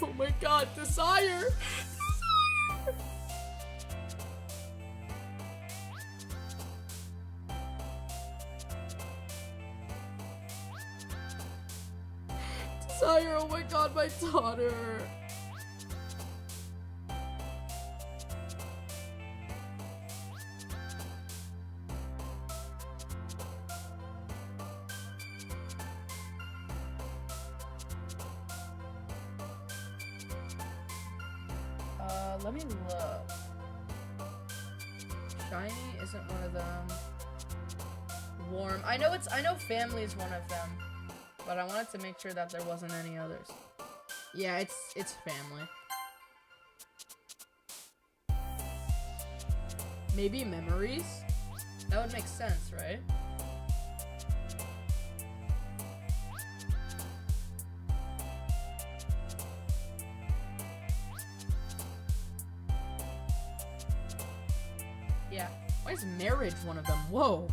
Oh my god, desire! Desire! Desire, oh my god, my daughter! Let me look. Shiny isn't one of them. Warm. I know family is one of them. But I wanted to make sure that there wasn't any others. Yeah, it's family. Maybe memories? That would make sense, right? Yeah. Why is marriage one of them? Whoa.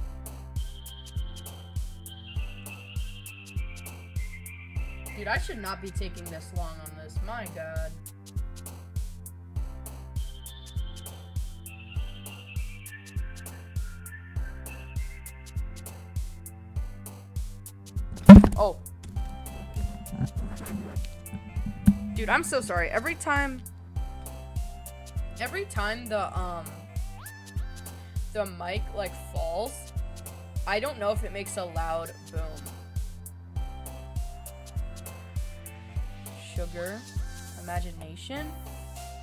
Dude, I should not be taking this long on this. My god. Oh. Dude, I'm so sorry. Every time the mic like falls, I don't know if it makes a loud boom. Sugar. Imagination.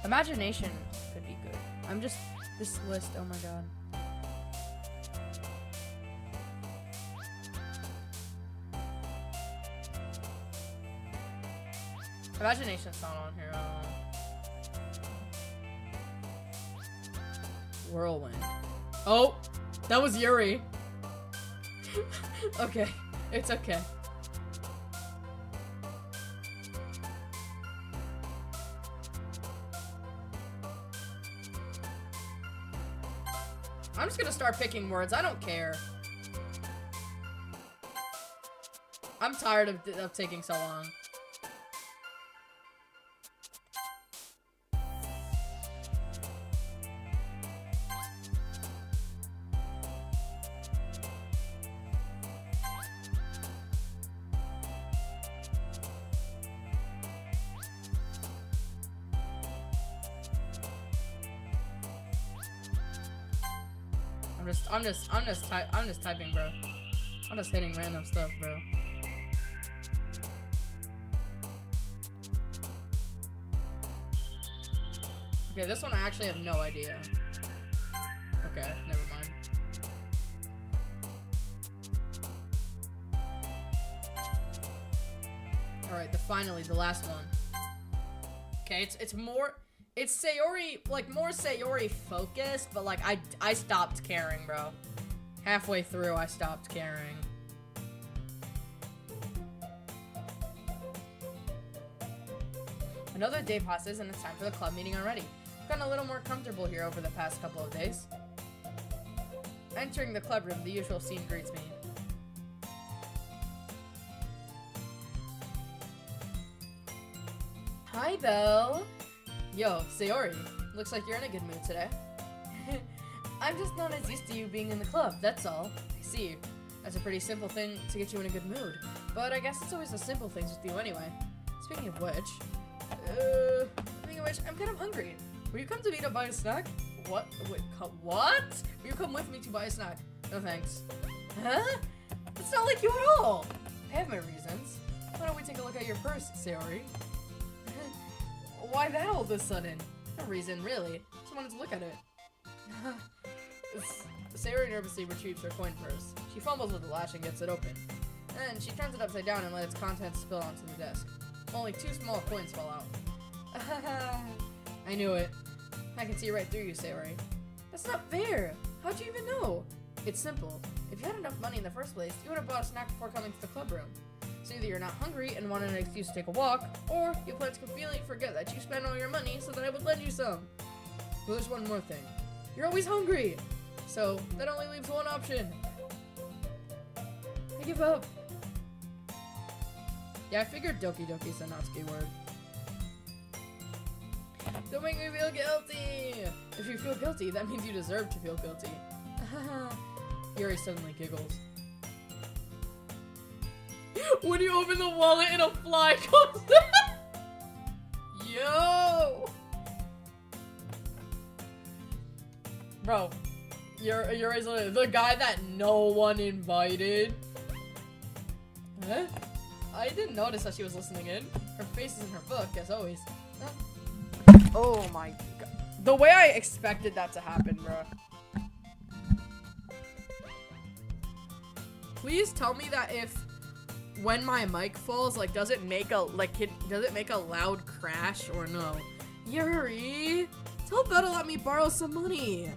Imagination could be good. I'm just this list, oh my god. Imagination's not on here. Whirlwind. Oh, that was Yuri. Okay, it's okay. I'm just gonna start picking words. I don't care. I'm tired of taking so long. I'm just typing, bro. I'm just hitting random stuff, bro. Okay, this one I actually have no idea. Okay, never mind. Alright, finally, the last one. Okay, it's Sayori, like, more Sayori focused, but, like, I stopped caring, bro. Halfway through, I stopped caring. Another day passes, and it's time for the club meeting already. I've gotten a little more comfortable here over the past couple of days. Entering the club room, the usual scene greets me. Hi, Belle. Yo, Sayori. Looks like you're in a good mood today. I'm just not as used to you being in the club, that's all. I see. That's a pretty simple thing to get you in a good mood. But I guess it's always the simple things with you anyway. Speaking of which, I'm kind of hungry. Will you come to me to buy a snack? What? Wait, what? Will you come with me to buy a snack? No thanks. Huh? That's not like you at all. I have my reasons. Why don't we take a look at your purse, Sayori? Why that all of a sudden? No reason, really. Just wanted to look at it. Sayori nervously retrieves her coin purse. She fumbles with the latch and gets it open. Then she turns it upside down and lets its contents spill onto the desk. Only 2 small coins fall out. I knew it. I can see right through you, Sayori. That's not fair. How'd you even know? It's simple. If you had enough money in the first place, you would have bought a snack before coming to the club room. So either you're not hungry and wanted an excuse to take a walk, or you plan to completely forget that you spent all your money so that I would lend you some. But there's one more thing. You're always hungry! So, that only leaves one option. I give up. Yeah, I figured Doki Doki's a Natsuki word. Don't make me feel guilty! If you feel guilty, that means you deserve to feel guilty. Yuri suddenly giggles. When you open the wallet and a fly comes Yo! Bro, Yuri's the guy that no one invited. Huh? I didn't notice that she was listening in. Her face is in her book, as always. Huh? Oh my god. The way I expected that to happen, bro. Please tell me that when my mic falls, like, does it make a loud crash or no? Yuri, tell Belle to let me borrow some money.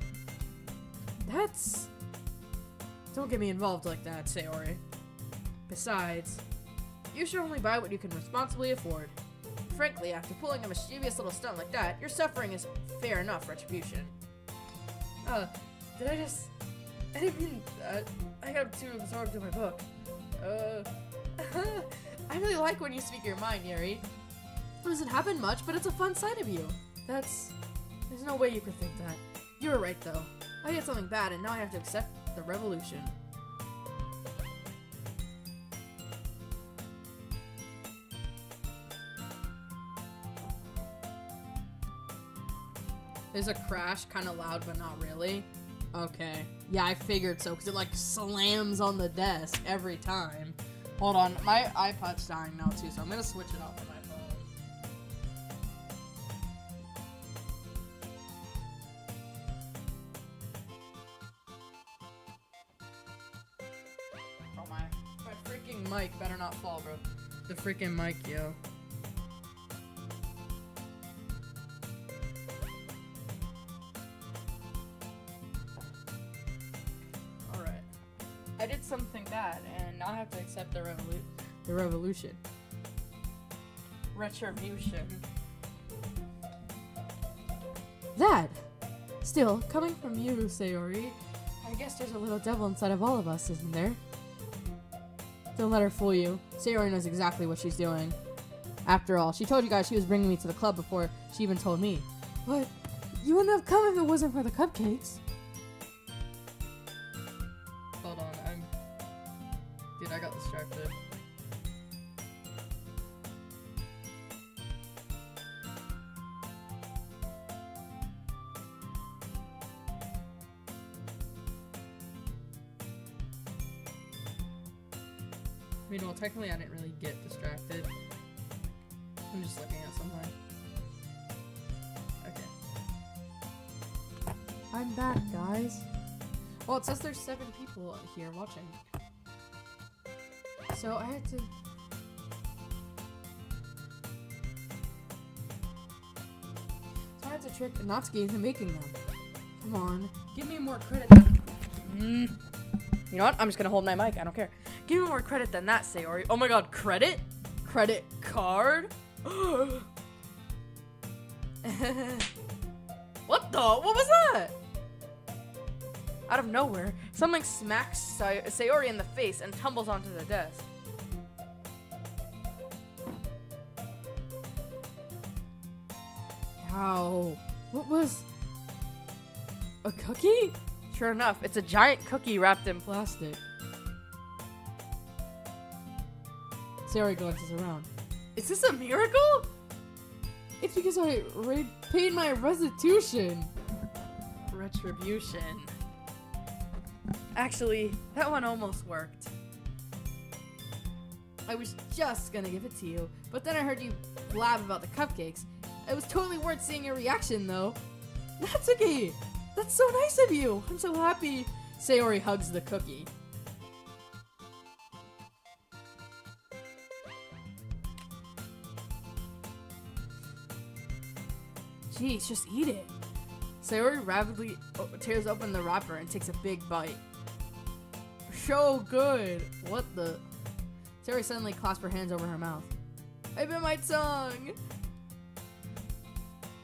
Don't get me involved like that, Sayori. Besides, you should only buy what you can responsibly afford. Frankly, after pulling a mischievous little stunt like that, your suffering is fair enough retribution. I didn't mean that. I got too absorbed in my book. I really like when you speak your mind, Yuri. It doesn't happen much, but it's a fun side of you. There's no way you could think that. You were right, though. I did something bad, and now I have to accept the revolution. There's a crash, kind of loud, but not really. Okay. Yeah, I figured so, because it, like, slams on the desk every time. Hold on. My iPod's dying now, too, so I'm going to switch it off on my phone. Oh, my freaking mic better not fall, bro. The freaking mic, yo. I did something bad, and now I have to accept the revolution. Retribution. That! Still, coming from you, Sayori, I guess there's a little devil inside of all of us, isn't there? Don't let her fool you. Sayori knows exactly what she's doing. After all, she told you guys she was bringing me to the club before she even told me. But you wouldn't have come if it wasn't for the cupcakes. Hold on, Dude, I got distracted. I mean, well, technically I didn't really get distracted. I'm just looking at something. Okay. I'm back, guys. Well, it says there's 7 people here watching. So I had to trick Natsuki into making them. Come on, give me more credit than... You know what? I'm just gonna hold my mic. I don't care. Give me more credit than that, Sayori. Oh my god, credit? Credit card? What the? What was that? Out of nowhere, something smacks Sayori in the face and tumbles onto the desk. Ow. What was... a cookie? Sure enough, it's a giant cookie wrapped in plastic. Sayori glances around. Is this a miracle? It's because I paid my restitution. Retribution. Actually, that one almost worked. I was just gonna give it to you, but then I heard you blab about the cupcakes. It was totally worth seeing your reaction, though. Natsuki! That's so nice of you! I'm so happy! Sayori hugs the cookie. Jeez, just eat it. Sayori rapidly tears open the wrapper and takes a big bite. So good! What the... Sayori suddenly clasps her hands over her mouth. I bit my tongue!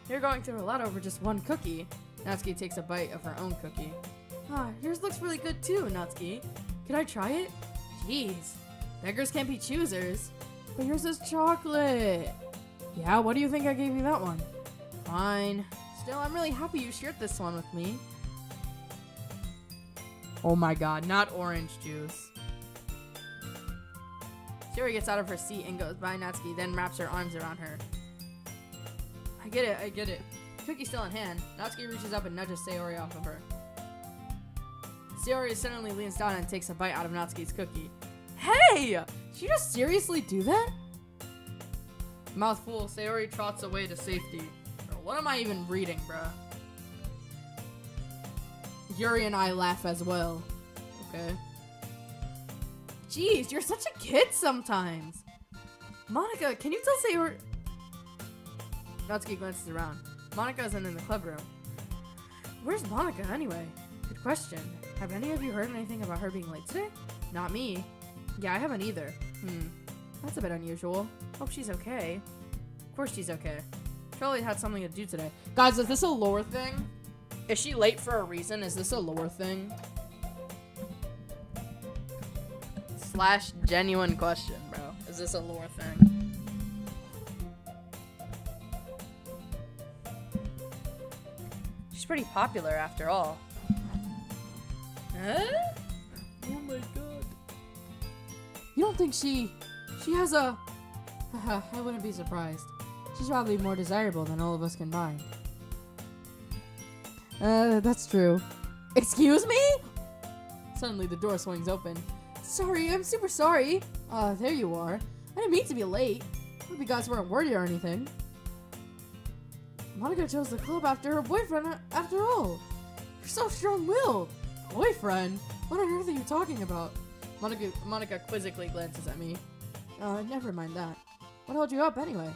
You're going through a lot over just one cookie. Natsuki takes a bite of her own cookie. Ah, yours looks really good too, Natsuki. Can I try it? Jeez. Beggars can't be choosers. But yours is chocolate. Yeah, what do you think I gave you that one? Fine. Still, I'm really happy you shared this one with me. Oh my god, not orange juice. Sayori gets out of her seat and goes by Natsuki, then wraps her arms around her. I get it. Cookie's still in hand. Natsuki reaches up and nudges Sayori off of her. Sayori suddenly leans down and takes a bite out of Natsuki's cookie. Hey! Did you just seriously do that? Mouthful, Sayori trots away to safety. Bro, what am I even reading, bruh? Yuri and I laugh as well. Okay. Jeez, you're such a kid sometimes. Monica, can you tell Sayori... Natsuki glances around. Monica isn't in the club room. Where's Monica, anyway? Good question. Have any of you heard anything about her being late today? Not me. Yeah, I haven't either. That's a bit unusual. Hope she's okay. Of course she's okay. Charlie had something to do today. Guys, is this a lore thing? Is she late for a reason? Is this a lore thing? / genuine question, bro. Is this a lore thing? She's pretty popular after all. Huh? Oh my god. You don't think she has a... Haha, I wouldn't be surprised. She's probably more desirable than all of us combined. That's true. Excuse me? Suddenly the door swings open. Sorry, I'm super sorry. There you are. I didn't mean to be late. Hope you guys weren't worried or anything. Monica chose the club after her boyfriend after all. You're so strong-willed. Boyfriend? What on earth are you talking about? Monica quizzically glances at me. Never mind that. What held you up anyway?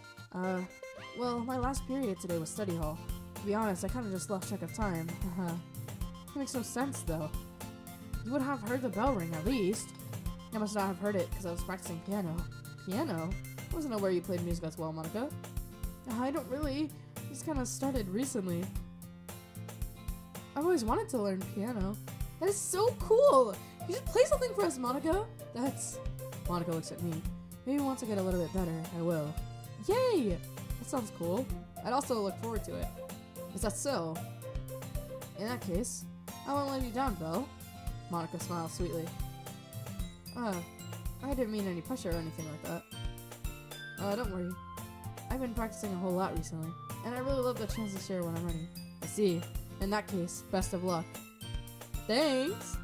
Well, my last period today was study hall. To be honest, I kind of just lost track of time. It makes no sense, though. You would have heard the bell ring, at least. I must not have heard it, because I was practicing piano. Piano? I wasn't aware you played music as well, Monica. I don't really. Just kind of started recently. I've always wanted to learn piano. That is so cool! You should play something for us, Monica! Monica looks at me. Maybe once I get a little bit better, I will. Yay! That sounds cool. I'd also look forward to it. Is that so? In that case, I won't let you down, Belle. Monica smiles sweetly. I didn't mean any pressure or anything like that. Don't worry. I've been practicing a whole lot recently, and I really love the chance to share when I'm ready. I see. In that case, best of luck. Thanks!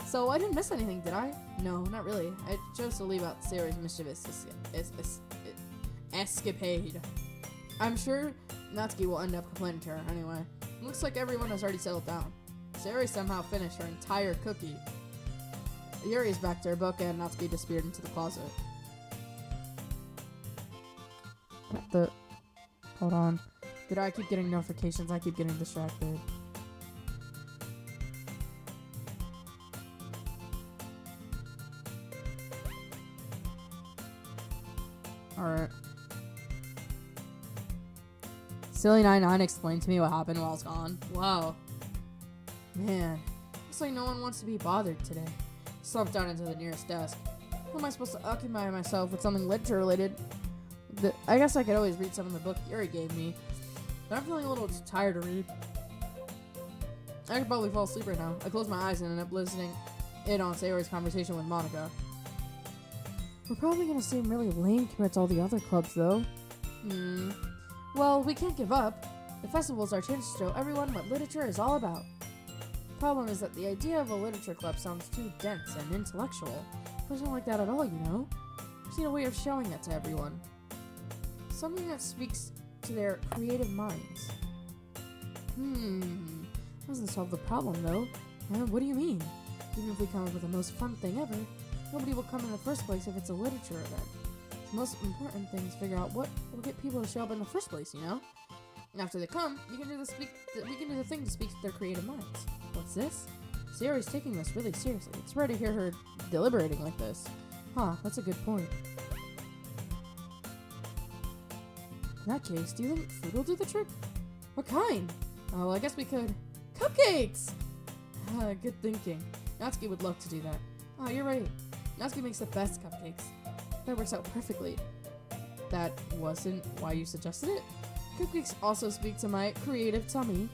So, I didn't miss anything, did I? No, not really. I chose to leave out Sayori's mischievous escapade. I'm sure Natsuki will end up complaining to her anyway. It looks like everyone has already settled down. Sayori somehow finished her entire cookie. Yuri is back to her book and Natsuki disappeared into the closet. Hold on. I keep getting notifications. I keep getting distracted. Alright. Silly99 explained to me what happened while I was gone. Wow. Man. Looks like no one wants to be bothered today. Slumped down into the nearest desk. How am I supposed to occupy myself with something literature related? I guess I could always read some of the book Yuri gave me. But I'm feeling a little too tired to read. I could probably fall asleep right now. I close my eyes and end up listening in on Sayori's conversation with Monica. We're probably gonna seem really lame compared to all the other clubs, though. Well, we can't give up. The festival's our chance to show everyone what literature is all about. Problem is that the idea of a literature club sounds too dense and intellectual. But it's not like that at all, you know? I just need a way of showing that to everyone. Something that speaks to their creative minds. Doesn't solve the problem, though. What do you mean? Even if we come up with the most fun thing ever, nobody will come in the first place if it's a literature event. The most important thing is figure out what will get people to show up in the first place, you know? And after they come, we can do the thing to speak to their creative minds. What's this? Sayori's taking this really seriously. It's rare to hear her deliberating like this. Huh, that's a good point. In that case, do you think food will do the trick? What kind? Oh, I guess we could... Cupcakes! Good thinking. Natsuki would love to do that. Oh, you're right. Natsuki makes the best cupcakes. That works out perfectly. That wasn't why you suggested it? Cupcakes also speak to my creative tummy.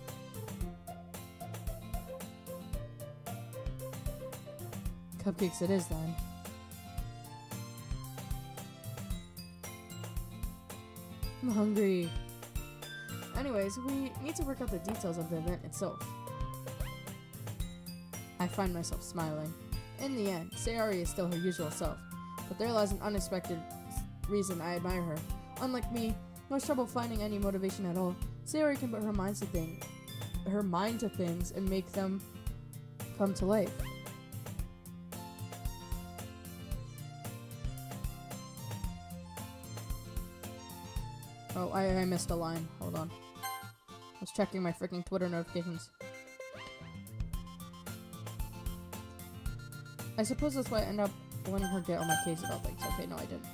Cupcakes it is, then. I'm hungry. Anyways, we need to work out the details of the event itself. I find myself smiling. In the end, Sayori is still her usual self, but there lies an unexpected reason I admire her. Unlike me, no trouble finding any motivation at all. Sayori can put her mind to things and make them come to life. Oh, I missed a line. Hold on. I was checking my freaking Twitter notifications. I suppose that's why I end up letting her get on my case about things. Okay, no, I didn't.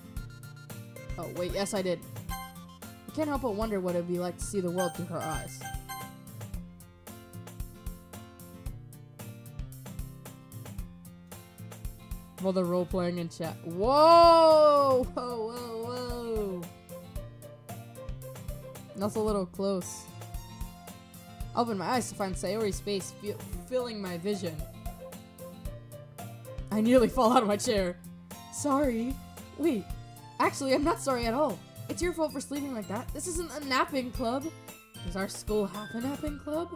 Oh, wait, yes, I did. I can't help but wonder what it would be like to see the world through her eyes. while they're role-playing in chat. Whoa! Whoa, whoa, whoa. That's a little close. I opened my eyes to find Sayori's face filling my vision. I nearly fall out of my chair. Sorry. Wait. Actually, I'm not sorry at all. It's your fault for sleeping like that. This isn't a napping club. Does our school have a napping club?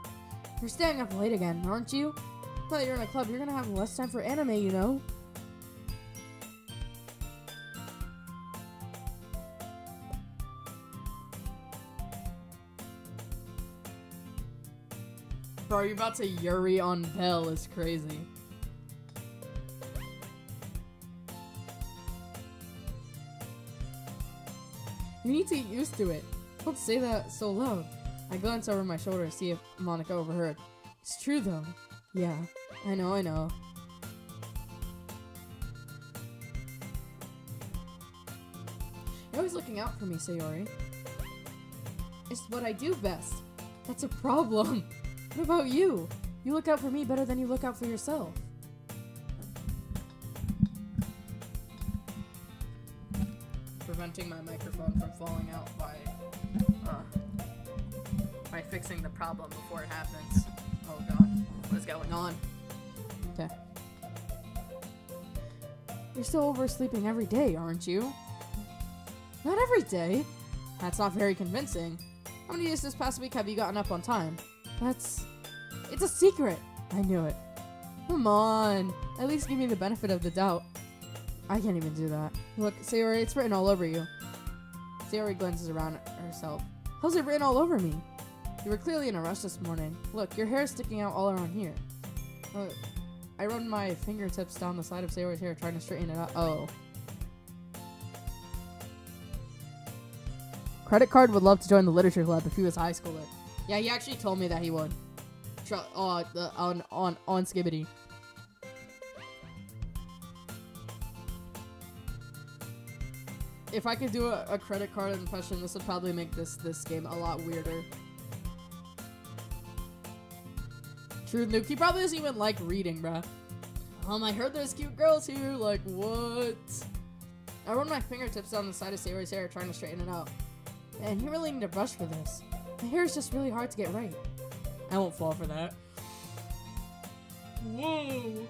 You're staying up late again, aren't you? Now that you're in a club, you're gonna have less time for anime, you know? Bro, you're about to Yuri on Bell is crazy. You need to get used to it. Don't say that so loud. I glance over my shoulder to see if Monica overheard. It's true though. Yeah, I know. You're always looking out for me, Sayori. It's what I do best. That's a problem. What about you? You look out for me better than you look out for yourself. Preventing my microphone from falling out by fixing the problem before it happens. Oh god, what is going on? Okay. You're still oversleeping every day, aren't you? Not every day. That's not very convincing. How many days this past week have you gotten up on time? It's a secret. I knew it. Come on. At least give me the benefit of the doubt. I can't even do that. Look, Sayori, it's written all over you. Sayori glances around at herself. How's it written all over me? You were clearly in a rush this morning. Look, your hair is sticking out all around here. I run my fingertips down the side of Sayori's hair trying to straighten it out. Oh. Credit Card would love to join the literature club if he was a high schooler. Yeah, he actually told me that he would. On Skibbity. If I could do a credit card impression, this would probably make this game a lot weirder. True, Nuke. He probably doesn't even like reading, bruh. I heard there's cute girls here. Like, what? I run my fingertips down the side of Sayori's hair, trying to straighten it out. Man, you really need to brush for this. My hair is just really hard to get right. I won't fall for that. Whoa!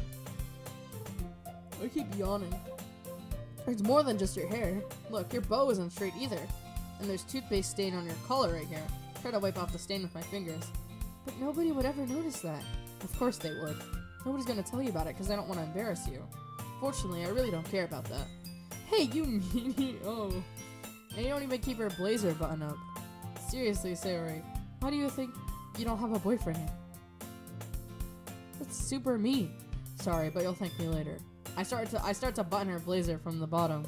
I keep yawning. It's more than just your hair. Look, your bow isn't straight either. And there's toothpaste stain on your collar right here. Try to wipe off the stain with my fingers. But nobody would ever notice that. Of course they would. Nobody's gonna tell you about it because I don't want to embarrass you. Fortunately, I really don't care about that. Hey, you meanie! Oh. And you don't even keep her blazer button up. Seriously, Sayori, why do you think you don't have a boyfriend yet? That's super mean. Sorry, but you'll thank me later. I start to button her blazer from the bottom.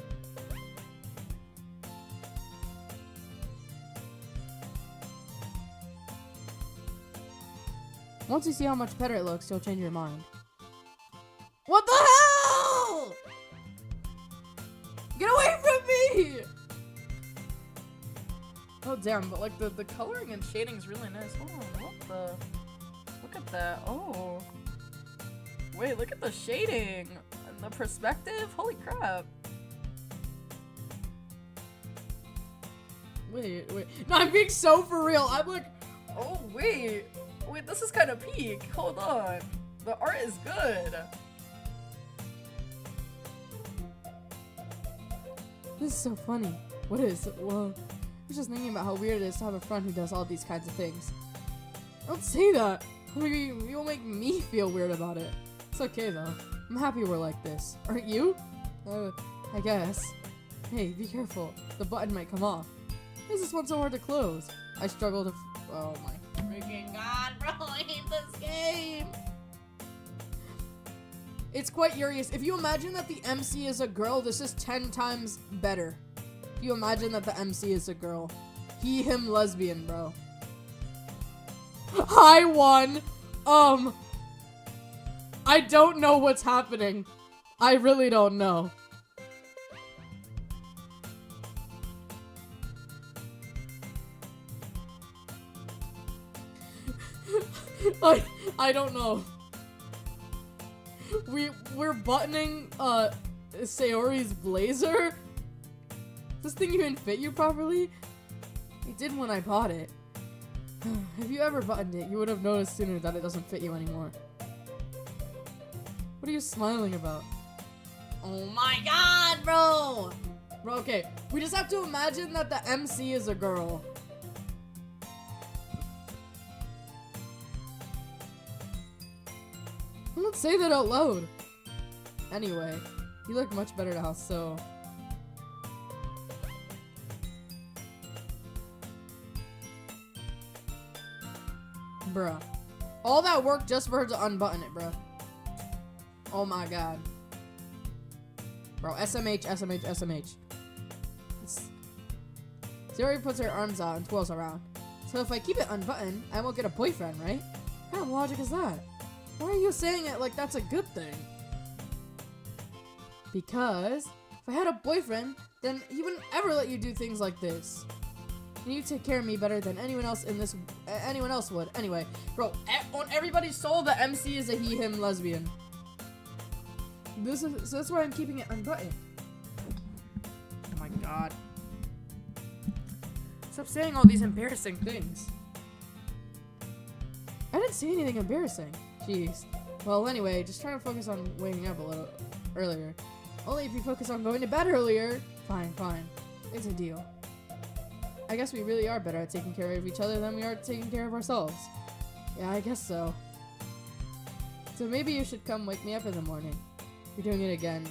Once you see how much better it looks, you'll change your mind. What the hell? Get away from me! Oh damn, but like the coloring and shading is really nice. Oh, what the? Look at that. Oh. Wait, look at the shading and the perspective. Holy crap. Wait. No, I'm being so for real. I'm like, oh wait, this is kind of peak. Hold on. The art is good. This is so funny. What is? Whoa. I was just thinking about how weird it is to have a friend who does all these kinds of things. Don't say that. You'll make me feel weird about it. It's okay though. I'm happy we're like this. Aren't you? I guess. Hey, be careful. The button might come off. Why is this one so hard to close? I struggle to oh my freaking god, bro. I hate this game. It's quite curious. If you imagine that the MC is a girl, this is 10 times better. If you imagine that the MC is a girl. He, him, lesbian, bro. I won. I don't know what's happening. I really don't know. I don't know. we're buttoning Sayori's blazer. This thing even fit you properly? It did when I bought it. Have you ever buttoned it? You would have noticed sooner that it doesn't fit you anymore. What are you smiling about? Oh my god, bro! Bro, okay. We just have to imagine that the MC is a girl. Let's say that out loud. Anyway, you look much better now, so... Bruh. All that work just for her to unbutton it, bruh. Oh my god. Bro, SMH, SMH, SMH. Sayori puts her arms out and twirls around. So if I keep it unbuttoned, I won't get a boyfriend, right? What kind of logic is that? Why are you saying it like that's a good thing? Because if I had a boyfriend, then he wouldn't ever let you do things like this. And you take care of me better than anyone else in this, anyone else would. Anyway, bro, on everybody's soul, the MC is a he/him lesbian. So that's why I'm keeping it unbuttoned. Oh my god. Stop saying all these embarrassing things. I didn't say anything embarrassing. Jeez. Well, anyway, just try to focus on waking up a little earlier. Only if you focus on going to bed earlier. Fine, fine. It's a deal. I guess we really are better at taking care of each other than we are at taking care of ourselves. Yeah, I guess so. So maybe you should come wake me up in the morning. You're doing it again.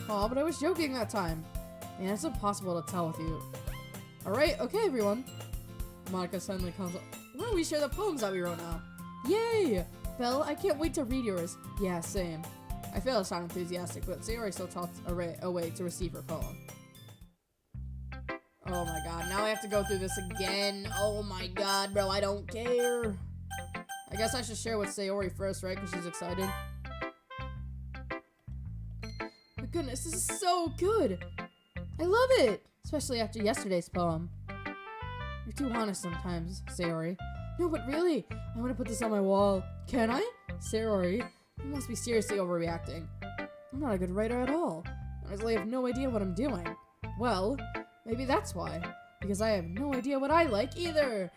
Aw, but I was joking that time. Man, it's impossible to tell with you. Alright, okay everyone. Monica suddenly comes up. Why don't we share the poems that we wrote now? Yay! Belle, I can't wait to read yours. Yeah, same. I fail to sound enthusiastic, but Sayori still talks away to receive her poem. Oh my god, now I have to go through this again. Oh my god, bro, I don't care. I guess I should share with Sayori first, right? Because she's excited. My goodness, this is so good. I love it. Especially after yesterday's poem. You're too honest sometimes, Sayori. No, but really, I want to put this on my wall. Can I? Sayori, you must be seriously overreacting. I'm not a good writer at all. Honestly, I have no idea what I'm doing. Well, maybe that's why. Because I have no idea what I like either.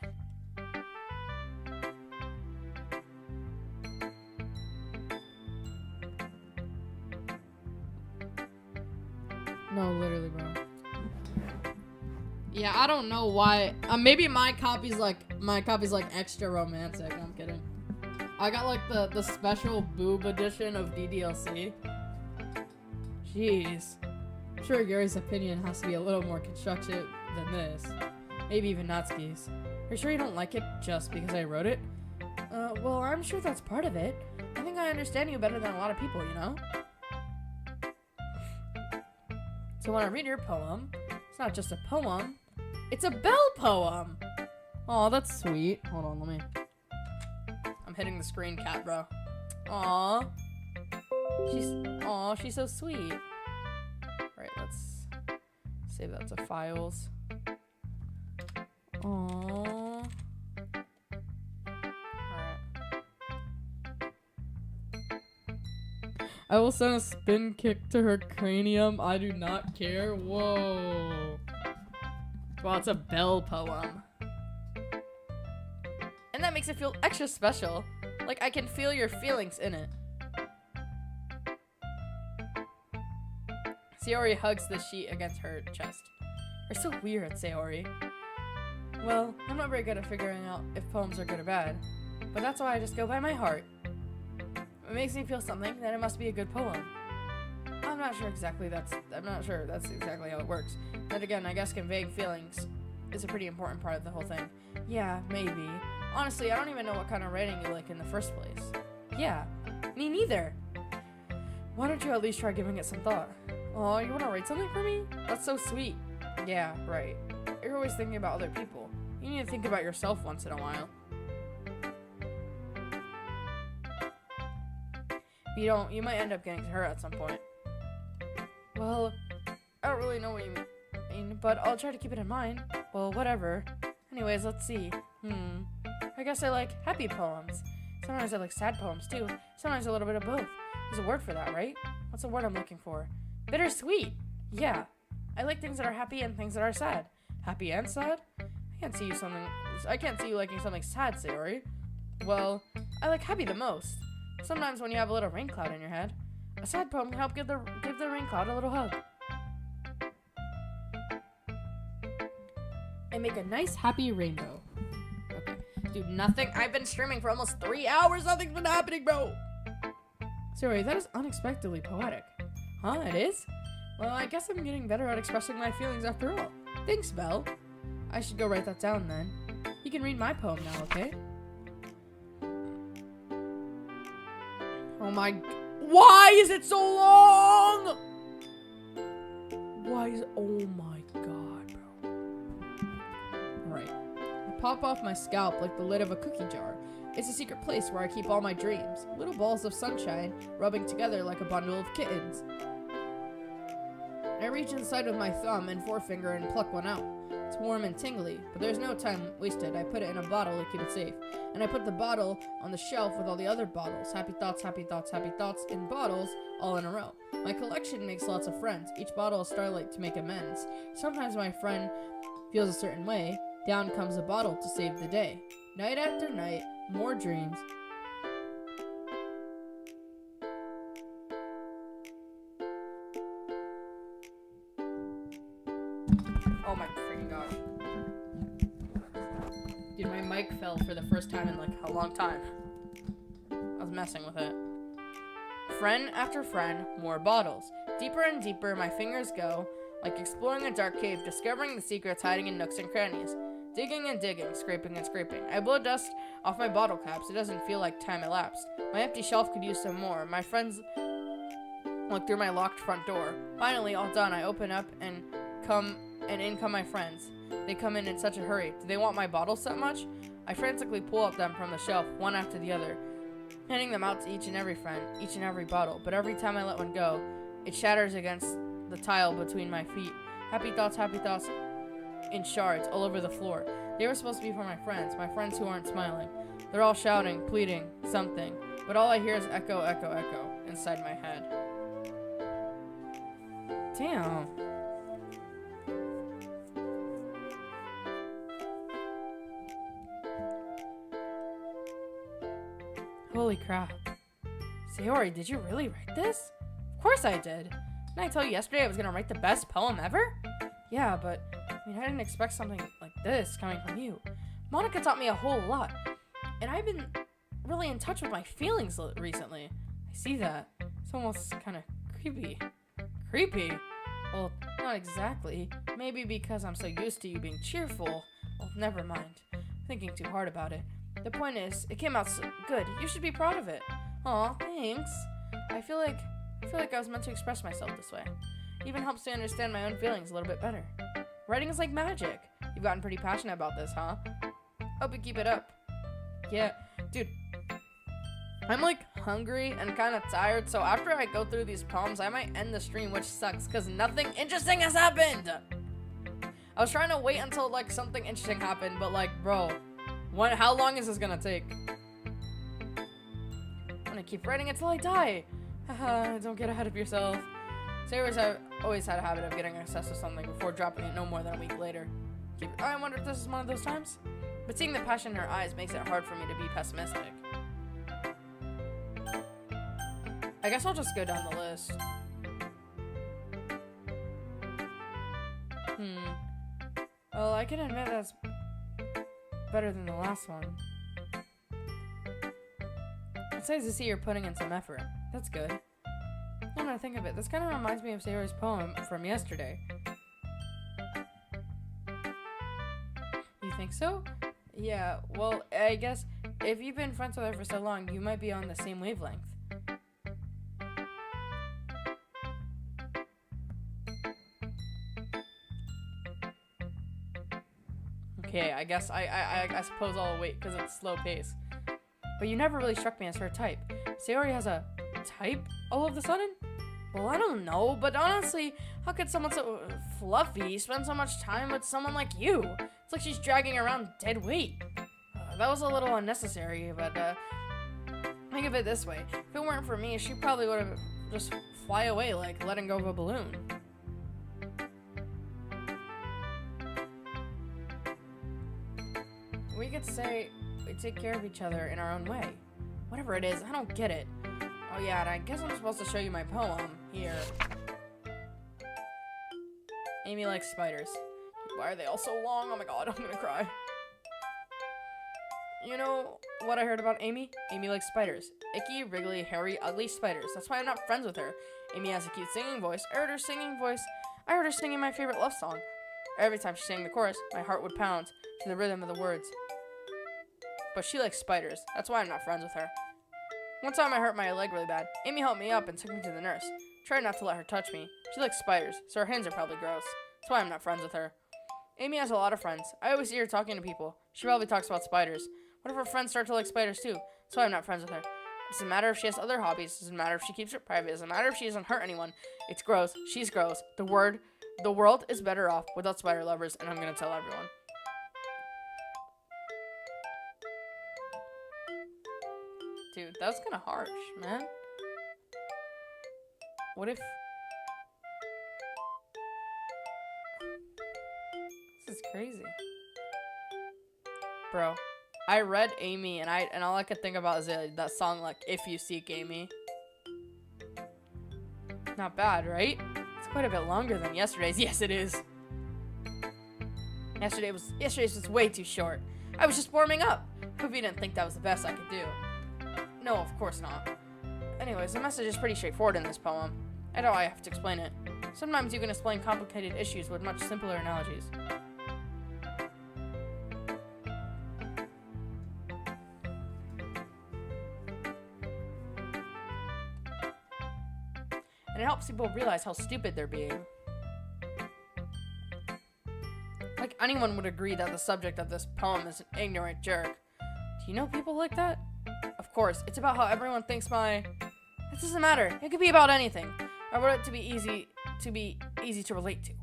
No, literally, bro. Yeah, I don't know why. Maybe my copy's like extra romantic. I'm kidding. I got like the special boob edition of DDLC. Jeez. I'm sure Yuri's opinion has to be a little more constructive than this. Maybe even Natsuki's. Are you sure you don't like it just because I wrote it? Well, I'm sure that's part of it. I think I understand you better than a lot of people, you know? So when I read your poem, it's not just a poem, it's a Belle poem! Aw, that's sweet. Hold on, let me... I'm hitting the screen cap, bro. Aw. She's so sweet. Right, let's save that to files. Aww. Alright. I will send a spin kick to her cranium. I do not care. Whoa. Wow, it's a Belle poem. And that makes it feel extra special. Like I can feel your feelings in it. Sayori hugs the sheet against her chest. You're so weird, Sayori. Well, I'm not very good at figuring out if poems are good or bad, but that's why I just go by my heart. If it makes me feel something, then it must be a good poem. I'm not sure that's exactly how it works. But again, I guess conveying feelings is a pretty important part of the whole thing. Yeah, maybe. Honestly, I don't even know what kind of writing you like in the first place. Yeah, me neither. Why don't you at least try giving it some thought? Oh, you want to write something for me? That's so sweet. Yeah, right. You're always thinking about other people. You need to think about yourself once in a while. If you don't, you might end up getting hurt at some point. Well, I don't really know what you mean, but I'll try to keep it in mind. Well, whatever. Anyways, let's see. I guess I like happy poems. Sometimes I like sad poems too. Sometimes a little bit of both. There's a word for that, right? What's the word I'm looking for? Bittersweet. Yeah. I like things that are happy and things that are sad. Happy and sad? I can't see you liking something sad, Sayori. Well, I like happy the most. Sometimes when you have a little rain cloud in your head, a sad poem can help give the rain cloud a little hug. And make a nice happy rainbow. Okay. Dude, nothing. I've been streaming for almost 3 hours. Nothing's been happening, bro. Sorry, that is unexpectedly poetic. Huh, it is? Well, I guess I'm getting better at expressing my feelings after all. Thanks, Belle. I should go write that down then. You can read my poem now, okay? Oh my... Why is it so long? Why is... Oh my god, bro. Alright. I pop off my scalp like the lid of a cookie jar. It's a secret place where I keep all my dreams. Little balls of sunshine rubbing together like a bundle of kittens. I reach inside with my thumb and forefinger and pluck one out. It's warm and tingly, but there's no time wasted. I put it in a bottle to keep it safe. And I put the bottle on the shelf with all the other bottles. Happy thoughts, happy thoughts, happy thoughts in bottles, all in a row. My collection makes lots of friends. Each bottle is starlight to make amends. Sometimes my friend feels a certain way. Down comes a bottle to save the day. Night after night, more dreams. Oh my freaking gosh. Dude, my mic fell for the first time in like a long time. I was messing with it. Friend after friend, more bottles. Deeper and deeper my fingers go, like exploring a dark cave, discovering the secrets hiding in nooks and crannies. Digging and digging, scraping and scraping. I blow dust off my bottle caps. It doesn't feel like time elapsed. My empty shelf could use some more. My friends look through my locked front door. Finally, all done, I open up and in come my friends. They come in such a hurry. Do they want my bottles that much? I frantically pull up them from the shelf, one after the other, handing them out to each and every friend, each and every bottle. But every time I let one go, it shatters against the tile between my feet. Happy thoughts in shards all over the floor. They were supposed to be for my friends who aren't smiling. They're all shouting, pleading, something. But all I hear is echo, echo, echo inside my head. Damn. Holy crap. Sayori, did you really write this? Of course I did. Didn't I tell you yesterday I was gonna write the best poem ever? Yeah, but I didn't expect something like this coming from you. Monica taught me a whole lot, and I've been really in touch with my feelings recently. I see that. It's almost kind of creepy. Creepy? Well, not exactly. Maybe because I'm so used to you being cheerful. Well, never mind. Thinking too hard about it. The point is, it came out so good. You should be proud of it. Aw, thanks. I feel like I was meant to express myself this way. It even helps me understand my own feelings a little bit better. Writing is like magic. You've gotten pretty passionate about this, huh? Hope you keep it up. Yeah, dude. I'm like hungry and kind of tired, so after I go through these poems, I might end the stream, which sucks because nothing interesting has happened. I was trying to wait until like something interesting happened, but like, bro, how long is this gonna take? I'm gonna keep writing until I die. Haha, don't get ahead of yourself. Sailors have always had a habit of getting obsessed with something before dropping it no more than a week later. I wonder if this is one of those times? But seeing the passion in her eyes makes it hard for me to be pessimistic. I guess I'll just go down the list. Well, I can admit that's better than the last one. It's nice to see you're putting in some effort. That's good. Now that I think of it, this kind of reminds me of Sayori's poem from yesterday. You think so? Yeah, well, I guess if you've been friends with her for so long, you might be on the same wavelength. Okay, I guess I suppose I'll wait because it's slow pace. But you never really struck me as her type. Sayori has a type all of a sudden? Well, I don't know, but honestly, how could someone so fluffy spend so much time with someone like you? It's like she's dragging around dead weight. That was a little unnecessary, but Think of it this way. If it weren't for me, she probably would have just fly away like letting go of a balloon. We could say we take care of each other in our own way. Whatever it is, I don't get it. Oh yeah, and I guess I'm supposed to show you my poem here. Amy likes spiders. Why are they all so long? Oh my god, I'm gonna cry. You know what I heard about Amy? Amy likes spiders. Icky, wriggly, hairy, ugly spiders. That's why I'm not friends with her. Amy has a cute singing voice. I heard her singing my favorite love song. Every time she sang the chorus, my heart would pound to the rhythm of the words. But she likes spiders. That's why I'm not friends with her. One time I hurt my leg really bad. Amy helped me up and took me to the nurse. Tried not to let her touch me. She likes spiders, so her hands are probably gross. That's why I'm not friends with her. Amy has a lot of friends. I always see her talking to people. She probably talks about spiders. What if her friends start to like spiders too? That's why I'm not friends with her. It doesn't matter if she has other hobbies. It doesn't matter if she keeps it private. It doesn't matter if she doesn't hurt anyone. It's gross. She's gross. The world is better off without spider lovers, and I'm gonna tell everyone. Dude, that was kind of harsh, man. What if... This is crazy. Bro, I read Amy, and all I could think about is that song, like, If You Seek Amy. Not bad, right? It's quite a bit longer than yesterday's. Yes, it is. Yesterday's was way too short. I was just warming up. Hope you didn't think that was the best I could do. No, of course not. Anyways, the message is pretty straightforward in this poem. I know I have to explain it. Sometimes you can explain complicated issues with much simpler analogies. And it helps people realize how stupid they're being. Like anyone would agree that the subject of this poem is an ignorant jerk. Do you know people like that? Of course, it's about how everyone thinks my... It doesn't matter. It could be about anything. I wrote it to be easy to relate to.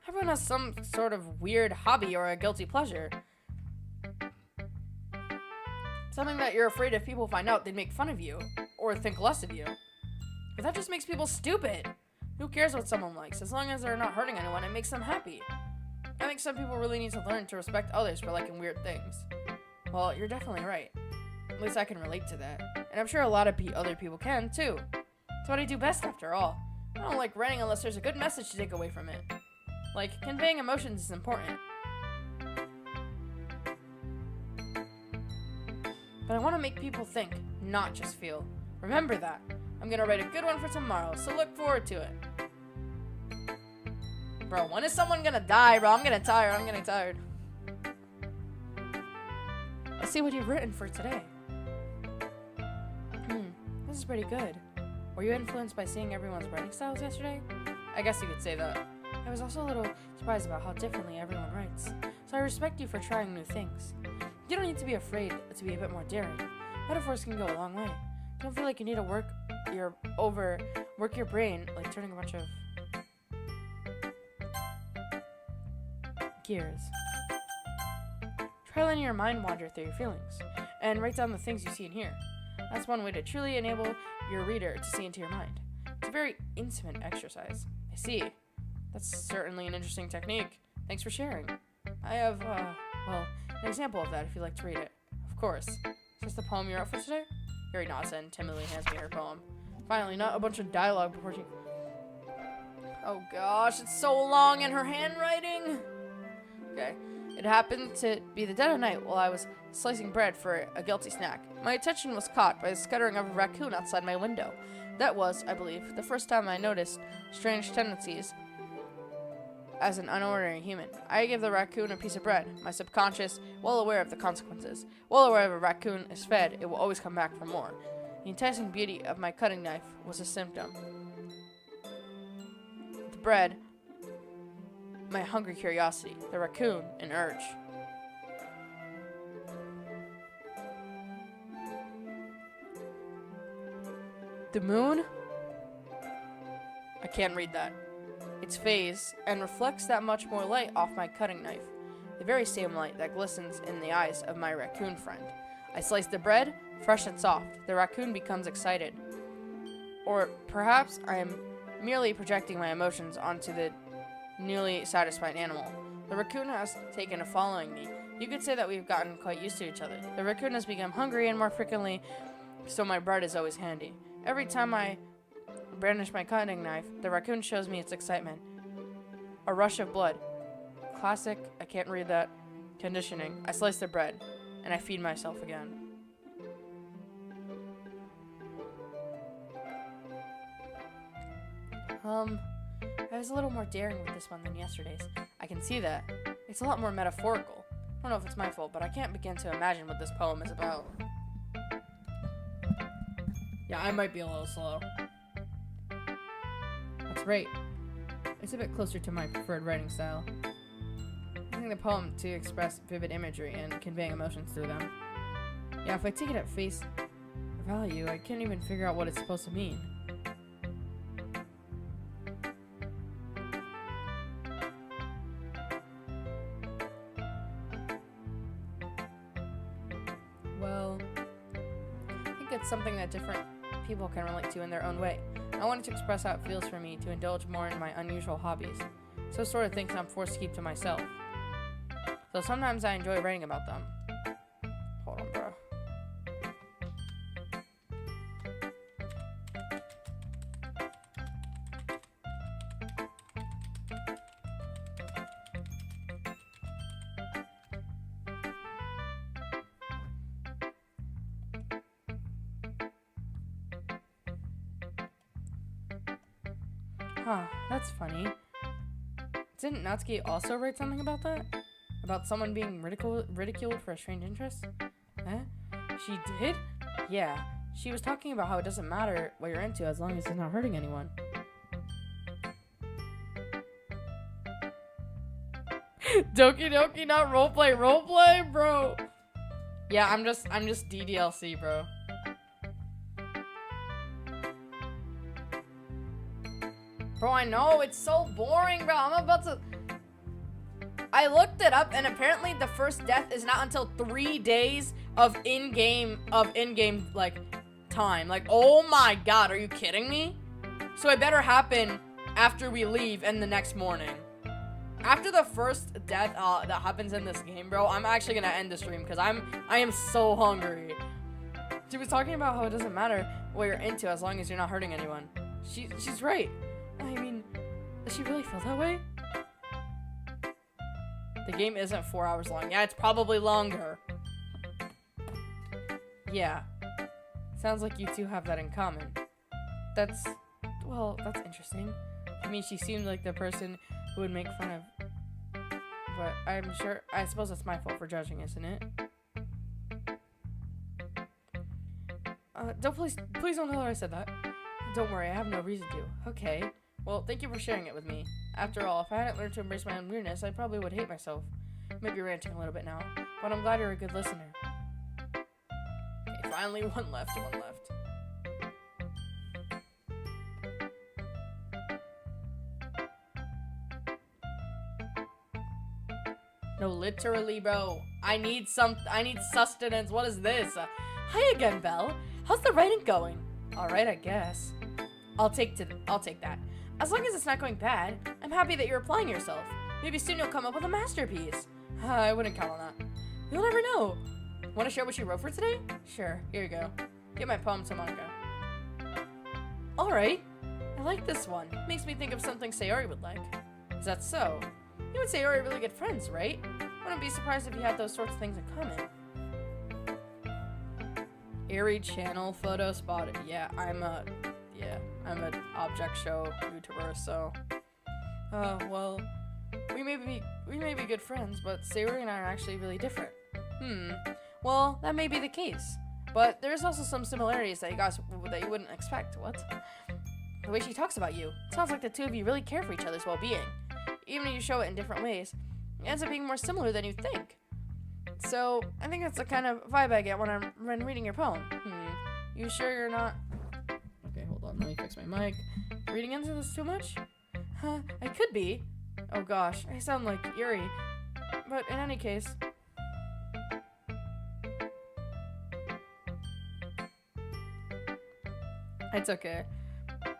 Everyone has some sort of weird hobby or a guilty pleasure. Something that you're afraid if people find out, they'd make fun of you or think less of you. But that just makes people stupid. Who cares what someone likes? As long as they're not hurting anyone, it makes them happy. I think some people really need to learn to respect others for liking weird things. Well, you're definitely right. At least I can relate to that. And I'm sure a lot of other people can, too. It's what I do best, after all. I don't like writing unless there's a good message to take away from it. Like, conveying emotions is important. But I want to make people think, not just feel. Remember that. I'm gonna write a good one for tomorrow, so look forward to it. Bro, when is someone gonna die, bro? I'm getting tired. Let's see what you've written for today. This is pretty good. Were you influenced by seeing everyone's writing styles yesterday? I guess you could say that. I was also a little surprised about how differently everyone writes. So I respect you for trying new things. You don't need to be afraid to be a bit more daring. Metaphors can go a long way. Don't feel like you need to work your brain, like turning a bunch of gears. Try letting your mind wander through your feelings, and write down the things you see and hear. That's one way to truly enable your reader to see into your mind. It's a very intimate exercise. I see. That's certainly an interesting technique. Thanks for sharing. I have, an example of that if you'd like to read it. Of course. Is this the poem you wrote for today? Yuri nods and timidly hands me her poem. Finally, not a bunch of dialogue before she... Oh gosh, it's so long in her handwriting! Okay. It happened to be the dead of night while I was slicing bread for a guilty snack. My attention was caught by the scuttering of a raccoon outside my window. That was, I believe, the first time I noticed strange tendencies as an unordinary human. I gave the raccoon a piece of bread, my subconscious, well aware of the consequences. Well aware if a raccoon is fed, it will always come back for more. The enticing beauty of my cutting knife was a symptom. The bread, my hungry curiosity. The raccoon, an urge. The moon? I can't read that. Its phase, and reflects that much more light off my cutting knife. The very same light that glistens in the eyes of my raccoon friend. I slice the bread, fresh and soft. The raccoon becomes excited. Or perhaps I am merely projecting my emotions onto the newly satisfied animal. The raccoon has taken to following me. You could say that we've gotten quite used to each other. The raccoon has become hungry and more frequently, so my bread is always handy. Every time I brandish my cutting knife, the raccoon shows me its excitement. A rush of blood. Classic, I can't read that. Conditioning. I slice the bread, and I feed myself again. I was a little more daring with this one than yesterday's. I can see that. It's a lot more metaphorical. I don't know if it's my fault, but I can't begin to imagine what this poem is about. Yeah, I might be a little slow. That's right. It's a bit closer to my preferred writing style. Using the poem to express vivid imagery and conveying emotions through them. Yeah, if I take it at face value, I can't even figure out what it's supposed to mean. Well, I think it's something that different people can relate to in their own way. I wanted to express how it feels for me to indulge more in my unusual hobbies. So sort of things I'm forced to keep to myself. So sometimes I enjoy writing about them. Hold on, bro. Huh, that's funny. Didn't Natsuki also write something about that? About someone being ridiculed for a strange interest? Eh? She did? Yeah. She was talking about how it doesn't matter what you're into as long as it's not hurting anyone. Doki Doki, not roleplay. Roleplay, bro! Yeah, I'm just DDLC, bro. Bro, I know, it's so boring, bro. I'm about to... I looked it up, and apparently the first death is not until 3 days of in-game, like, time. Like, oh my god, are you kidding me? So it better happen after we leave and the next morning. After the first death that happens in this game, bro, I'm actually gonna end the stream, because I am so hungry. She was talking about how it doesn't matter what you're into as long as you're not hurting anyone. She's right. I mean, does she really feel that way? The game isn't 4 hours long. Yeah, it's probably longer. Yeah. Sounds like you two have that in common. That's interesting. I mean, she seemed like the person who would make fun of... But I suppose it's my fault for judging, isn't it? Please don't tell her I said that. Don't worry, I have no reason to. Okay. Well, thank you for sharing it with me. After all, if I hadn't learned to embrace my own weirdness, I probably would hate myself. Maybe ranting a little bit now, but I'm glad you're a good listener. Okay, finally, one left. No, literally, bro. I need sustenance. What is this? Hi again, Belle. How's the writing going? Alright, I guess. I'll take that. As long as it's not going bad, I'm happy that you're applying yourself. Maybe soon you'll come up with a masterpiece. I wouldn't count on that. You'll never know. Want to share what you wrote for today? Sure, here you go. Give my poem to Monica. Alright. I like this one. Makes me think of something Sayori would like. Is that so? You and Sayori are really good friends, right? Wouldn't be surprised if you had those sorts of things in common. Eerie channel photo spotted. Yeah, I'm an object show YouTuber, so... well... We may be good friends, but Sayori and I are actually really different. Well, that may be the case. But there's also some similarities that you wouldn't expect. What? The way she talks about you. It sounds like the two of you really care for each other's well-being. Even if you show it in different ways, it ends up being more similar than you think. So, I think that's the kind of vibe I get when reading your poem. You sure you're not... Okay, hold on, let me fix my mic. Reading into this too much? I could be. Oh gosh, I sound like Yuri. But in any case... It's okay.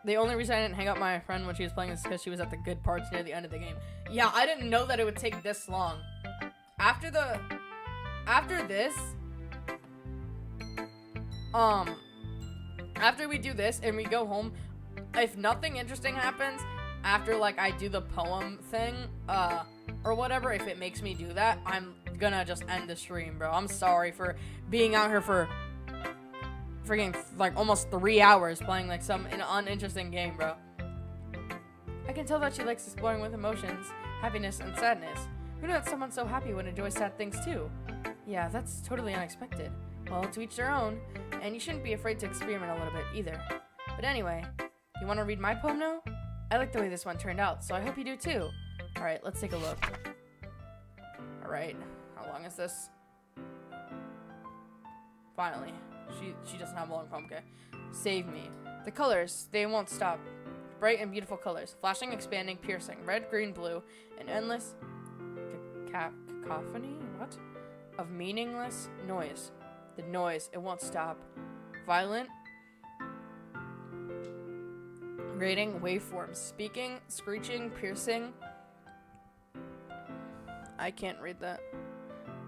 The only reason I didn't hang up my friend when she was playing is because she was at the good parts near the end of the game. Yeah, I didn't know that it would take this long. After this, after we do this and we go home, if nothing interesting happens after, like, I do the poem thing, or whatever, if it makes me do that, I'm gonna just end the stream, bro. I'm sorry for being out here for freaking, like, almost 3 hours playing, like, an uninteresting game, bro. I can tell that she likes exploring with emotions, happiness, and sadness. Who knew that someone so happy would enjoy sad things, too? Yeah, that's totally unexpected. Well, to each their own, and you shouldn't be afraid to experiment a little bit, either. But anyway, you want to read my poem now? I like the way this one turned out, so I hope you do, too. Alright, let's take a look. Alright, how long is this? Finally. She doesn't have a long poem, okay. Save me. The colors, they won't stop. Bright and beautiful colors. Flashing, expanding, piercing. Red, green, blue. An endless cacophony? What? Of meaningless noise. The noise, it won't stop. Violent. Rating, waveforms. Speaking, screeching, piercing. I can't read that.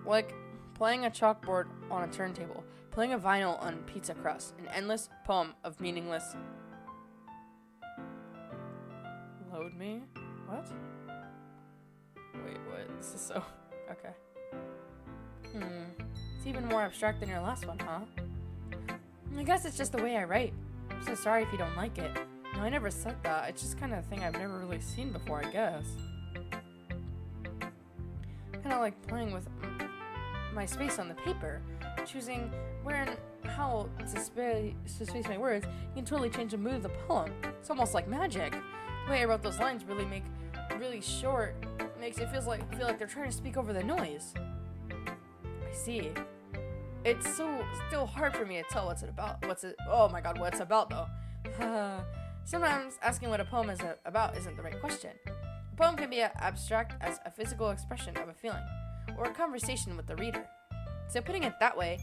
Like playing a chalkboard on a turntable. Playing a vinyl on pizza crust. An endless poem of meaningless. Load me? What? Wait, what? This is so... Okay. It's even more abstract than your last one, huh? I guess it's just the way I write. I'm so sorry if you don't like it. No, I never said that. It's just kind of a thing I've never really seen before, I guess. Kind of like playing with my space on the paper. Choosing where and how to space my words, you can totally change the mood of the poem. It's almost like magic. The way I wrote those lines really short, makes it feel like they're trying to speak over the noise. I see. It's still hard for me to tell what's it's about though. Sometimes asking what a poem is about isn't the right question. A poem can be as abstract as a physical expression of a feeling, or a conversation with the reader. So putting it that way,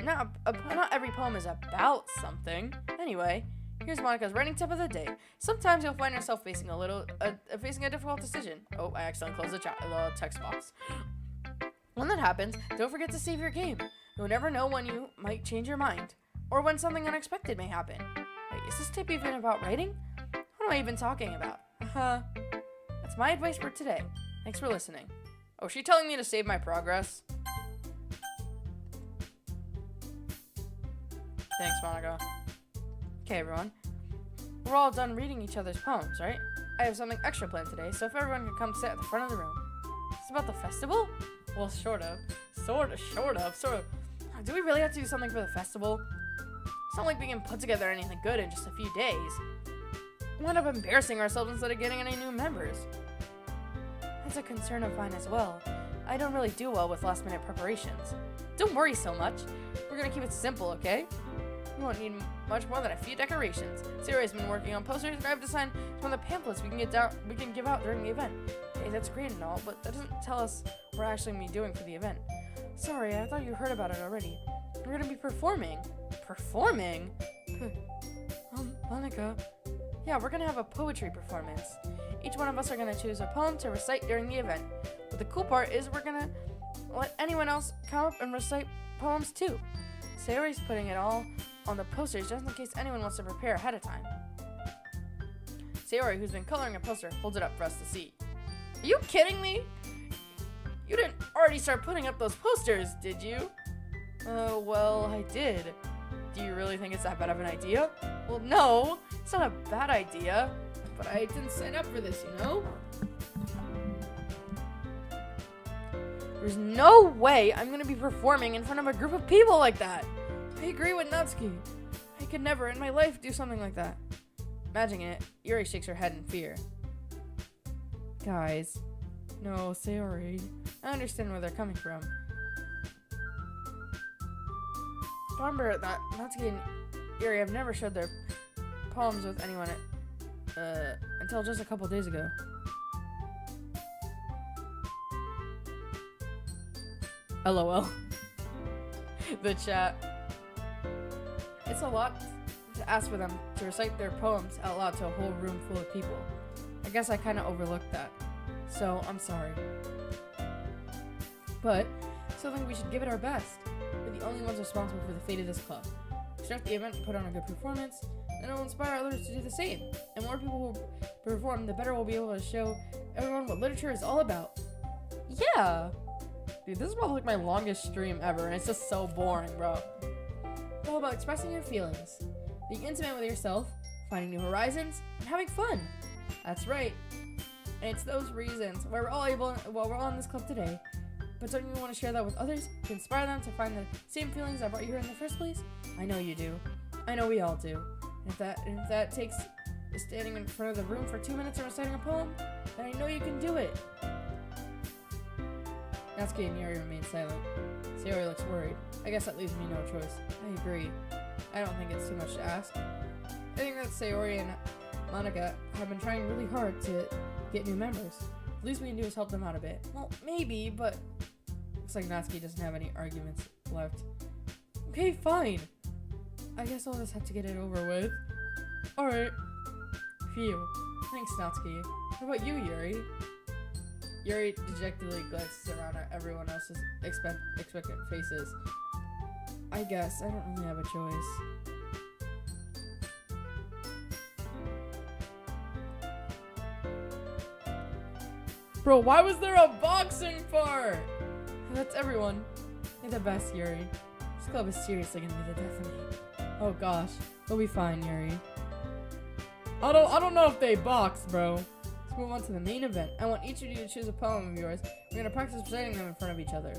not every poem is about something. Anyway, here's Monica's writing tip of the day. Sometimes you'll find yourself facing a difficult decision. Oh, I accidentally closed the text box. When that happens, don't forget to save your game. You'll never know when you might change your mind, or when something unexpected may happen. Wait, is this tip even about writing? What am I even talking about? That's my advice for today. Thanks for listening. Oh, is she telling me to save my progress? Thanks, Monica. Okay, everyone. We're all done reading each other's poems, right? I have something extra planned today, so if everyone can come sit at the front of the room. It's about the festival? Well, sort of. Sort of. Do we really have to do something for the festival? It's not like we can put together anything good in just a few days. We'll end up embarrassing ourselves instead of getting any new members. That's a concern of mine as well. I don't really do well with last-minute preparations. Don't worry so much. We're gonna keep it simple, okay? We won't need much more than a few decorations. Sarah's been working on posters, and I've designed some of the pamphlets we can give out during the event. Hey, that's great and all, but that doesn't tell us what we're actually gonna be doing for the event. Sorry, I thought you heard about it already. We're gonna be performing. Performing? Monica. Yeah, we're gonna have a poetry performance. Each one of us are gonna choose a poem to recite during the event. But the cool part is we're gonna let anyone else come up and recite poems too. Sayori's putting it all on the posters just in case anyone wants to prepare ahead of time. Sayori, who's been coloring a poster, holds it up for us to see. Are you kidding me? You didn't already start putting up those posters, did you? Well, I did. Do you really think it's that bad of an idea? Well, no, it's not a bad idea, but I didn't sign up for this, you know? There's no way I'm gonna be performing in front of a group of people like that. I agree with Natsuki. I could never in my life do something like that. Imagining it, Yuri shakes her head in fear. Guys, no, Sayori. I understand where they're coming from. Remember that Natsuki and Yuri have never shared their poems with anyone until just a couple days ago. LOL. The chat. It's a lot to ask for them to recite their poems out loud to a whole room full of people. I guess I kind of overlooked that. So, I'm sorry. But, I still think we should give it our best. We're the only ones responsible for the fate of this club. Start the event and put on a good performance, and it will inspire others to do the same. And more people will perform, the better we'll be able to show everyone what literature is all about. Yeah! Dude, this is probably like my longest stream ever, and it's just so boring, bro. It's all about expressing your feelings, being intimate with yourself, finding new horizons, and having fun. That's right. And it's those reasons why we're all in this club today. But don't you want to share that with others to inspire them to find the same feelings that brought you here in the first place? I know you do. I know we all do. And if that takes standing in front of the room for 2 minutes and reciting a poem, then I know you can do it. Natsuki and Yuri remain silent. Sayori looks worried. I guess that leaves me no choice. I agree. I don't think it's too much to ask. I think that Sayori and Monica have been trying really hard to get new members. The least we can do is help them out a bit. Well, maybe, but looks like Natsuki doesn't have any arguments left. Okay, fine. I guess I'll just have to get it over with. Alright. Phew. Thanks, Natsuki. What about you, Yuri? Yuri dejectedly glances around at everyone else's expectant faces. I guess I don't really have a choice. Bro, why was there a boxing part? That's everyone. You're the best, Yuri. This club is seriously gonna be the death of me. Oh gosh, we'll be fine, Yuri. I don't know if they box, bro. Let's move on to the main event. I want each of you to choose a poem of yours. We're gonna practice reciting them in front of each other.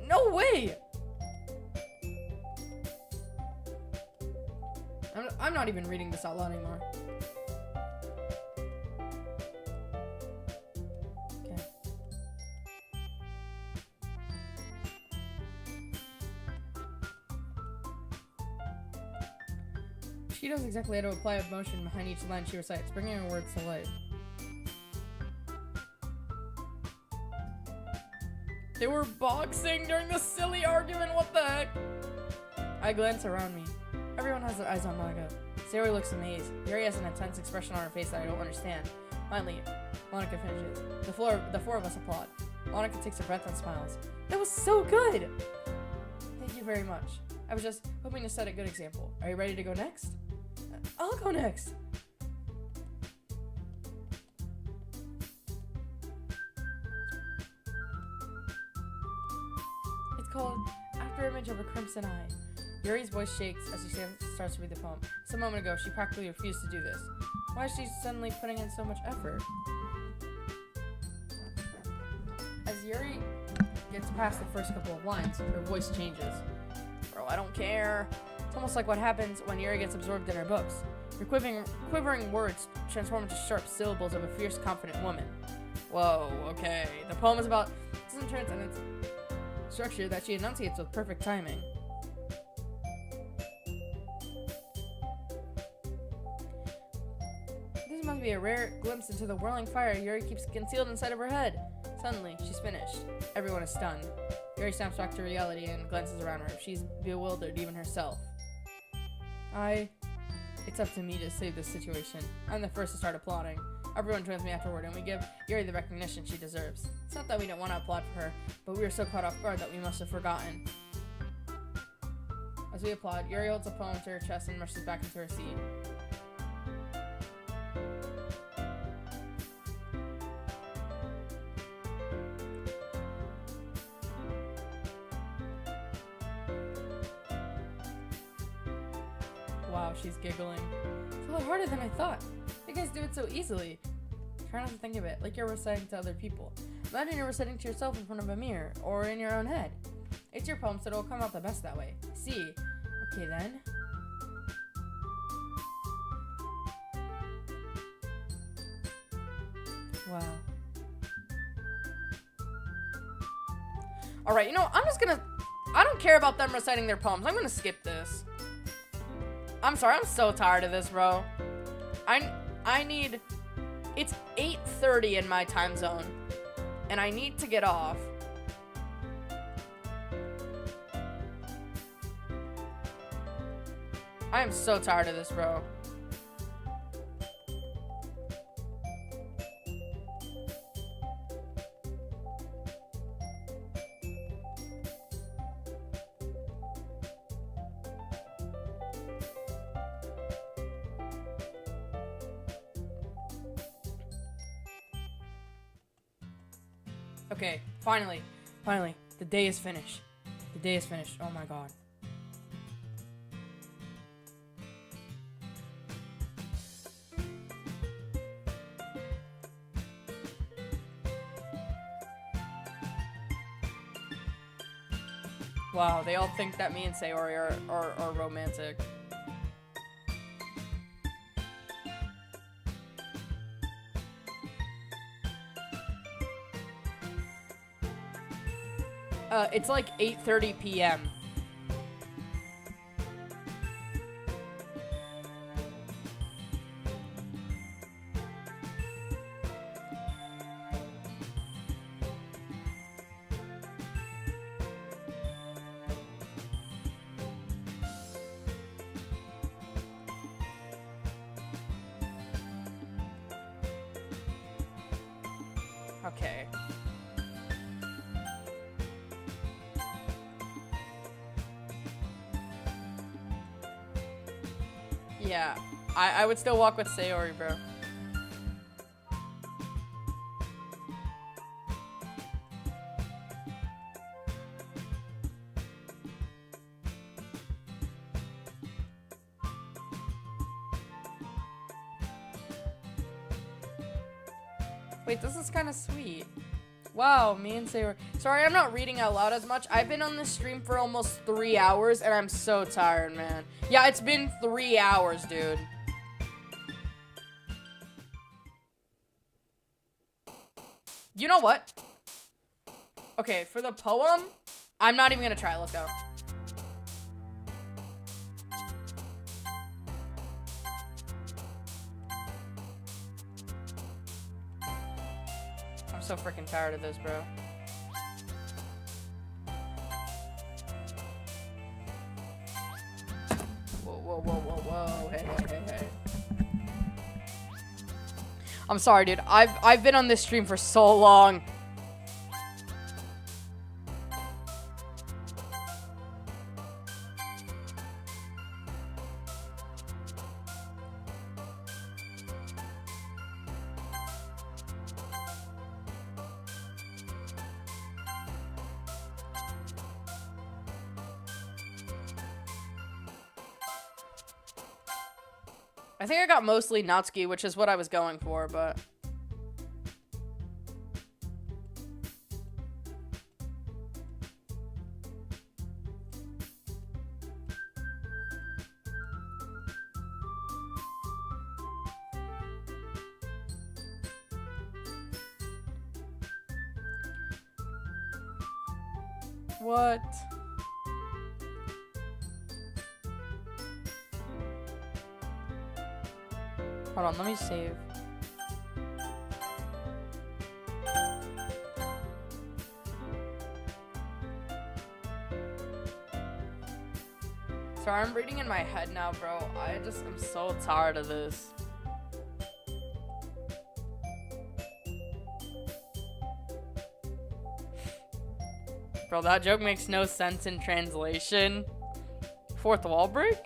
No way! I'm not even reading this out loud anymore. Okay. She knows exactly how to apply emotion behind each line she recites, bringing her words to life. They were boxing during this silly argument, what the heck? I glance around me. Everyone has their eyes on Monica. Sayori looks amazed. Yuri has an intense expression on her face that I don't understand. Finally, Monica finishes. The four of us applaud. Monica takes a breath and smiles. That was so good! Thank you very much. I was just hoping to set a good example. Are you ready to go next? I'll go next. It's called After Image of a Crimson Eye. Yuri's voice shakes as she starts to read the poem. Just a moment ago, she practically refused to do this. Why is she suddenly putting in so much effort? As Yuri gets past the first couple of lines, her voice changes. Bro, I don't care. It's almost like what happens when Yuri gets absorbed in her books. Her quivering words transform into sharp syllables of a fierce, confident woman. Whoa, okay. The poem is about turns and its structure that she enunciates with perfect timing. This must be a rare glimpse into the whirling fire Yuri keeps concealed inside of her head. Suddenly, she's finished. Everyone is stunned. Yuri snaps back to reality and glances around her. She's bewildered, even herself. It's up to me to save this situation. I'm the first to start applauding. Everyone joins me afterward, and we give Yuri the recognition she deserves. It's not that we don't want to applaud for her, but we were so caught off guard that we must have forgotten. As we applaud, Yuri holds a poem to her chest and rushes back into her seat. Wow, she's giggling. It's a lot harder than I thought. You guys do it so easily. Try not to think of it like you're reciting to other people. Imagine you're reciting to yourself in front of a mirror, or in your own head. It's your poem, so it'll come out the best that way. See? Okay then. Wow. Alright, you know, I don't care about them reciting their poems. I'm gonna skip this. I'm sorry, I'm so tired of this, bro. I need... It's 8:30 in my time zone, and I need to get off. I am so tired of this, bro. Okay, finally, the day is finished. The day is finished. Oh my god. Wow, they all think that me and Sayori are romantic. It's like 8:30 p.m. Okay. Yeah, I would still walk with Sayori, bro. Wait, this is kind of sweet. Wow, me and Sayori. Sorry, I'm not reading out loud as much. I've been on this stream for almost 3 hours, and I'm so tired, man. Yeah, it's been 3 hours, dude. You know what? Okay, for the poem, I'm not even gonna try. Let's go. I'm so freaking tired of this, bro. Whoa. Hey. I'm sorry, dude. I've been on this stream for so long. I think I got mostly Natsuki, which is what I was going for, but... What? Hold on, let me save. Sorry, I'm reading in my head now, bro. I'm so tired of this. Bro, that joke makes no sense in translation. Fourth wall break?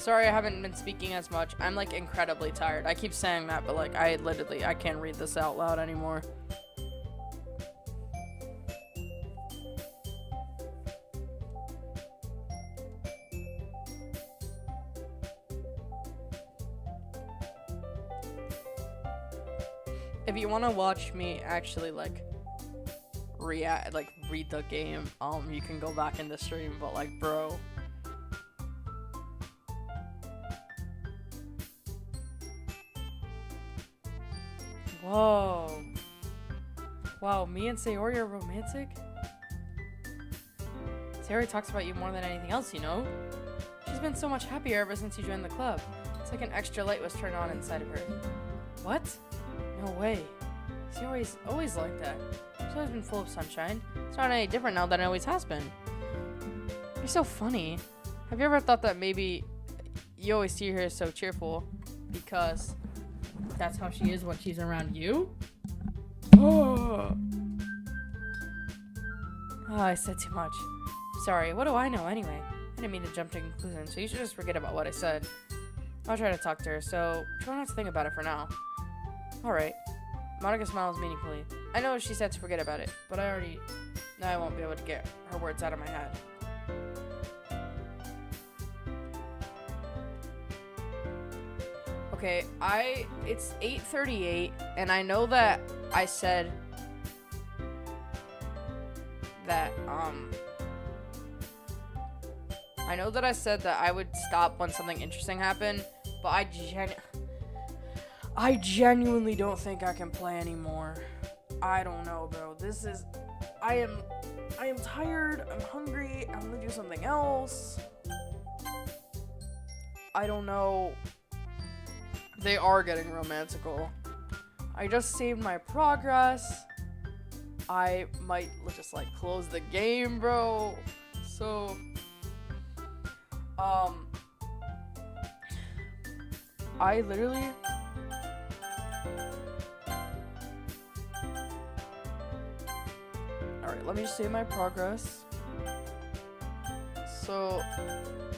sorry I haven't been speaking as much. I'm, like, incredibly tired. I keep saying that, but, like, I can't read this out loud anymore. If you want to watch me actually, like, read the game, you can go back in the stream, but, like, bro. Whoa. Wow, me and Sayori are romantic? Sayori talks about you more than anything else, you know? She's been so much happier ever since you joined the club. It's like an extra light was turned on inside of her. What? No way. Sayori's always like that. She's always been full of sunshine. It's not any different now than it always has been. You're so funny. Have you ever thought that maybe you always see her so cheerful because that's how she is when she's around you? Oh, I said too much. Sorry, what do I know anyway? I didn't mean to jump to conclusions, so you should just forget about what I said. I'll try to talk to her, so try not to think about it for now. Alright. Monica smiles meaningfully. I know she said to forget about it, but now I won't be able to get her words out of my head. Okay, it's 8:38, and I know that I said that, I would stop when something interesting happened, but I genuinely don't think I can play anymore. I don't know, bro. I am tired, I'm hungry, I'm gonna do something else. I don't know. They are getting romantical. I just saved my progress. I might just, like, close the game, bro. So, I literally... Alright, let me just save my progress. So,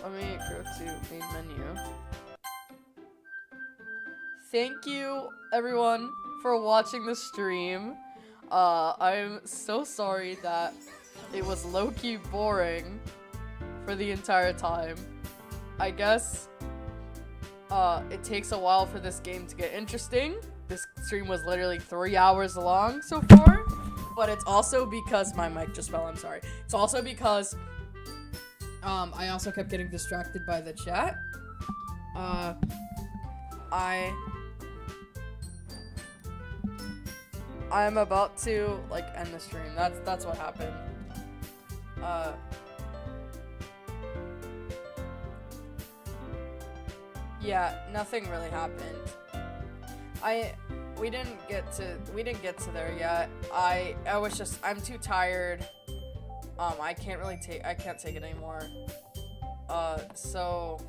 let me go to main menu. Thank you, everyone, for watching the stream. I'm so sorry that it was low-key boring for the entire time. I guess, it takes a while for this game to get interesting. This stream was literally 3 hours long so far. But it's also because my mic just fell, I'm sorry. It's also because, I also kept getting distracted by the chat. I'm about to, like, end the stream. That's what happened. Yeah, nothing really happened. We didn't get to there yet. I'm too tired. I can't take it anymore. So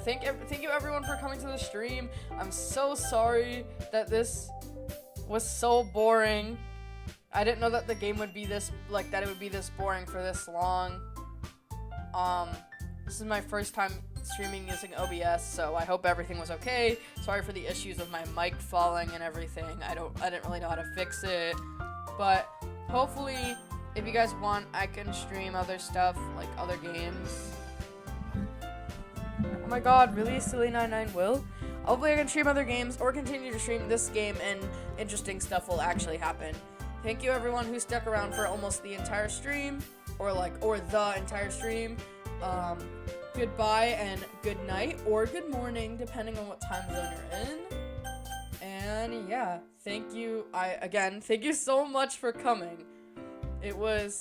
thank you everyone for coming to the stream. I'm so sorry that this was so boring. I didn't know that the game would be this, like, that it would be this boring for this long. This is my first time streaming using OBS, so I hope everything was okay. Sorry for the issues with my mic falling and everything. I didn't really know how to fix it. But hopefully, if you guys want, I can stream other stuff, like other games. Oh my god, really? Silly99 will? Hopefully I can stream other games or continue to stream this game and interesting stuff will actually happen. Thank you everyone who stuck around for almost the entire stream, or the entire stream. Goodbye and good night, or good morning, depending on what time zone you're in. And yeah, thank you. Thank you so much for coming. It was